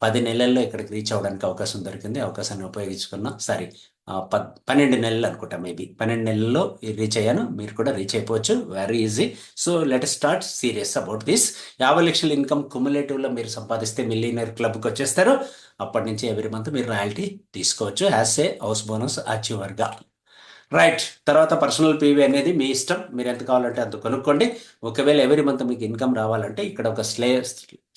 Speaker 2: 10 నెలల్లో ఇక్కడికి రీచ్ అవ్వడానికి అవకాశం దొరికింది. అవకాశాన్ని ఉపయోగించుకున్నా. సారీ, 12 నెలలు అనుకుంటా, మేబీ 12 నెలల్లో రీచ్ అయ్యాను. మీరు కూడా రీచ్ అయిపోవచ్చు, very easy. So let start serious about this. 50 లక్షల ఇన్కమ్ కుములేటివ్లో మీరు సంపాదిస్తే మిలియనర్ క్లబ్కి వచ్చేస్తారు. అప్పటి నుంచి ఎవ్రీ మంత్ మీరు రాయల్టీ తీసుకోవచ్చు యాజ్ ఏ హౌస్ బోనస్ అచీవర్గా. రైట్. తర్వాత పర్సనల్ పీవీ అనేది మీ ఇష్టం, మీరు ఎంత కావాలంటే అంత కొనుక్కోండి. ఒకవేళ ఎవ్రీ మంత్ మీకు ఇన్కమ్ రావాలంటే ఇక్కడ ఒక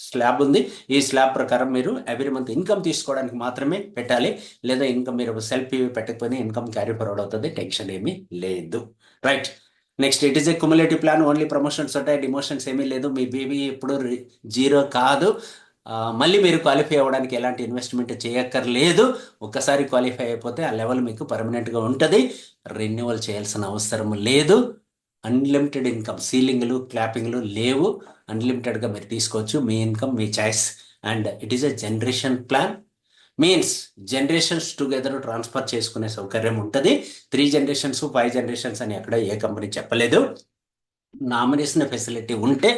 Speaker 2: స్లాబ్ ఉంది. ఈ స్లాబ్ ప్రకారం మీరు ఎవ్రీ మంత్ ఇన్కమ్ తీసుకోవడానికి మాత్రమే పెట్టాలి. లేదా ఇన్కమ్ మీరు సెల్ఫ్ పీవీ పెట్టకపోయినా ఇన్కమ్ క్యారీ ఫార్వర్డ్ అవుతుంది, టెన్షన్ ఏమీ లేదు. Right. Next, it is a cumulative plan. Only promotions ఉంటాయి, డిమోషన్స్ ఏమీ లేదు. మీ పీవీ ఇప్పుడు 0 కాదు. మళ్ళీ మీరు క్వాలిఫై అవ్వడానికి ఎలాంటి ఇన్వెస్ట్మెంట్ చేయక్కర్లేదు. ఒక్కసారి క్వాలిఫై అయిపోతే ఆ లెవెల్ మీకు పర్మనెంట్గా ఉంటుంది, రెన్యువల్ చేయాల్సిన అవసరం లేదు. అన్లిమిటెడ్ ఇన్కమ్, సీలింగ్లు క్లాపింగ్లు లేవు. అన్లిమిటెడ్గా మీరు తీసుకోవచ్చు, మీ ఇన్కమ్ మీ choice. And it is a generation plan, means generations together transfer చేసుకునే సౌకర్యం ఉంటుంది. 3 generations 5 generations అని ఎక్కడ ఏ కంపెనీ చెప్పలేదు. నామినేషన్ ఫెసిలిటీ ఉంటే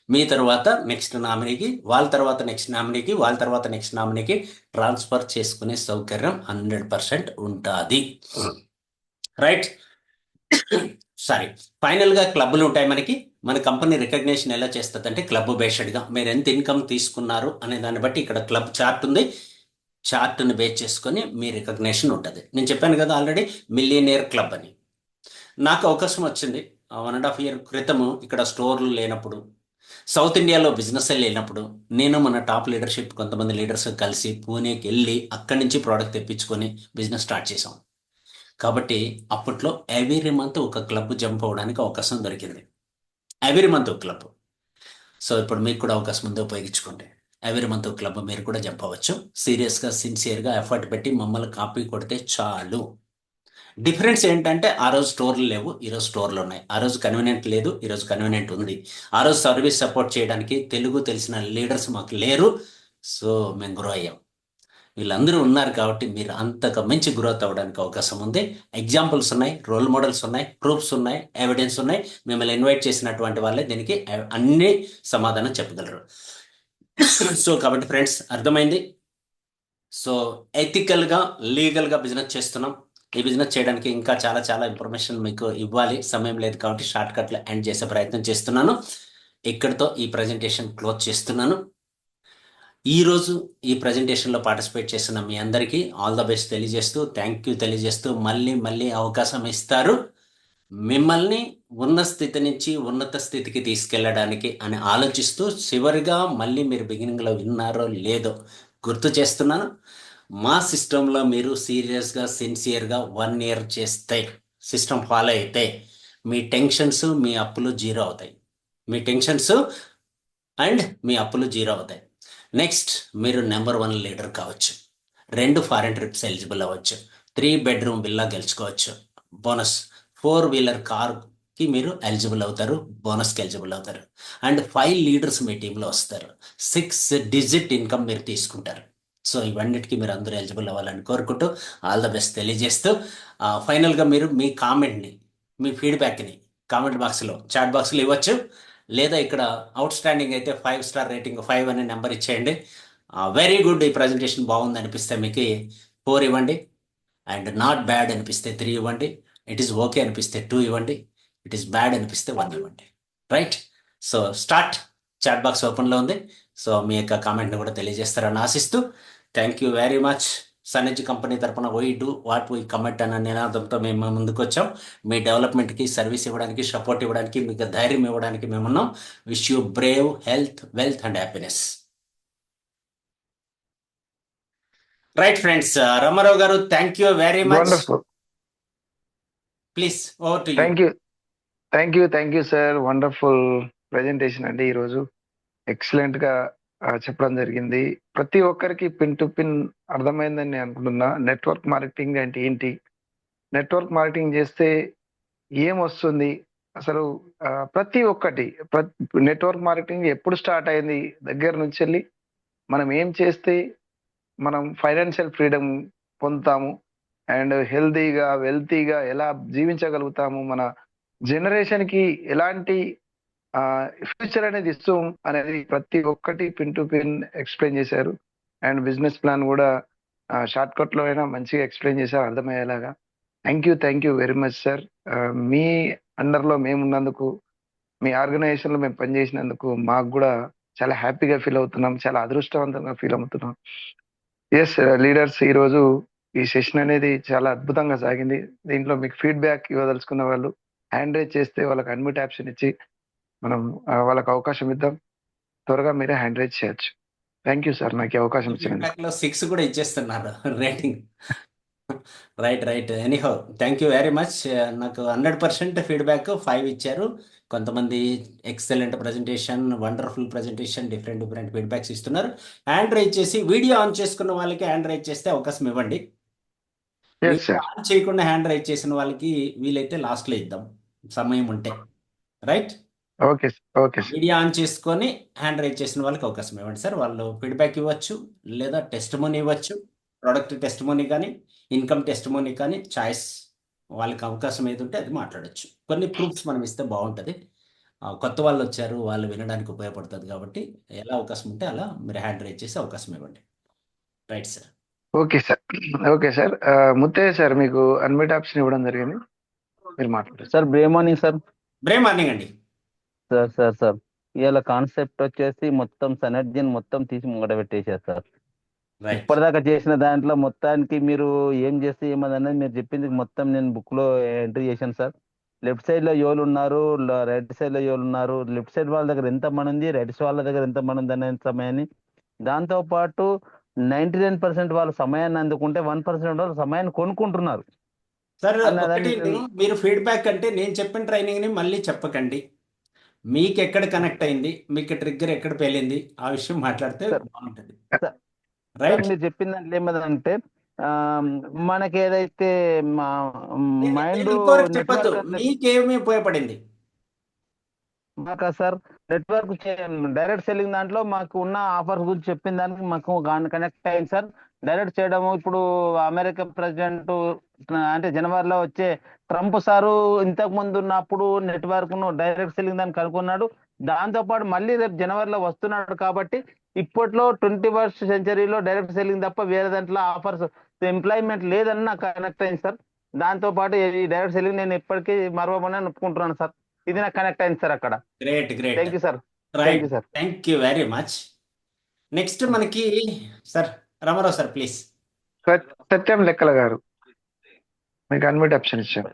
Speaker 2: మీ తర్వాత నెక్స్ట్ నామినీకి, వాళ్ళ తర్వాత నెక్స్ట్ నామినీకి, వాళ్ళ తర్వాత నెక్స్ట్ నామినీకి ట్రాన్స్ఫర్ చేసుకునే సౌకర్యం 100% ఉంటుంది. రైట్. సారీ, ఫైనల్గా క్లబ్లు ఉంటాయి మనకి. మన కంపెనీ రికగ్నేషన్ ఎలా చేస్తుంది అంటే క్లబ్ బేస్డ్గా మీరు ఎంత ఇన్కమ్ తీసుకున్నారు అనే దాన్ని బట్టి ఇక్కడ క్లబ్ చార్ట్ ఉంది. చార్ట్ని బేస్ చేసుకొని మీ రికగ్నేషన్ ఉంటుంది. నేను చెప్పాను కదా ఆల్రెడీ మిలియనేర్ క్లబ్ అని. నాకు అవకాశం వచ్చింది 1.5 year క్రితము. ఇక్కడ స్టోర్లు లేనప్పుడు, సౌత్ ఇండియాలో బిజినెస్ లేనప్పుడు, నేను మన టాప్ లీడర్షిప్ కొంతమంది లీడర్స్ కలిసి పూణేకి వెళ్ళి అక్కడి నుంచి ప్రోడక్ట్ తెప్పించుకొని బిజినెస్ స్టార్ట్ చేసాం. కాబట్టి అప్పట్లో ఎవ్రీ మంత్ ఒక క్లబ్ జంప్ అవ్వడానికి అవకాశం దొరికింది. ఎవ్రీ మంత్ ఒక క్లబ్. సో ఇప్పుడు మీకు కూడా అవకాశం ఉంది, ఉపయోగించుకోండి. ఎవ్రీ మంత్ ఒక క్లబ్ మీరు కూడా జంప్ అవ్వచ్చు. సీరియస్గా సిన్సియర్గా ఎఫర్ట్ పెట్టి మమ్మల్ని కాపీ కొడితే చాలు. డిఫరెన్స్ ఏంటంటే ఆ రోజు స్టోర్లు లేవు, ఈరోజు స్టోర్లు ఉన్నాయి. ఆ రోజు కన్వీనియంట్ లేదు, ఈరోజు కన్వీనియంట్ ఉంది. ఆ రోజు సర్వీస్ సపోర్ట్ చేయడానికి తెలుగు తెలిసిన లీడర్స్ మాకు లేరు. సో మేము గ్రో అయ్యాం. వీళ్ళందరూ ఉన్నారు కాబట్టి మీరు అంతకు మించి గ్రోత్ అవ్వడానికి అవకాశం ఉంది. ఎగ్జాంపుల్స్ ఉన్నాయి, రోల్ మోడల్స్ ఉన్నాయి, ప్రూఫ్స్ ఉన్నాయి, ఎవిడెన్స్ ఉన్నాయి. మిమ్మల్ని ఇన్వైట్ చేసినటువంటి వాళ్ళే దీనికి అన్ని సమాధానం చెప్పగలరు. సో కాబట్టి ఫ్రెండ్స్, అర్థమైంది. సో ఎథికల్గా లీగల్గా బిజినెస్ చేస్తున్నాం. ఈ బిజినెస్ చేయడానికి ఇంకా చాలా చాలా ఇన్ఫర్మేషన్ మీకు ఇవ్వాలి, సమయం లేదు కాబట్టి షార్ట్ కట్లో ఎండ్ చేసే ప్రయత్నం చేస్తున్నాను. ఇక్కడితో ఈ ప్రజెంటేషన్ క్లోజ్ చేస్తున్నాను. ఈరోజు ఈ ప్రజెంటేషన్లో పార్టిసిపేట్ చేస్తున్న మీ అందరికీ ఆల్ ద బెస్ట్ తెలియజేస్తూ, థ్యాంక్ యూ తెలియజేస్తూ, మళ్ళీ అవకాశం ఇస్తారు మిమ్మల్ని ఉన్న స్థితి నుంచి ఉన్నత స్థితికి తీసుకెళ్ళడానికి అని ఆలోచిస్తూ, చివరిగా మళ్ళీ మీరు బిగినింగ్లో విన్నారో లేదో గుర్తు చేస్తున్నాను. మా సిస్టంలో మీరు సీరియస్గా సిన్సియర్గా 1 year చేస్తే, సిస్టమ్ ఫాలో అయితే మీ టెన్షన్స్ మీ అప్పులు 0 అవుతాయి. మీ టెన్షన్స్ అండ్ మీ అప్పులు 0 అవుతాయి. నెక్స్ట్, మీరు నెంబర్ 1 లీడర్ కావచ్చు, 2 ఫారెన్ ట్రిప్స్ ఎలిజిబుల్ అవ్వచ్చు, 3 bedroom విల్లా గెలుచుకోవచ్చు, బోనస్ 4 wheeler కార్కి మీరు ఎలిజిబుల్ అవుతారు, బోనస్కి ఎలిజిబుల్ అవుతారు. అండ్ 5 leaders మీ టీంలో వస్తారు, 6 digit ఇన్కమ్ మీరు తీసుకుంటారు. సో ఇవన్నిటికీ మీరు అందరూ ఎలిజిబుల్ అవ్వాలని కోరుకుంటూ ఆల్ ద బెస్ట్ తెలియజేస్తూ, ఫైనల్గా మీరు మీ కామెంట్ని, మీ ఫీడ్బ్యాక్ని కామెంట్ బాక్స్లో, చాట్ బాక్స్లో ఇవ్వచ్చు. లేదా ఇక్కడ అవుట్ స్టాండింగ్ అయితే 5 star రేటింగ్ 5 అనే నెంబర్ ఇచ్చేయండి. వెరీ గుడ్, ఈ ప్రజెంటేషన్ బాగుంది అనిపిస్తే మీకు 4 ఇవ్వండి. అండ్ నాట్ బ్యాడ్ అనిపిస్తే 3 ఇవ్వండి. ఇట్ ఈస్ ఓకే అనిపిస్తే 2 ఇవ్వండి. ఇట్ ఈస్ బ్యాడ్ అనిపిస్తే 1 ఇవ్వండి. రైట్. So start. చాట్ బాక్స్ ఓపెన్లో ఉంది. సో మీ యొక్క కామెంట్ని కూడా తెలియజేస్తారని ఆశిస్తూ, thank you very much. Synergy company తరపున we do what we commit అన్న నినాదంతో మేము ముందుకు వచ్చాం. మీ డెవలప్మెంట్కి, సర్వీస్ ఇవ్వడానికి, సపోర్ట్ ఇవ్వడానికి, మీకు ధైర్యం ఇవ్వడానికి మేమున్నాం. Wish you brave, health, wealth and happiness. Right friends, Ramarao garu, thank you very much.
Speaker 1: Wonderful.
Speaker 2: Please over to you.
Speaker 1: Thank you sir. Wonderful presentation అండి. ఈరోజు ఎక్సలెంట్ గా చెప్పడం జరిగింది. ప్రతి ఒక్కరికి పిన్ టు పిన్ అర్థమైందని నేను అనుకుంటున్నా. నెట్వర్క్ మార్కెటింగ్ అంటే ఏంటి, నెట్వర్క్ మార్కెటింగ్ చేస్తే ఏం వస్తుంది, అసలు ప్రతి ఒక్కటి నెట్వర్క్ మార్కెటింగ్ ఎప్పుడు స్టార్ట్ అయింది దగ్గర నుంచి వెళ్ళి మనం ఏం చేస్తే మనం ఫైనాన్షియల్ ఫ్రీడమ్ పొందుతాము అండ్ హెల్తీగా వెల్తీగా ఎలా జీవించగలుగుతాము, మన జనరేషన్ కి ఎలాంటి ఫ్యూచర్ అనేది ఇస్తాం అనేది ప్రతి ఒక్కటి పిన్ టు పిన్ ఎక్స్ప్లెయిన్ చేశారు. అండ్ బిజినెస్ ప్లాన్ కూడా షార్ట్ కట్ లో అయినా మంచిగా ఎక్స్ప్లెయిన్ చేశారు అర్థమయ్యేలాగా. Thank you very much sir. మీ అండర్లో మేము ఉన్నందుకు, మీ ఆర్గనైజేషన్ లో మేము పనిచేసినందుకు మాకు కూడా చాలా హ్యాపీగా ఫీల్ అవుతున్నాం, చాలా అదృష్టవంతంగా ఫీల్ అవుతున్నాం. ఎస్ లీడర్స్, ఈ రోజు ఈ సెషన్ అనేది చాలా అద్భుతంగా సాగింది. దీంట్లో మీకు ఫీడ్బ్యాక్ ఇవ్వదలుచుకున్న వాళ్ళు హ్యాండ్ రైజ్ చేస్తే వాళ్ళకి అడ్మిట్ ఆప్షన్ ఇచ్చి మనం వాళ్ళకి అవకాశం ఇద్దాం. త్వరగా మీరే హ్యాండ్ రైజ్ చేయొచ్చు. థ్యాంక్ యూ సార్ నాకు ఈ అవకాశం ఇచ్చినందుకు.
Speaker 2: ఫీడ్బ్యాక్ లో 6 కూడా ఇచ్చేస్తున్నారు rating. Right anyhow thank you very much. నాకు 100% ఫీడ్బ్యాక్ 5 ఇచ్చారు. కొంతమంది excellent presentation, wonderful presentation, different feedbacks ఇస్తున్నారు. హ్యాండ్ రైజ్ చేసి వీడియో ఆన్ చేసుకున్న వాళ్ళకి హ్యాండ్ రైజ్ చేస్తే అవకాశం ఇవ్వండి.
Speaker 1: Yes
Speaker 2: video
Speaker 1: sir.
Speaker 2: ఆన్ చేయకుండా హ్యాండ్ రైజ్ చేసిన వాళ్ళకి వీలైతే లాస్ట్లో ఇద్దాం సమయం ఉంటే. Right,
Speaker 1: okay sir.
Speaker 2: Video on చేసుకొని హ్యాండ్ రైజ్ చేసిన వాళ్ళకి అవకాశం ఇవ్వండి సార్. వాళ్ళు ఫీడ్బ్యాక్ ఇవ్వచ్చు, లేదా టెస్టిమోనీ ఇవ్వచ్చు, ప్రోడక్ట్ టెస్టిమోనీ కానీ, ఇన్కమ్ టెస్టిమోనీ కానీ, చాయిస్ వాళ్ళకి అవకాశం ఏది ఉంటే అది మాట్లాడచ్చు. కొన్ని ప్రూఫ్స్ మనం ఇస్తే బాగుంటుంది. కొత్త వాళ్ళు వచ్చారు, వాళ్ళు వినడానికి ఉపయోగపడుతుంది కాబట్టి ఎలా అవకాశం ఉంటే అలా మీరు హ్యాండ్ రైజ్ చేసి అవకాశం ఇవ్వండి. Right sir.
Speaker 1: Okay sir. Muthaiah sir మీకు అన్మిట్ ఆప్షన్ ఇవ్వడం జరిగింది, మీరు మాట్లాడారు
Speaker 6: sir. Good morning sir.
Speaker 2: Brave morning అండి.
Speaker 6: సార్ ఇవాళ కాన్సెప్ట్ వచ్చేసి మొత్తం సనర్జీని మొత్తం తీసి ముంగట పెట్టేశారు సార్.
Speaker 2: రైట్,
Speaker 6: ఇప్పటిదాకా చేసిన దాంట్లో మొత్తానికి మీరు ఏం చేస్తే ఏమన్నది మీరు చెప్పింది మొత్తం నేను బుక్ లో ఎంట్రీ చేశాను సార్. లెఫ్ట్ సైడ్ లో ఎవరు ఉన్నారు, రైట్ సైడ్ లో ఎవరు ఉన్నారు, లెఫ్ట్ సైడ్ వాళ్ళ దగ్గర ఎంత మంది ఉంది, రైట్ సైడ్ వాళ్ళ దగ్గర ఎంత మంది ఉంది అనే సమయాన్ని, దాంతో పాటు 99% వాళ్ళ సమయాన్ని అందుకుంటే 1% వాళ్ళు సమయాన్ని కొనుక్కుంటున్నారు
Speaker 2: సార్.
Speaker 6: అన్నదాన్ని
Speaker 2: ఒకటి, మీరు ఫీడ్బ్యాక్ అంటే నేను చెప్పిన ట్రైనింగ్ ని మళ్ళీ చెప్పకండి. మీకు ఎక్కడ కనెక్ట్ అయింది, మీకు ట్రిగ్గర్ ఎక్కడ పేలింది, ఆ విషయం మాట్లాడితే బాగుంటుంది.
Speaker 6: సార్,
Speaker 2: రైట్,
Speaker 6: మీరు చెప్పిన దాంట్లో ఏమదంటే మనకి ఏదైతే మైండ్
Speaker 2: చెప్పద్దు, మీకేమి ఉపయోగపడింది
Speaker 6: మాకు సార్ నెట్వర్క్ డైరెక్ట్ సెల్లింగ్ దాంట్లో మాకు ఉన్న ఆఫర్స్ గురించి చెప్పిన దానికి మాకు కనెక్ట్ అయింది సార్. డైరెక్ట్ చేయడము, ఇప్పుడు అమెరికా ప్రెసిడెంట్ అంటే జనవరిలో వచ్చే ట్రంప్ సారు ఇంతకు ముందు ఉన్నప్పుడు నెట్వర్క్ ను డైరెక్ట్ సెల్లింగ్ దాన్ని కనుక్కున్నాడు. దాంతో పాటు మళ్ళీ రేపు జనవరిలో వస్తున్నాడు కాబట్టి ఇప్పట్లో 21st సెంచరీలో డైరెక్ట్ సెల్లింగ్ తప్ప వేరే దాంట్లో ఆఫర్స్ ఎంప్లాయ్మెంట్ లేదని నాకు కనెక్ట్ అయింది సార్. దాంతో పాటు ఈ డైరెక్ట్ సెల్లింగ్ నేను ఎప్పటికీ మరవమని ఒప్పుకుంటున్నాను సార్. ఇది నాకు కనెక్ట్ అయింది సార్ అక్కడ.
Speaker 2: Great
Speaker 6: thank you sir.
Speaker 2: Right,
Speaker 6: sir.
Speaker 2: Thank you very much. Next మనకి sir Ramarao sir please.
Speaker 1: Satyam Lekkala garu మీకు అన్మిట్ ఆప్షన్ ఇచ్చారు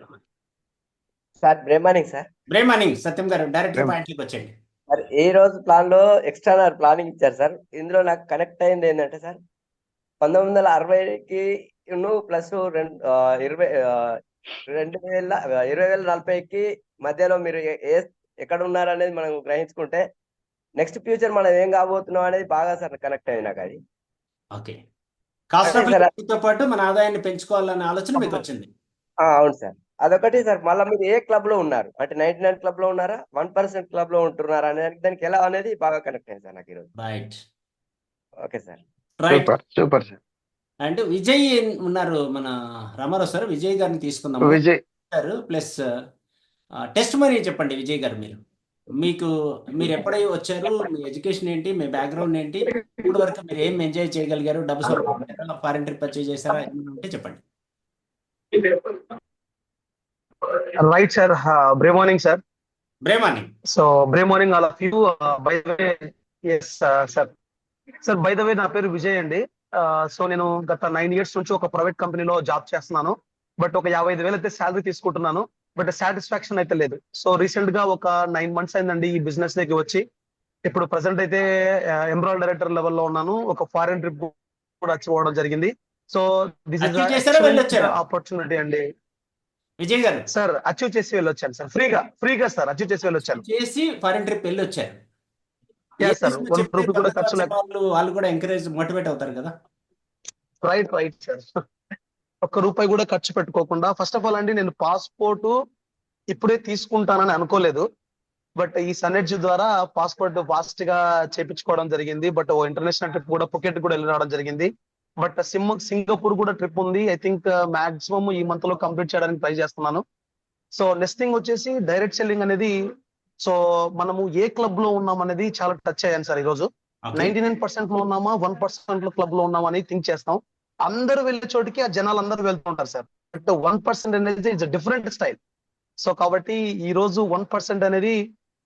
Speaker 7: sir. Brave morning sir.
Speaker 2: Brave morning Satyam garu, direct పాయింట్కి వచ్చండి.
Speaker 7: సార్ ఈ రోజు ప్లాన్ లో ఎక్స్ట్రా ప్లానింగ్ ఇచ్చారు సార్. ఇందులో నాకు కనెక్ట్ అయింది ఏంటంటే సార్, 1960కి ప్లస్ 2040కి మధ్యలో మీరు ఎక్కడ ఉన్నారు అనేది మనం గ్రహించుకుంటే నెక్స్ట్ ఫ్యూచర్ మనం ఏం కాబోతున్నాం అనేది బాగా సార్ కనెక్ట్ అయింది నాకు అది.
Speaker 2: ఓకే, కాస్ట్ ఆఫ్ లివింగ్తో పాటు మన ఆదాయాన్ని పెంచుకోవాలనే ఆలోచన మీకు వచ్చింది.
Speaker 7: అవును సార్, అదొకటి సార్. మళ్ళీ మీరు ఏ క్లబ్ లో ఉన్నారు అంటే 99 క్లబ్ లో ఉన్నారా, 1% క్లబ్ లో ఉంటున్నారా అనేది దానికి ఎలా అనేది బాగా కనెక్ట్ అయింది సార్ నాకు ఈరోజు.
Speaker 2: Right,
Speaker 7: okay sir.
Speaker 2: Right.
Speaker 1: Super sir.
Speaker 2: And Vijay ఉన్నారు మన రామారావు సార్. విజయ్ గారిని తీసుకుందాం.
Speaker 1: విజయ్
Speaker 2: గారు ప్లస్ టెస్ట్ మనీ చెప్పండి విజయ్ గారు. మీరు ఎప్పుడై వచ్చారు, మీ ఎడ్యుకేషన్ ఏంటి, మీ బ్యాక్గ్రౌండ్ ఏంటి, ఇప్పుడు వరకు మీరు ఏం ఎంజాయ్ చేయగలిగారు, డబ్బు సంపాదించారా, ఫారెన్ ట్రిప్ పర్చేజ్ చేశారా, ఏమైనా ఉంటే చెప్పండి.
Speaker 3: Right, sir. Brave morning, sir.
Speaker 2: Brave morning.
Speaker 3: So, brave morning, all of you. By the way, yes, sir. Sir, by the way, నా పేరు విజయ్ అండి. సో నేను గత 9 years నుంచి ఒక ప్రైవేట్ కంపెనీలో జాబ్ చేస్తున్నాను. బట్ ఒక 55,000 అయితే శాలరీ తీసుకుంటున్నాను. బట్ సాటిస్ఫాక్షన్ అయితే లేదు. సో రీసెంట్ గా ఒక 9 months అయిందండి ఈ బిజినెస్ దగ్గర వచ్చి. ఇప్పుడు ప్రెసెంట్ అయితే ఎంబ్రాయిడరీ డైరెక్టర్ లెవెల్లో ఉన్నాను. ఒక ఫారెన్ ట్రిప్ కూడా అచీవ్ అవ్వడం జరిగింది. సో దిస్ ఇస్ ఆపర్చునిటీ అండి.
Speaker 2: విజయ్ గారు
Speaker 3: సార్ అచీవ్ చేసి వెళ్ళొచ్చాను సార్. ఫ్రీగా సార్ అచీవ్ చేసి వెళ్ళొచ్చాను.
Speaker 2: చేసి ఫారెన్ ట్రిప్ వెళ్ళి వచ్చారు.
Speaker 3: కూడా ఖర్చు
Speaker 2: వాళ్ళు కూడా ఎంకరేజ్ మోటివేట్ అవుతారు కదా.
Speaker 3: Right sir. ఒక్క రూపాయి కూడా ఖర్చు పెట్టుకోకుండా, ఫస్ట్ ఆఫ్ ఆల్ అండి నేను పాస్పోర్ట్ ఇప్పుడే తీసుకుంటానని అనుకోలేదు. బట్ ఈ సనెడ్జ్ ద్వారా పాస్పోర్ట్ ఫాస్ట్ గా చేపించుకోవడం జరిగింది. బట్ ఇంటర్నేషనల్ ట్రిప్ కూడా పుకెట్ కూడా వెళ్ళి రావడం జరిగింది. బట్ సింగపూర్ కూడా ట్రిప్ ఉంది. ఐ థింక్ మాక్సిమం ఈ మంత్ లో కంప్లీట్ చేయడానికి ట్రై చేస్తున్నాను. సో నెక్స్ట్ థింగ్ వచ్చేసి డైరెక్ట్ సెల్లింగ్ అనేది, సో మనము ఏ క్లబ్ లో ఉన్నాం అనేది చాలా టచ్ అయ్యాను సార్. ఈ రోజు
Speaker 2: ఓకే
Speaker 3: 99% లో ఉన్నామా 1% లో క్లబ్ లో ఉన్నామా అని థింక్ చేస్తాం. అందరూ వెళ్ళే చోటికి ఆ జనాలు అందరూ వెళ్తూ ఉంటారు సార్. బట్ 1% అనేది ఇట్స్ డిఫరెంట్ స్టైల్. సో కాబట్టి ఈ రోజు 1% అనేది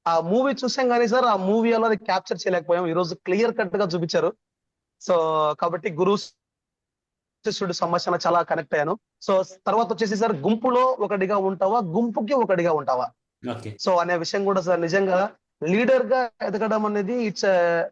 Speaker 3: ఆ మూవీ చూసాం కానీ సార్, ఆ మూవీ అలా క్యాప్చర్ చేయలేకపోయాం. ఈ రోజు క్లియర్ కట్ గా చూపించారు. సో కాబట్టి గురు శిష్యుడి సమస్యన చాలా కనెక్ట్ అయ్యాను. సో తర్వాత వచ్చేసి సార్, గుంపులో ఒకటిగా ఉంటావా, గుంపుకి ఒకటిగా ఉంటావా,
Speaker 2: ఓకే
Speaker 3: సో అనే విషయం కూడా సార్ నిజంగా లీడర్ గా ఎదగడం అనేది ఇట్స్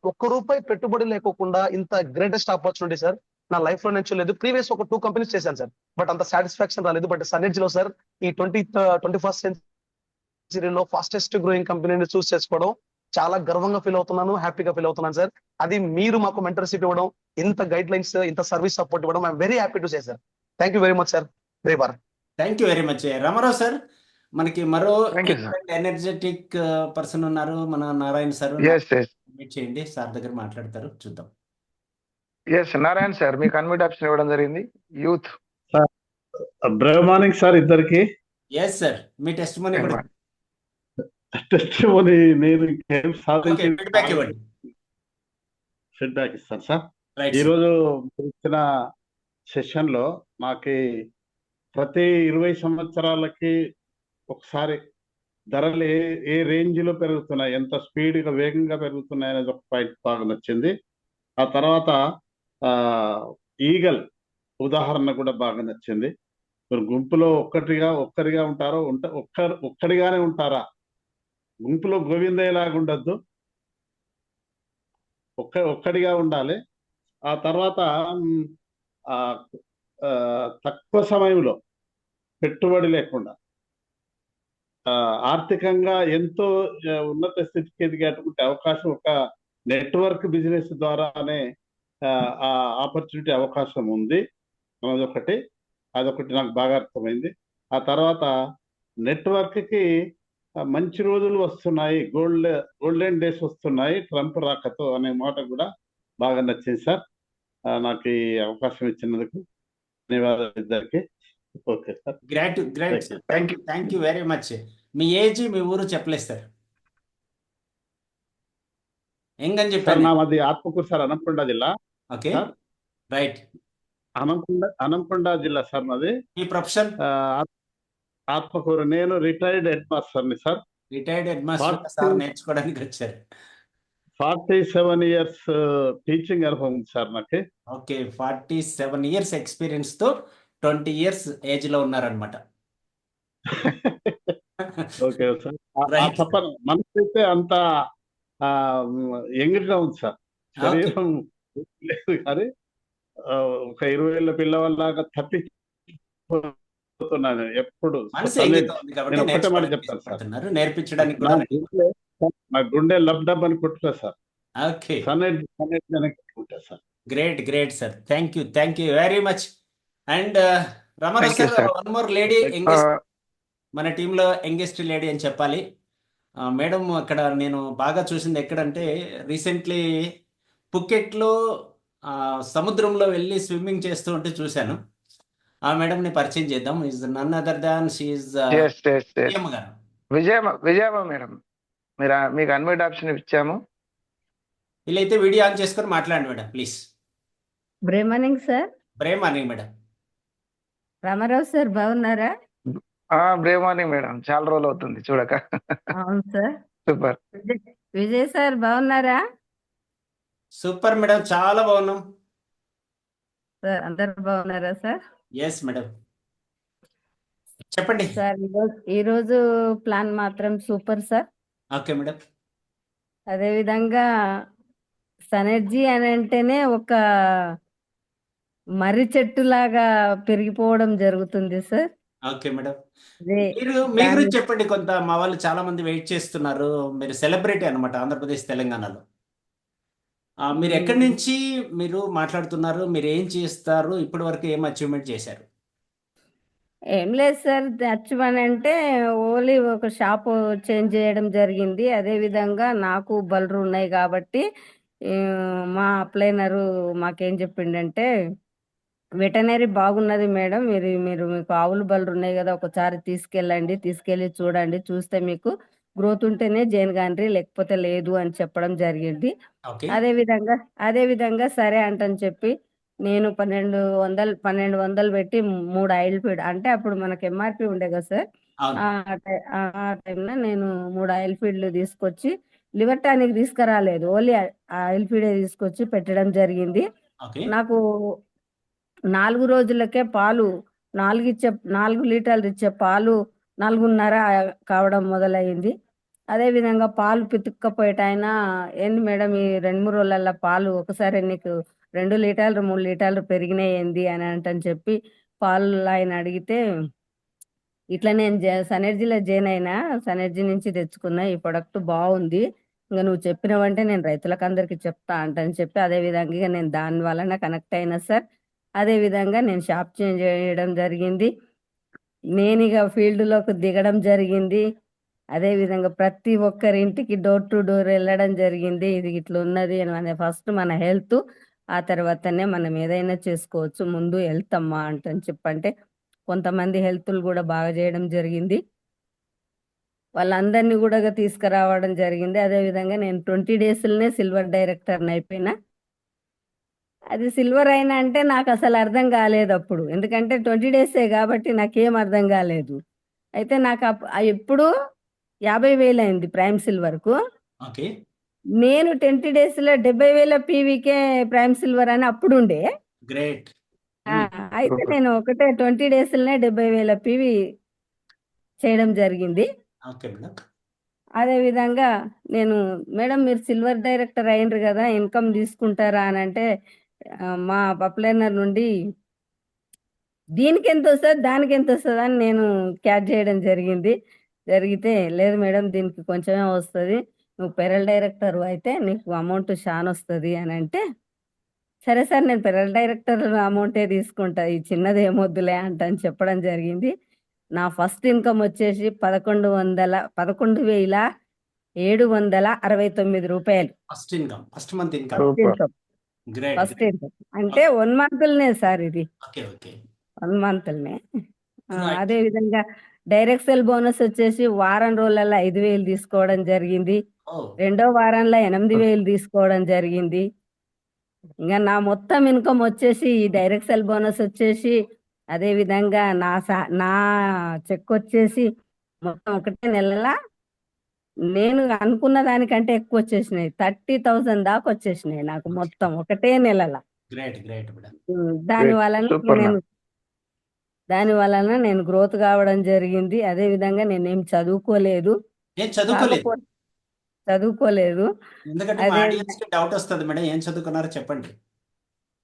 Speaker 3: ₹1 పెట్టుబడి లేకోకుండా ఇంత గ్రేటెస్ట్ ఆపర్చునిటీ సార్ నా లైఫ్ లో నేను చూడలేదు. ప్రీవియస్ ఒక 2 కంపెనీస్ చేశాను సార్, బట్ అంత సాటిస్ఫాక్షన్ రాలేదు. బట్ సనెడ్జ్ లో సార్ ఈ 21st సెంచరీలో ఫాస్టెస్ట్ గ్రోయింగ్ కంపెనీని చూస్ చేసుకోవడం చాలా గర్వంగా ఫీల్ అవుతున్నాను, హ్యాపీగా ఫీల్ అవుతున్నాను సార్. అది మీరు మాకు మెంటర్షిప్ ఇవ్వడం, ఇంత గైడ్ లైన్స్, ఇంత సర్వీస్ సపోర్ట్ ఇవ్వడం, I'm very happy to say sir. Thank you very much sir. Jai Bharat.
Speaker 2: Thank you very much Ramarao sir. మనకి మరో
Speaker 1: thank you sir.
Speaker 2: Energetic person ఉన్నారు, మన Narayana sir.
Speaker 1: Yes yes
Speaker 2: meet చేయండి, సార్ దగ్గర మాట్లాడతారు, చూద్దాం.
Speaker 1: ఎస్ నారాయణ సార్, మీకు అన్మ్యూట్ ఆప్షన్ ఇవ్వడం జరిగింది. యూత్
Speaker 8: బ్రేవ్ మార్నింగ్ సార్ ఇద్దరికి.
Speaker 2: ఎస్ సార్, మీ టెస్ట్ మనీ కూడా
Speaker 8: టెస్టిమోనీ నేను ఇంకేం
Speaker 2: ఓకే ఫీడ్బ్యాక్ ఇవ్వండి.
Speaker 8: ఫీడ్బ్యాక్ ఇస్తాను సార్.
Speaker 2: రైట్
Speaker 8: ఈరోజు మీరు ఇచ్చిన సెషన్ లో మాకి ప్రతి 20 సంవత్సరాలకి ఒకసారి ధరలు ఏ రేంజ్ లో పెరుగుతున్నాయి, ఎంత స్పీడ్ గా వేగంగా పెరుగుతున్నాయి అనేది ఒక పాయింట్ బాగా నచ్చింది. ఆ తర్వాత ఈగల్ ఉదాహరణ కూడా బాగా నచ్చింది. మీరు గుంపులో ఒక్కరిగా ఉంటారో ఒక్కడిగానే ఉంటారా, గుంపులో గోవిందయ్యలాగా ఉండద్దు, ఒక్కడిగా ఉండాలి. ఆ తర్వాత తక్కువ సమయంలో పెట్టుబడి లేకుండా ఆర్థికంగా ఎంతో ఉన్నత స్థితికి ఎదిగేటువంటి అవకాశం ఒక నెట్వర్క్ బిజినెస్ ద్వారానే ఆ ఆపర్చునిటీ అవకాశం ఉంది అదొకటి నాకు బాగా అర్థమైంది. ఆ తర్వాత నెట్వర్క్ కి మంచి రోజులు వస్తున్నాయి, గోల్డెన్ డేస్ వస్తున్నాయి ట్రంప్ రాకతో అనే మాట కూడా బాగా నచ్చింది సార్. నాకు ఈ అవకాశం ఇచ్చినందుకు ధన్యవాదాలు ఇద్దరికి. Okay sir,
Speaker 2: great sir, thank you very much. మీ ఏజ్, మీ ఊరు చెప్పలేదు సార్. ఎంగని
Speaker 8: సార్
Speaker 2: చెప్పారు.
Speaker 8: నాది ఆత్మకూరు సార్, అనంకొండ జిల్లా.
Speaker 2: Okay
Speaker 8: sir
Speaker 2: right.
Speaker 8: అనంకొండ జిల్లా సార్ నాది.
Speaker 2: మీ ప్రొఫెషన్?
Speaker 8: ఆత్మకూరు. నేను రిటైర్డ్ హెడ్ మాస్టర్ని sir.
Speaker 2: Retired head master sir నేర్చుకోవడానికి వచ్చారు.
Speaker 8: 47 years టీచింగ్ అనుభవం ఉంది సార్ నాకు.
Speaker 2: ఓకే 47 years ఎక్స్పీరియన్స్ తో 20 years ఏజ్ లో ఉన్నారనమాట.
Speaker 8: Okay sir. మనసు అయితే అంత యంగ్ గా ఉంది సార్, శరీరం లేదు కానీ ఒక 20 ఏళ్ళ పిల్లవాళ్ళలాగా తప్పిపోతున్నాను ఎప్పుడు. నేను ఒకటే మాట చెప్తాను సార్,
Speaker 2: నేర్పించడానికి
Speaker 8: నా గుండె లబ్డబ్ అని కొట్టుతా sir.
Speaker 2: Okay
Speaker 8: sir.
Speaker 2: Great sir, thank you very much. And Ramarao
Speaker 1: Thank you,
Speaker 2: sir,
Speaker 1: sir.
Speaker 2: One more lady, మన టీంలో యంగెస్ట్ లేడీ అని చెప్పాలి. మేడం అక్కడ నేను బాగా చూసింది ఎక్కడంటే, రీసెంట్లీ పుకెట్లో సముద్రంలో వెళ్ళి స్విమ్మింగ్ చేస్తూ ఉంటే చూశాను. ఆ మేడంని పరిచయం చేద్దాం. ఈజ్ నన్ అదర్ దాన్ షీఈ్ గారు.
Speaker 1: విజయమ్మ మేడం, మీకు అన్మ్యూట్ ఆప్షన్ ఇచ్చాము.
Speaker 2: ఇలా అయితే వీడియో ఆన్ చేసుకొని మాట్లాడండి మేడం ప్లీజ్.
Speaker 9: బ్రేవ్ మార్నింగ్ సార్.
Speaker 2: బ్రేవ్ మార్నింగ్ మేడం.
Speaker 9: రామారావు సార్ బాగున్నారా?
Speaker 1: బ్రేవ్ మార్నింగ్ మేడం, చాలా రోజులు అవుతుంది చూడక.
Speaker 9: అవును సార్.
Speaker 1: సూపర్.
Speaker 9: విజయ్ సార్ బాగున్నారా?
Speaker 2: సూపర్ మేడం, చాలా బాగున్నాం
Speaker 9: సార్. అందరు బాగున్నారా సార్?
Speaker 2: ఎస్ మేడం, చెప్పండి
Speaker 9: సార్. ఈరోజు ప్లాన్ మాత్రం సూపర్ సార్.
Speaker 2: Okay madam.
Speaker 9: అదే విధంగా సనర్జీ అని అంటేనే ఒక మర్రి చెట్టు లాగా పెరిగిపోవడం జరుగుతుంది సార్.
Speaker 2: ఓకే మేడం, మీరు మీ గురించి చెప్పండి. కొంత మా వాళ్ళు చాలా మంది వెయిట్ చేస్తున్నారు. మీరు సెలబ్రిటీ అనమాట ఆంధ్రప్రదేశ్ తెలంగాణలో. మీరు ఎక్కడి నుంచి మీరు మాట్లాడుతున్నారు, మీరు ఏం చేస్తారు, ఇప్పటి వరకు ఏం అచీవ్మెంట్ చేశారు?
Speaker 9: ఏం లేదు సార్, అచ్చువని అంటే ఓన్లీ ఒక షాప్ చేంజ్ చేయడం జరిగింది. అదే విధంగా నాకు బలరు ఉన్నాయి కాబట్టి మా అప్లైనరు మాకేం చెప్పిండంటే, వెటనరీ బాగున్నది మేడం. మీరు మీరు మీకు ఆవులు బళ్ళు ఉన్నాయి కదా, ఒకసారి తీసుకెళ్ళండి, తీసుకెళ్ళి చూడండి, చూస్తే మీకు గ్రోత్ ఉంటేనే జాయిన్ కాండ్రి, లేకపోతే లేదు అని చెప్పడం జరిగింది.
Speaker 2: ఓకే.
Speaker 9: అదే విధంగా సరే అంటని చెప్పి నేను 1200 పెట్టి 3 ఆయిల్ ఫీడ్, అంటే అప్పుడు మనకి ఎంఆర్పి ఉండే కదా సార్,
Speaker 2: అవును.
Speaker 9: ఆ టైంలో నేను 3 ఆయిల్ ఫీడ్లు తీసుకొచ్చి, లివర్ టానిక్ తీసుకురాలేదు, ఓన్లీ ఆయిల్ ఫీడే తీసుకొచ్చి పెట్టడం జరిగింది.
Speaker 2: ఓకే.
Speaker 9: నాకు 4 రోజులకే పాలు 4 లీటర్లు ఇచ్చే పాలు 4.5 కావడం మొదలైంది. అదేవిధంగా పాలు పితుక్కపోయేటాయన, ఏంది మేడం ఈ 2-3 రోజులల్లో పాలు ఒకసారి నీకు 2 లీటర్లు 3 లీటర్లు పెరిగినాయి ఏంది అని అంటని చెప్పి పాలు ఆయన అడిగితే, ఇట్లా నేను సనర్జీలో జాయిన్ అయినా, సనర్జీ నుంచి తెచ్చుకున్నా, ఈ ప్రొడక్ట్ బాగుంది, ఇంకా నువ్వు చెప్పినవంటే నేను రైతులకు అందరికి చెప్తా అంటని చెప్పి, అదే విధంగా నేను దాని వలన కనెక్ట్ అయినా సార్. అదే విధంగా నేను షాప్ చేంజ్ చేయడం జరిగింది. నేను ఇక ఫీల్డ్లోకి దిగడం జరిగింది. అదే విధంగా ప్రతి ఒక్కరి ఇంటికి డోర్ టు డోర్ వెళ్ళడం జరిగింది. ఇది ఇట్లా ఉన్నది అని, ఫస్ట్ మన హెల్త్, ఆ తర్వాతనే మనం ఏదైనా చేసుకోవచ్చు, ముందు హెల్త్ అమ్మా అంటని చెప్పంటే కొంతమంది హెల్త్లు కూడా బాగా చేయడం జరిగింది. వాళ్ళందరినీ కూడా తీసుకురావడం జరిగింది. అదేవిధంగా నేను 20 డేస్లోనే సిల్వర్ డైరెక్టర్ని అయిపోయినా. అది సిల్వర్ అయినా అంటే నాకు అసలు అర్థం కాలేదు అప్పుడు, ఎందుకంటే 20 డేసే కాబట్టి నాకేం అర్థం కాలేదు. అయితే నాకు ఎప్పుడు 50,000 అయింది ప్రైమ్ సిల్వర్కు.
Speaker 2: ఓకే.
Speaker 9: నేను 20 డేస్లో 70,000 పీవీకే ప్రైమ్ సిల్వర్ అని అప్పుడు ఉండే.
Speaker 2: గ్రేట్.
Speaker 9: అయితే
Speaker 1: సూపర్.
Speaker 9: నేను ఒకటే 20 డేస్లోనే 70,000 పీవీ చేయడం జరిగింది.
Speaker 2: Okay madam.
Speaker 9: అదే విధంగా నేను, మేడం మీరు సిల్వర్ డైరెక్టర్ అయినరు కదా, ఇన్కమ్ తీసుకుంటారా అని అంటే, మా పప్లైనర్ నుండి దీనికి ఎంత వస్తుంది దానికి ఎంత వస్తుంది అని నేను క్యాచ్ చేయడం జరిగితే, లేదు మేడం దీనికి కొంచెమే వస్తుంది, నువ్వు పెరల్ డైరెక్టర్ అయితే నీకు అమౌంట్ చాలా వస్తుంది అని అంటే, సరే సార్ నేను పెరల్ డైరెక్టర్ అమౌంటే తీసుకుంటా, ఈ చిన్నది ఏమొద్దులే అని చెప్పడం జరిగింది. నా ఫస్ట్ ఇన్కమ్ వచ్చేసి 11,769 రూపాయలు.
Speaker 2: First income, first month income.
Speaker 9: First
Speaker 1: super.
Speaker 9: Income
Speaker 2: great.
Speaker 9: First income అంటే 1 మంత్లనే సార్, ఇది
Speaker 2: ఓకే. ఓకే.
Speaker 9: 1 మంత్లనే.
Speaker 2: రైట్.
Speaker 9: అదే విధంగా డైరెక్ట్ సెల్ బోనస్ వచ్చేసి వారం రోజులలో 5,000 తీసుకోవడం జరిగింది.
Speaker 2: ఓ,
Speaker 9: రెండో వారంలో 8,000 తీసుకోవడం జరిగింది. ఇంకా నా మొత్తం ఇన్కమ్ వచ్చేసి ఈ డైరెక్ట్ సెల్ బోనస్ వచ్చేసి, అదే విధంగా నా చెక్ వచ్చేసి మొత్తం ఒకటే నెలలా నేను అనుకున్న దానికంటే ఎక్కువ వచ్చేసినాయి. 30,000 దాకా వచ్చేసినాయి నాకు మొత్తం ఒకటే నెలలా.
Speaker 2: గ్రేట్. Great madam.
Speaker 9: దాని
Speaker 1: గ్రేట్.
Speaker 9: వలన
Speaker 1: సూపర్
Speaker 9: నేను గ్రోత్ కావడం జరిగింది. అదే విధంగా నేనేం చదువుకోలేదు,
Speaker 2: ఏం చదువుకోలేదు.
Speaker 9: చదువుకోలేదు.
Speaker 2: ఎందుకంటే మా
Speaker 9: అదే
Speaker 2: ఆడియన్స్ కి డౌట్ వస్తుంది మేడం, ఏం చదువుకున్నారో చెప్పండి.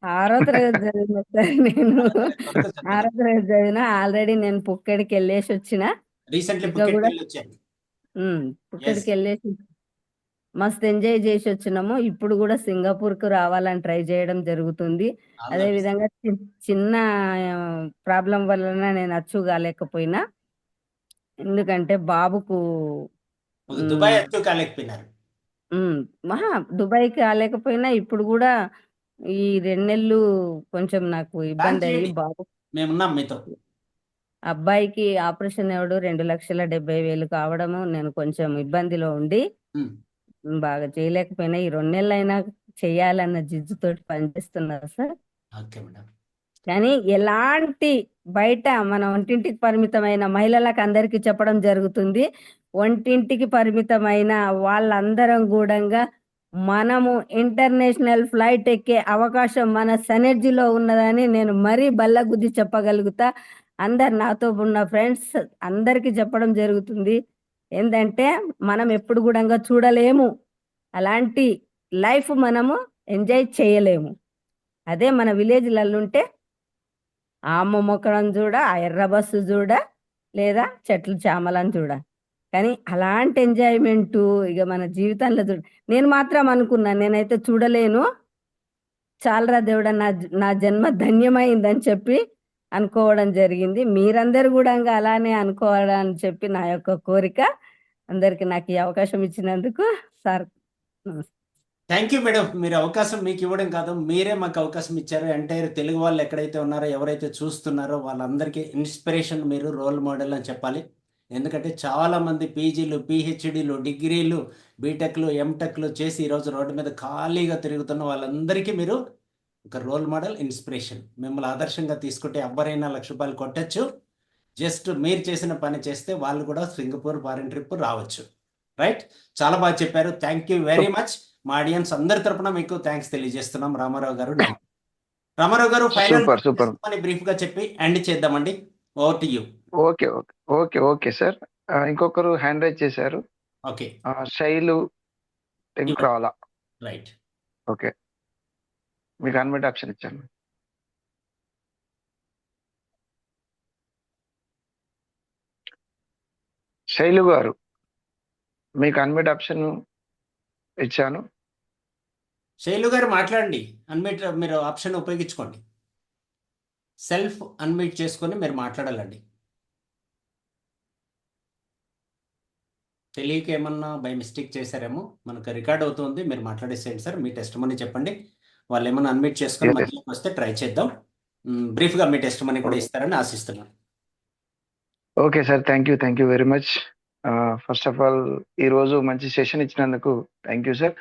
Speaker 9: 6వ తరగతి చదివిన సార్ నేను.
Speaker 2: త్వరగా చెప్పండి.
Speaker 9: 6వ తరగతి చదివిన, ఆల్రెడీ నేను పుక్కడికి వెళ్ళేసి వచ్చిన.
Speaker 2: రీసెంట్లీ
Speaker 9: ఇక
Speaker 2: బుకెట్
Speaker 9: కూడా
Speaker 2: వెళ్ళి వచ్చాను.
Speaker 9: పుక్కడికి వెళ్ళేసి మస్తు ఎంజాయ్ చేసి వచ్చినాము. ఇప్పుడు కూడా సింగపూర్కు రావాలని ట్రై చేయడం జరుగుతుంది. అదే విధంగా చిన్న ప్రాబ్లం వలన నేను అచ్చు కాలేకపోయినా, ఎందుకంటే బాబుకు
Speaker 2: దుబాయ్ అచ్చు కాలేకపోయినారు.
Speaker 9: దుబాయ్కి కాలేకపోయినా, ఇప్పుడు కూడా ఈ 2 నెలలు కొంచెం నాకు ఇబ్బంది అయ్యి, బాబు
Speaker 2: మేమున్నాం మీతో.
Speaker 9: అబ్బాయికి ఆపరేషన్ ఎవడు 2,70,000 కావడము, నేను కొంచెం ఇబ్బందిలో ఉండి బాగా చేయలేకపోయినా, ఈ 2 నెలలు అయినా చేయాలన్న జిజ్జుతోటి పనిచేస్తున్నారు సార్.
Speaker 2: Okay madam.
Speaker 9: కానీ ఎలాంటి బయట మన వంటింటికి పరిమితమైన మహిళలకు అందరికీ చెప్పడం జరుగుతుంది, వంటింటికి పరిమితమైన వాళ్ళందరం కూడా మనము ఇంటర్నేషనల్ ఫ్లైట్ ఎక్కే అవకాశం మన సనర్జీలో ఉన్నదని నేను మరీ బల్లగుద్ది చెప్పగలుగుతా. అందరు నాతో ఉన్న ఫ్రెండ్స్ అందరికీ చెప్పడం జరుగుతుంది. ఏంటంటే మనం ఎప్పుడు కూడా చూడలేము, అలాంటి లైఫ్ మనము ఎంజాయ్ చేయలేము. అదే మన విలేజ్లలో ఉంటే ఆ అమ్మ మొక్కడం చూడ, ఆ ఎర్ర బస్సు చూడ, లేదా చెట్లు చామలను చూడ, కానీ అలాంటి ఎంజాయ్మెంట్ ఇక మన జీవితంలో నేను మాత్రం అనుకున్నాను, నేనైతే చూడలేను, చాలరా దేవుడా నా జన్మ ధన్యమైందని చెప్పి అనుకోవడం జరిగింది. మీరందరూ కూడా అలానే అనుకోవాలని చెప్పి నా యొక్క కోరిక. అందరికి నాకు ఈ అవకాశం ఇచ్చినందుకు సార్ నమస్తే.
Speaker 2: Thank you madam. మీరు అవకాశం మీకు ఇవ్వడం కాదు, మీరే మాకు అవకాశం ఇచ్చారు. ఎంటైర్ తెలుగు వాళ్ళు ఎక్కడైతే ఉన్నారో, ఎవరైతే చూస్తున్నారో వాళ్ళందరికీ ఇన్స్పిరేషన్, మీరు రోల్ మోడల్ అని చెప్పాలి. ఎందుకంటే చాలామంది పీజీలు, పిహెచ్డీలు, డిగ్రీలు, బీటెక్లు, ఎంటెక్లు చేసి ఈరోజు రోడ్డు మీద ఖాళీగా తిరుగుతున్న వాళ్ళందరికీ మీరు ఒక రోల్ మోడల్, ఇన్స్పిరేషన్. మిమ్మల్ని ఆదర్శంగా తీసుకుంటే ఎవరైనా ₹1,00,000 కొట్టచ్చు. జస్ట్ మీరు చేసిన పని చేస్తే వాళ్ళు కూడా సింగపూర్ ఫారిన్ ట్రిప్ రావచ్చు. రైట్? చాలా బాగా చెప్పారు. Thank you very much. మా ఆడియన్స్ అందరి తరపున మీకు థ్యాంక్స్ తెలియజేస్తున్నాం రామారావు గారు. రామారావు గారు, ఫైనల్
Speaker 1: సూపర్
Speaker 2: అని బ్రీఫ్ గా చెప్పి ఎండ్ చేద్దామండి. Over to you.
Speaker 1: Okay okay okay okay sir. ఇంకొకరు హ్యాండ్ రైజ్ చేశారు,
Speaker 2: ఓకే
Speaker 1: శైలు టెంక్రాల.
Speaker 2: రైట్.
Speaker 1: ఓకే, మీకు అన్మిట్ ఆప్షన్ ఇచ్చాను. శైలు గారు, మీకు అన్మిట్ ఆప్షన్ ఇచ్చాను.
Speaker 2: శైలు గారు మాట్లాడండి. అన్మిట్ మీరు ఆప్షన్ ఉపయోగించుకోండి. సెల్ఫ్ అన్మిట్ చేసుకొని మీరు మాట్లాడాలండి. తెలియక ఏమన్నా బై మిస్టేక్ చేశారేమో, మనకు రికార్డ్ అవుతుంది. మీరు మాట్లాడేసేయండి సార్. మీ టెస్ట్ మనీ చెప్పండి. వాళ్ళు ఏమన్నా అన్మిట్ చేసుకొని
Speaker 1: Yes, yes.
Speaker 2: మధ్యలోకి వస్తే ట్రై చేద్దాం. బ్రీఫ్గా మీ టెస్ట్ మనీ కూడా ఇస్తారని ఆశిస్తున్నాను.
Speaker 1: Okay sir, thank you very much. First of all ఈరోజు మంచి సెషన్ ఇచ్చినందుకు thank you sir.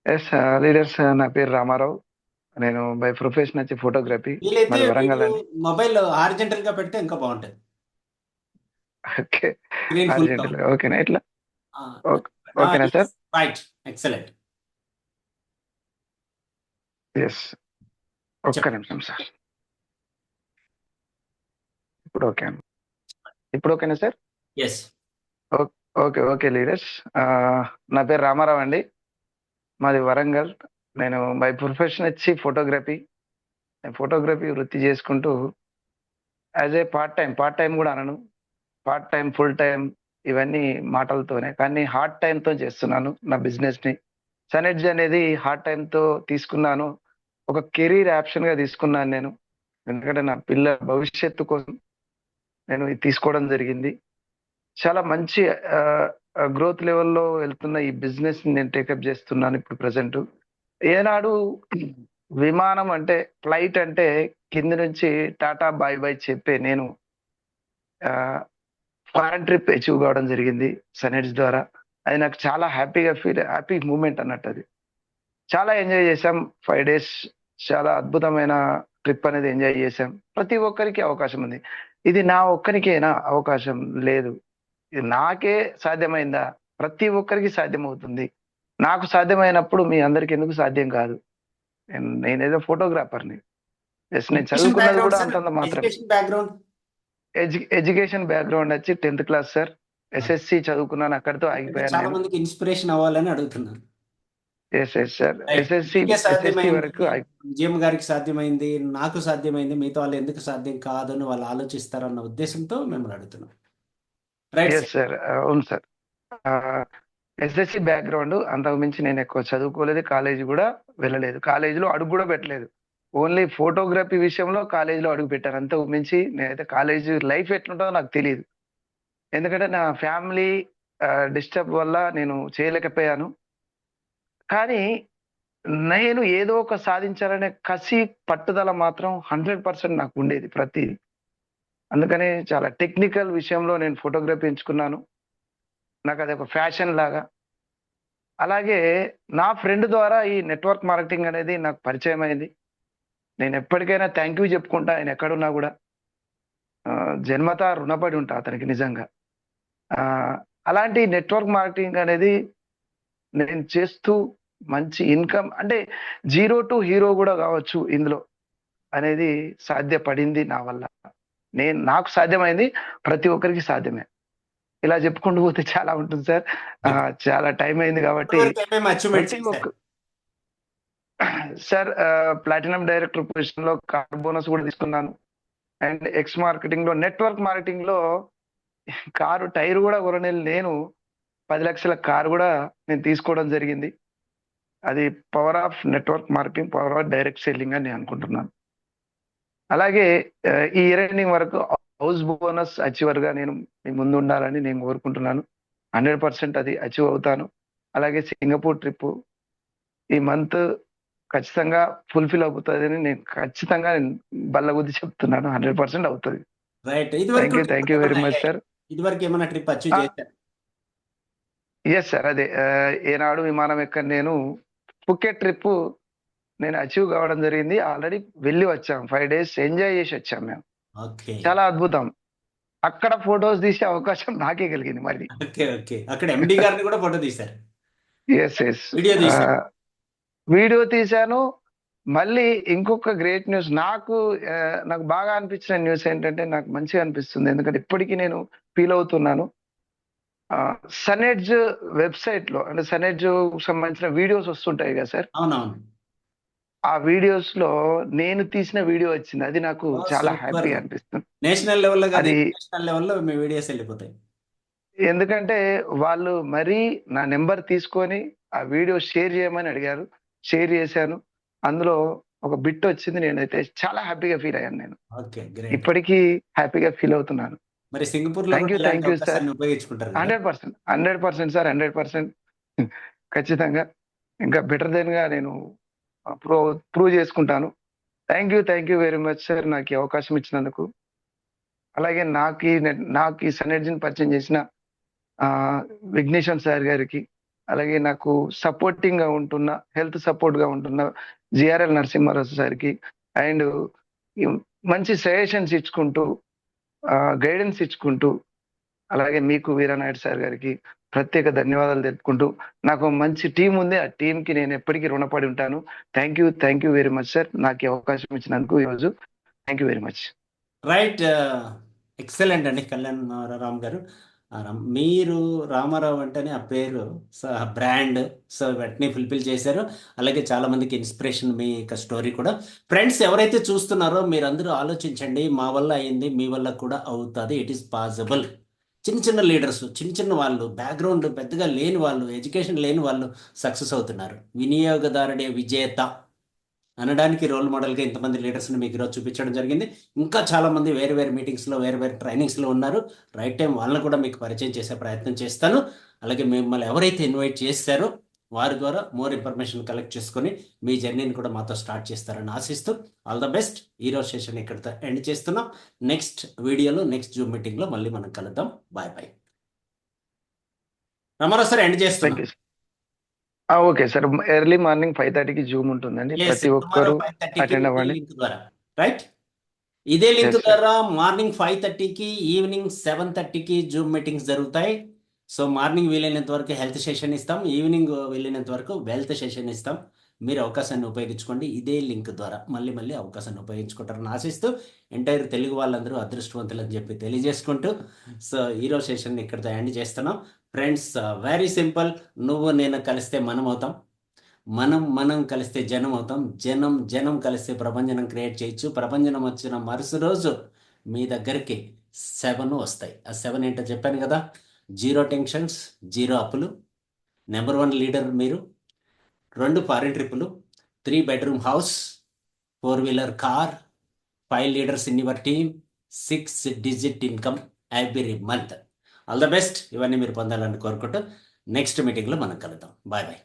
Speaker 1: Yes leaders, నా పేరు రామారావు. నేను బై ప్రొఫెషన్ వచ్చి ఫోటోగ్రఫీ,
Speaker 2: వీలైతే
Speaker 1: మరి వరంగల్ అండి.
Speaker 2: మొబైల్ హారిజెంటల్ గా పెడితే ఇంకా బాగుంటుంది.
Speaker 1: ఓకే,
Speaker 2: స్క్రీన్ ఫుల్
Speaker 1: ఓకేనా ఇట్లా? ఓకేనా సార్?
Speaker 2: Right, excellent.
Speaker 1: ఎస్, ఒక్క నిమిషం సార్. ఇప్పుడు ఓకేనా సార్?
Speaker 2: ఎస్.
Speaker 1: ఓకే లీడర్స్, నా పేరు రామారావు అండి, మాది వరంగల్. నేను బై ప్రొఫెషన్ వచ్చి ఫోటోగ్రఫీ వృత్తి చేసుకుంటూ యాజ్ ఏ పార్ట్ టైం కూడా అనను, పార్ట్ టైం ఫుల్ టైం ఇవన్నీ మాటలతోనే, కానీ హార్డ్ టైంతో చేస్తున్నాను నా బిజినెస్ని. సనెడ్జ్ అనేది హార్డ్ టైంతో తీసుకున్నాను, ఒక కెరీర్ ఆప్షన్గా తీసుకున్నాను నేను. ఎందుకంటే నా పిల్లల భవిష్యత్తు కోసం నేను ఇది తీసుకోవడం జరిగింది. చాలా మంచి గ్రోత్ లెవెల్లో వెళ్తున్న ఈ బిజినెస్ నేను టేకప్ చేస్తున్నాను ఇప్పుడు ప్రజెంట్. ఏనాడు విమానం అంటే, ఫ్లైట్ అంటే కింది నుంచి టాటా బాయ్ బాయ్ చెప్పే నేను ఫారెన్ ట్రిప్ అచీవ్ కావడం జరిగింది సనెడ్స్ ద్వారా. అది నాకు చాలా హ్యాపీ మూమెంట్ అన్నట్టు. అది చాలా ఎంజాయ్ చేశాం. 5 days చాలా అద్భుతమైన ట్రిప్ అనేది ఎంజాయ్ చేశాం. ప్రతి ఒక్కరికి అవకాశం ఉంది. ఇది నా ఒక్కరికేనా అవకాశం? లేదు, ఇది నాకే సాధ్యమైందా? ప్రతి ఒక్కరికి సాధ్యమవుతుంది. నాకు సాధ్యమైనప్పుడు మీ అందరికి ఎందుకు సాధ్యం కాదు? నేనేదో ఫోటోగ్రాఫర్ని, జస్ట్ నేను చదువుకున్నది కూడా అంతంత మాత్రం. ఎడ్యుకేషన్ బ్యాక్గ్రౌండ్ వచ్చి 10th క్లాస్ సార్. SSC చదువుకున్నాను, అక్కడితో ఆగిపోయాను.
Speaker 2: చాలా మందికి ఇన్స్పిరేషన్ అవ్వాలని అడుగుతున్నాను.
Speaker 1: ఎస్ సార్, SSC వరకు
Speaker 2: విజయం గారికి సాధ్యమైంది, నాకు సాధ్యమైంది, మిగతా వాళ్ళు ఎందుకు సాధ్యం కాదని వాళ్ళు ఆలోచిస్తారన్న ఉద్దేశంతో మిమ్మల్ని అడుగుతున్నాం.
Speaker 1: ఎస్ సార్, అవును సార్. SSC బ్యాక్గ్రౌండ్, అంతకు మించి నేను ఎక్కువ చదువుకోలేదు, కాలేజీ కూడా వెళ్ళలేదు, కాలేజీలో అడుగు కూడా పెట్టలేదు. ఓన్లీ ఫోటోగ్రఫీ విషయంలో కాలేజీలో అడుగు పెట్టాను, అంతకు మించి నేనైతే కాలేజీ లైఫ్ ఎట్లుంటుందో నాకు తెలియదు. ఎందుకంటే నా ఫ్యామిలీ డిస్టర్బ్ వల్ల నేను చేయలేకపోయాను. కానీ నేను ఏదో ఒక సాధించాలనే కసి, పట్టుదల మాత్రం 100% నాకు ఉండేది ప్రతిదీ. అందుకని చాలా టెక్నికల్ విషయంలో నేను ఫోటోగ్రఫీ ఎంచుకున్నాను. నాకు అది ఒక ఫ్యాషన్ లాగా. అలాగే నా ఫ్రెండ్ ద్వారా ఈ నెట్వర్క్ మార్కెటింగ్ అనేది నాకు పరిచయం అయింది. నేను ఎప్పటికైనా థ్యాంక్ యూ చెప్పుకుంటా, ఆయన ఎక్కడున్నా కూడా. జన్మతా రుణపడి ఉంటా అతనికి నిజంగా. అలాంటి నెట్వర్క్ మార్కెటింగ్ అనేది నేను చేస్తూ మంచి ఇన్కమ్, అంటే 0 to హీరో కూడా కావచ్చు ఇందులో అనేది సాధ్యపడింది నా వల్ల. నాకు సాధ్యమైంది, ప్రతి ఒక్కరికి సాధ్యమే. ఇలా చెప్పుకుంటూ పోతే చాలా ఉంటుంది సార్. చాలా టైం అయింది కాబట్టి సార్, ప్లాటినం డైరెక్టర్ పొజిషన్ లో కార్ బోనస్ కూడా తీసుకున్నాను. అండ్ ఎక్స్ మార్కెటింగ్ లో, నెట్వర్క్ మార్కెటింగ్ లో కారు టైర్ కూడా కొనలేని నేను 10 లక్షల కారు కూడా నేను తీసుకోవడం జరిగింది. అది power of network marketing, power of direct selling అని నేను అనుకుంటున్నాను. అలాగే ఈ ఇయర్ ఎండింగ్ వరకు హౌస్ బోనస్ అచీవర్ గా నేను మీ ముందు ఉండాలని నేను కోరుకుంటున్నాను. 100% అది అచీవ్ అవుతాను. అలాగే సింగపూర్ ట్రిప్ ఈ మంత్ ఖచ్చితంగా ఫుల్ఫిల్ అవుతుందని నేను ఖచ్చితంగా బల్లగుద్ది చెప్తున్నాను. 100% అవుతుంది.
Speaker 2: Right.
Speaker 1: Thank you very much sir.
Speaker 2: ఇదివరకు ఏమైనా ట్రిప్ అచీవ్ చేశారు?
Speaker 1: ఎస్ సార్, అదే ఏనాడు విమానం ఎక్కని నేను ఫుకెట్ ట్రిప్ నేను అచీవ్ కావడం జరిగింది. ఆల్రెడీ వెళ్ళి వచ్చాం, 5 days ఎంజాయ్ చేసి వచ్చాం మేము.
Speaker 2: ఓకే
Speaker 1: చాలా అద్భుతం. అక్కడ ఫొటోస్ తీసే అవకాశం నాకే కలిగింది మళ్ళీ.
Speaker 2: Okay okay. అక్కడ ఎండి గారిని కూడా ఫోటో తీశారు,
Speaker 1: ఎస్
Speaker 2: వీడియో తీశారు.
Speaker 1: వీడియో తీశాను. మళ్ళీ ఇంకొక గ్రేట్ న్యూస్ నాకు బాగా అనిపించిన న్యూస్ ఏంటంటే, నాకు మంచిగా అనిపిస్తుంది. ఎందుకంటే ఇప్పటికీ నేను ఫీల్ అవుతున్నాను. సనెడ్జ్ వెబ్సైట్ లో, అంటే సనెడ్జ్ సంబంధించిన వీడియోస్ వస్తుంటాయి కదా సార్,
Speaker 2: అవునవును.
Speaker 1: ఆ వీడియోస్ లో నేను తీసిన వీడియో వచ్చింది. అది నాకు చాలా
Speaker 2: సూపర్.
Speaker 1: హ్యాపీగా అనిపిస్తుంది.
Speaker 2: నేషనల్ లెవెల్లో కాదు,
Speaker 1: అది
Speaker 2: ఇంటర్నేషనల్ లెవెల్లో మీ వీడియోస్ వెళ్ళిపోతాయి.
Speaker 1: ఎందుకంటే వాళ్ళు మరీ నా నెంబర్ తీసుకొని ఆ వీడియో షేర్ చేయమని అడిగారు. షేర్ చేశాను. అందులో ఒక బిట్ వచ్చింది. నేనైతే చాలా హ్యాపీగా ఫీల్ అయ్యాను. నేను
Speaker 2: ఓకే, గ్రేట్.
Speaker 1: ఇప్పటికీ హ్యాపీగా ఫీల్ అవుతున్నాను.
Speaker 2: మరి సింగపూర్ లో
Speaker 1: థ్యాంక్ యూ,
Speaker 2: కూడా ఇలాంటి
Speaker 1: థ్యాంక్ యూ సార్.
Speaker 2: అవకాశాన్ని ఉపయోగించుకుంటారు కదా?
Speaker 1: 100% సార్, 100% ఖచ్చితంగా ఇంకా బెటర్ దెన్ గా నేను ప్రూవ్ చేసుకుంటాను. Thank you very much sir, నాకు ఈ అవకాశం ఇచ్చినందుకు. అలాగే నాకు ఈ సనెడ్జిని పరిచయం చేసిన విఘ్నేశ్వర్ సార్ గారికి, అలాగే నాకు సపోర్టింగ్ గా ఉంటున్న, హెల్త్ సపోర్ట్ గా ఉంటున్న జిఆర్ఎల్ నరసింహారావు సార్కి, అండ్ మంచి సజెషన్స్ ఇచ్చుకుంటూ, గైడెన్స్ ఇచ్చుకుంటూ, అలాగే మీకు వీరనాయుడు సార్ గారికి ప్రత్యేక ధన్యవాదాలు తెలుపుకుంటూ, నాకు మంచి టీం ఉంది. ఆ టీంకి నేను ఎప్పటికీ రుణపడి ఉంటాను. Thank you very much sir, నాకు ఈ అవకాశం ఇచ్చినందుకు ఈరోజు. Thank you very much.
Speaker 2: Right. Excellent అండి కళ్యాణ్ రామ్ గారు. మీరు రామారావు అంటేనే ఆ పేరు, సో ఆ బ్రాండ్, సో వాటిని ఫుల్ఫిల్ చేశారు. అలాగే చాలా మందికి ఇన్స్పిరేషన్ మీ యొక్క స్టోరీ కూడా. ఫ్రెండ్స్ ఎవరైతే చూస్తున్నారో మీరందరూ ఆలోచించండి, మా వల్ల అయింది మీ వల్ల కూడా అవుతుంది. It is possible. చిన్న చిన్న లీడర్స్, చిన్న వాళ్ళు, బ్యాక్గ్రౌండ్ పెద్దగా లేని వాళ్ళు, ఎడ్యుకేషన్ లేని వాళ్ళు సక్సెస్ అవుతున్నారు. వినియోగదారుడే విజేత అనడానికి రోల్ మోడల్గా ఇంతమంది లీడర్స్ని మీకు ఈరోజు చూపించడం జరిగింది. ఇంకా చాలామంది వేరు వేరు మీటింగ్స్లో, వేరు వేరు ట్రైనింగ్స్లో ఉన్నారు. రైట్ టైం వాళ్ళని కూడా మీకు పరిచయం చేసే ప్రయత్నం చేస్తాను. అలాగే మిమ్మల్ని ఎవరైతే ఇన్వైట్ చేస్తారో వారి ద్వారా మోర్ ఇన్ఫర్మేషన్ కలెక్ట్ చేసుకొని మీ జర్నీని కూడా మాతో స్టార్ట్ చేస్తారని ఆశిస్తూ ఆల్ ద బెస్ట్. ఈరోజు సెషన్ ఇక్కడితో ఎండ్ చేస్తున్నాం. నెక్స్ట్ వీడియోలో, నెక్స్ట్ జూమ్ మీటింగ్లో మళ్ళీ మనం కలుద్దాం. Bye bye. Ramarao sir end చేస్తాం.
Speaker 1: ఓకే సార్, ఎర్లీ మార్నింగ్ 5:30కి జూమ్ ఉంటుందండి. ప్రతి ఒక్కరు అటెండ్ అవ్వండి.
Speaker 2: రైట్, ఇదే లింక్
Speaker 1: Yes, sir.
Speaker 2: ద్వారా మార్నింగ్ 5:30కి, ఈవినింగ్ 7:30కి జూమ్ మీటింగ్స్ జరుగుతాయి. సో మార్నింగ్ వీలైనంత వరకు హెల్త్ సెషన్ ఇస్తాం, ఈవినింగ్ వీలైనంత వరకు వెల్త్ సెషన్ ఇస్తాం. మీరు అవకాశాన్ని ఉపయోగించుకోండి. ఇదే లింక్ ద్వారా మళ్ళీ అవకాశాన్ని ఉపయోగించుకుంటారని ఆశిస్తూ, ఎంటైర్ తెలుగు వాళ్ళందరూ అదృష్టవంతులు అని చెప్పి తెలియజేసుకుంటూ, సో ఈరోజు సెషన్ ఇక్కడితో ఎండ్ చేస్తున్నాం. Friends, very simple. నువ్వు నేను కలిస్తే మనం అవుతాం, మనం కలిస్తే జనం అవుతాం, జనం కలిస్తే ప్రభంజనం క్రియేట్ చేయొచ్చు. ప్రభంజనం వచ్చిన మరుసటి రోజు మీ దగ్గరికి 7 వస్తాయి. ఆ 7 ఏంటో చెప్పాను కదా. 0 టెన్షన్స్, 0 అప్పులు, నెంబర్ 1 లీడర్ మీరు, 2 ఫారిన్ ట్రిప్పులు, 3 bedroom house, 4 wheeler car, 5 leaders in your team, 6 digit income every month. All the best. ఇవన్నీ మీరు పొందాలని కోరుకుంటూ నెక్స్ట్ మీటింగ్లో మనం కలుద్దాం. Bye bye.